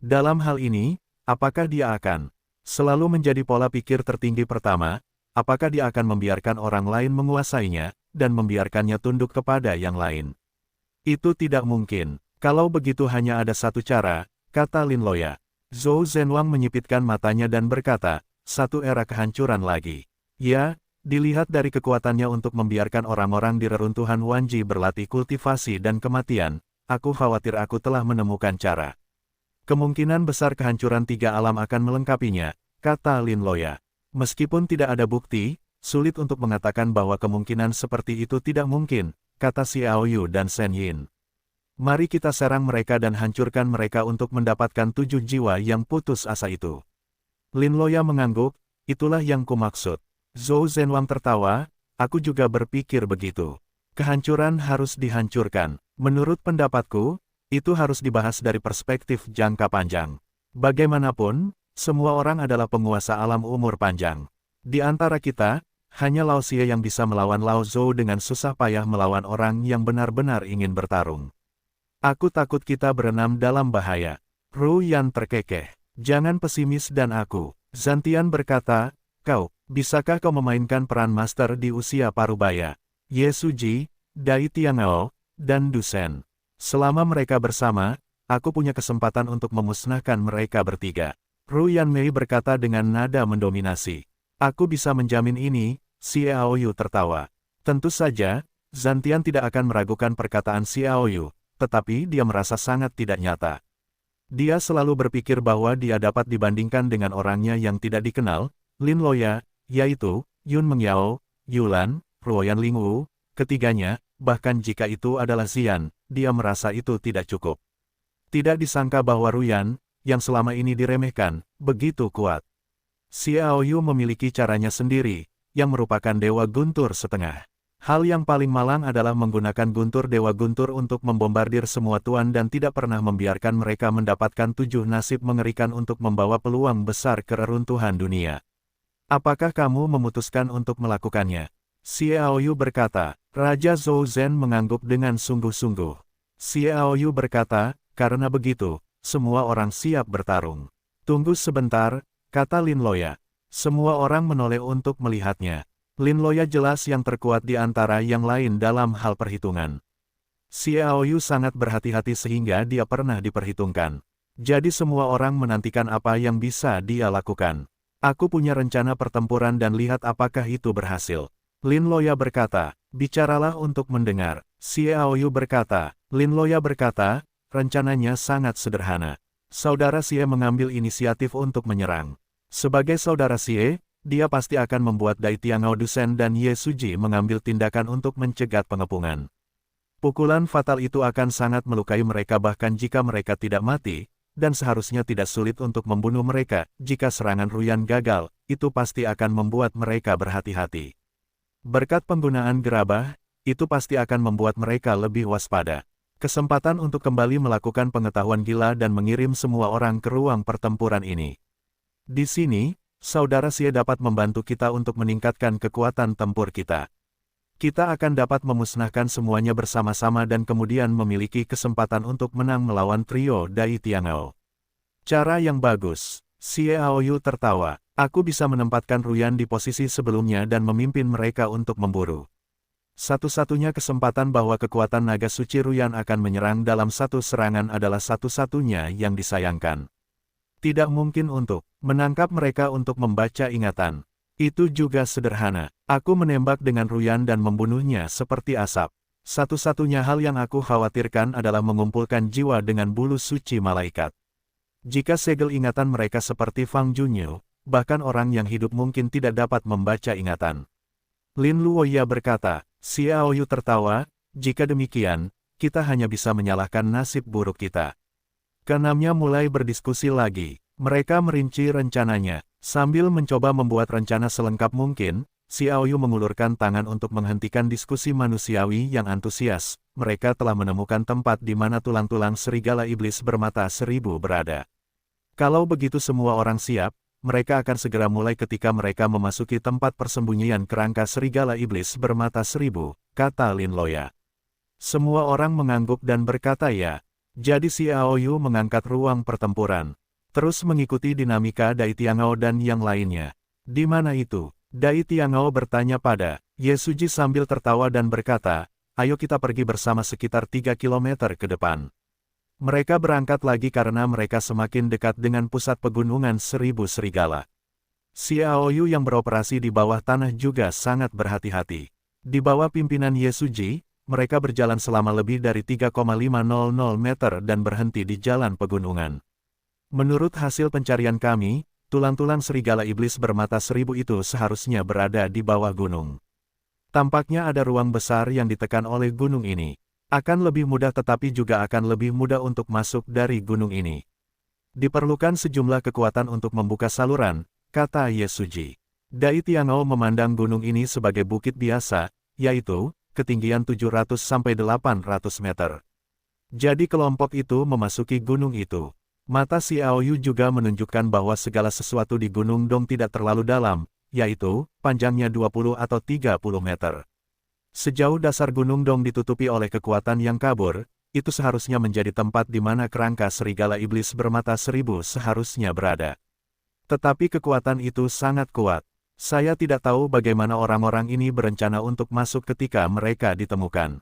Dalam hal ini, apakah dia akan selalu menjadi pola pikir tertinggi pertama? Apakah dia akan membiarkan orang lain menguasainya, dan membiarkannya tunduk kepada yang lain? Itu tidak mungkin. Kalau begitu hanya ada satu cara, kata Lin Loya. Zhou Zhenwang menyipitkan matanya dan berkata, satu era kehancuran lagi. Ya, dilihat dari kekuatannya untuk membiarkan orang-orang di reruntuhan Wanji berlatih kultivasi dan kematian, aku khawatir aku telah menemukan cara. Kemungkinan besar kehancuran tiga alam akan melengkapinya, kata Lin Loya. Meskipun tidak ada bukti, sulit untuk mengatakan bahwa kemungkinan seperti itu tidak mungkin, kata Xiao Yu dan Shen Yin. Mari kita serang mereka dan hancurkan mereka untuk mendapatkan 7 jiwa yang putus asa itu. Lin Loya mengangguk, itulah yang kumaksud. Zhou Zhenwang tertawa, aku juga berpikir begitu. Kehancuran harus dihancurkan. Menurut pendapatku, itu harus dibahas dari perspektif jangka panjang. Bagaimanapun, semua orang adalah penguasa alam umur panjang. Di antara kita, hanya Lao Xie yang bisa melawan Lao Zhou dengan susah payah melawan orang yang benar-benar ingin bertarung. Aku takut kita berenam dalam bahaya. Ru Yan terkekeh. Jangan pesimis dan aku. Zantian berkata, bisakah kau memainkan peran master di usia parubaya? Ye Suji, Dai Tiangao, dan Dusen. Selama mereka bersama, aku punya kesempatan untuk memusnahkan mereka bertiga. Ru Yanmei berkata dengan nada mendominasi. Aku bisa menjamin ini, Xiao Yu tertawa. Tentu saja, Zantian tidak akan meragukan perkataan Xiao Yu, tetapi dia merasa sangat tidak nyata. Dia selalu berpikir bahwa dia dapat dibandingkan dengan orangnya yang tidak dikenal, Lin Loya, yaitu Yun Mengyao, Yulan, Ruoyan Lingwu, ketiganya, bahkan jika itu adalah Xian, dia merasa itu tidak cukup. Tidak disangka bahwa Ruyan, yang selama ini diremehkan, begitu kuat. Xiao Yu memiliki caranya sendiri, yang merupakan Dewa Guntur setengah. Hal yang paling malang adalah menggunakan guntur Dewa Guntur untuk membombardir semua tuan dan tidak pernah membiarkan mereka mendapatkan 7 nasib mengerikan untuk membawa peluang besar ke reruntuhan dunia. Apakah kamu memutuskan untuk melakukannya? Xiao Yu berkata. Raja Zhou Zhen mengangguk dengan sungguh-sungguh. Xiao Yu berkata, karena begitu, semua orang siap bertarung. Tunggu sebentar, kata Lin Loya. Semua orang menoleh untuk melihatnya. Lin Loya jelas yang terkuat di antara yang lain dalam hal perhitungan. Xiao Yu sangat berhati-hati sehingga dia pernah diperhitungkan. Jadi semua orang menantikan apa yang bisa dia lakukan. Aku punya rencana pertempuran dan lihat apakah itu berhasil. Lin Loya berkata, bicaralah untuk mendengar. Xiao Yu berkata, Lin Loya berkata, rencananya sangat sederhana. Saudara Xie mengambil inisiatif untuk menyerang. Sebagai saudara Xie, dia pasti akan membuat Dai Tiangao Dusen dan Ye Suji mengambil tindakan untuk mencegat pengepungan. Pukulan fatal itu akan sangat melukai mereka bahkan jika mereka tidak mati, dan seharusnya tidak sulit untuk membunuh mereka. Jika serangan Ruyan gagal, itu pasti akan membuat mereka berhati-hati. Berkat penggunaan gerabah, itu pasti akan membuat mereka lebih waspada. Kesempatan untuk kembali melakukan pengetahuan gila dan mengirim semua orang ke ruang pertempuran ini. Di sini, saudara Xie dapat membantu kita untuk meningkatkan kekuatan tempur kita. Kita akan dapat memusnahkan semuanya bersama-sama dan kemudian memiliki kesempatan untuk menang melawan trio Dai Tiangao. Cara yang bagus. Xiao Yu tertawa. Aku bisa menempatkan Ruyan di posisi sebelumnya dan memimpin mereka untuk memburu. Satu-satunya kesempatan bahwa kekuatan naga suci Ruyan akan menyerang dalam satu serangan adalah satu-satunya yang disayangkan. Tidak mungkin untuk menangkap mereka untuk membaca ingatan. Itu juga sederhana. Aku menembak dengan Ruyan dan membunuhnya seperti asap. Satu-satunya hal yang aku khawatirkan adalah mengumpulkan jiwa dengan bulu suci malaikat. Jika segel ingatan mereka seperti Fang Junyu, bahkan orang yang hidup mungkin tidak dapat membaca ingatan. Lin Luoya berkata, Xiao Yu tertawa, jika demikian, kita hanya bisa menyalahkan nasib buruk kita. Keenamnya mulai berdiskusi lagi. Mereka merinci rencananya. Sambil mencoba membuat rencana selengkap mungkin, Xiao Yu mengulurkan tangan untuk menghentikan diskusi manusiawi yang antusias. Mereka telah menemukan tempat di mana tulang-tulang serigala iblis bermata seribu berada. Kalau begitu semua orang siap, mereka akan segera mulai ketika mereka memasuki tempat persembunyian kerangka serigala iblis bermata seribu, kata Lin Loya. Semua orang mengangguk dan berkata ya. Jadi Xiao Yu mengangkat ruang pertempuran. Terus mengikuti dinamika Dai Tiangao dan yang lainnya. Di mana itu? Dai Tiangao bertanya pada Ye Suji sambil tertawa dan berkata, ayo kita pergi bersama sekitar 3 km ke depan. Mereka berangkat lagi karena mereka semakin dekat dengan pusat pegunungan seribu serigala. Xiao Yu yang beroperasi di bawah tanah juga sangat berhati-hati. Di bawah pimpinan Ye Suji, mereka berjalan selama lebih dari 3,500 meter dan berhenti di jalan pegunungan. Menurut hasil pencarian kami, tulang-tulang serigala iblis bermata seribu itu seharusnya berada di bawah gunung. Tampaknya ada ruang besar yang ditekan oleh gunung ini. Akan lebih mudah tetapi juga akan lebih mudah untuk masuk dari gunung ini. Diperlukan sejumlah kekuatan untuk membuka saluran, kata Ye Suji. Dai Tiangao memandang gunung ini sebagai bukit biasa, yaitu ketinggian 700-800 meter. Jadi kelompok itu memasuki gunung itu. Mata Xiao Yu juga menunjukkan bahwa segala sesuatu di Gunung Dong tidak terlalu dalam, yaitu panjangnya 20 atau 30 meter. Sejauh dasar Gunung Dong ditutupi oleh kekuatan yang kabur, itu seharusnya menjadi tempat di mana kerangka serigala iblis bermata seribu seharusnya berada. Tetapi kekuatan itu sangat kuat. Saya tidak tahu bagaimana orang-orang ini berencana untuk masuk ketika mereka ditemukan.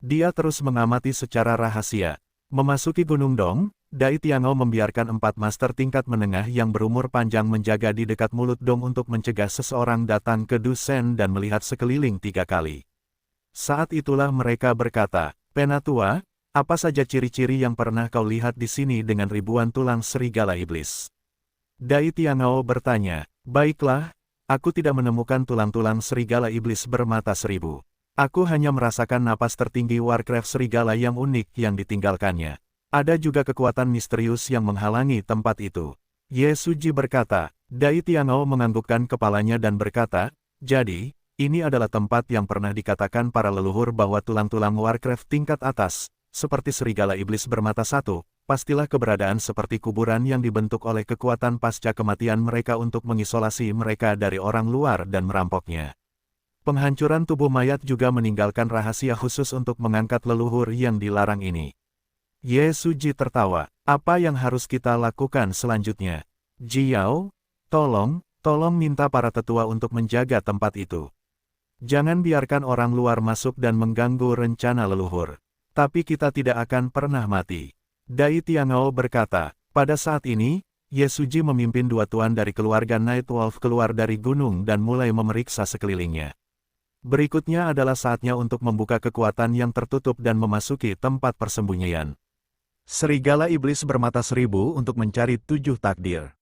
Dia terus mengamati secara rahasia. Memasuki Gunung Dong, Dai Tiangao membiarkan 4 master tingkat menengah yang berumur panjang menjaga di dekat mulut Dong untuk mencegah seseorang datang ke Dusen dan melihat sekeliling 3 kali. Saat itulah mereka berkata, "Penatua, apa saja ciri-ciri yang pernah kau lihat di sini dengan ribuan tulang serigala iblis?" Dai Tiangao bertanya, "Baiklah, aku tidak menemukan tulang-tulang serigala iblis bermata seribu. Aku hanya merasakan napas tertinggi Warcraft serigala yang unik yang ditinggalkannya. Ada juga kekuatan misterius yang menghalangi tempat itu." Ye Suji berkata. Dai Tiangao menganggukkan kepalanya dan berkata, "Jadi, ini adalah tempat yang pernah dikatakan para leluhur bahwa tulang-tulang Warcraft tingkat atas, seperti serigala iblis bermata satu, pastilah keberadaan seperti kuburan yang dibentuk oleh kekuatan pasca kematian mereka untuk mengisolasi mereka dari orang luar dan merampoknya. Penghancuran tubuh mayat juga meninggalkan rahasia khusus untuk mengangkat leluhur yang dilarang ini." Ye Suji tertawa, "Apa yang harus kita lakukan selanjutnya?" "Jiao, tolong minta para tetua untuk menjaga tempat itu. Jangan biarkan orang luar masuk dan mengganggu rencana leluhur. Tapi kita tidak akan pernah mati." Dai Tiangao berkata. Pada saat ini, Ye Suji memimpin 2 tuan dari keluarga Nightwolf keluar dari gunung dan mulai memeriksa sekelilingnya. Berikutnya adalah saatnya untuk membuka kekuatan yang tertutup dan memasuki tempat persembunyian. Serigala iblis bermata seribu untuk mencari 7 takdir.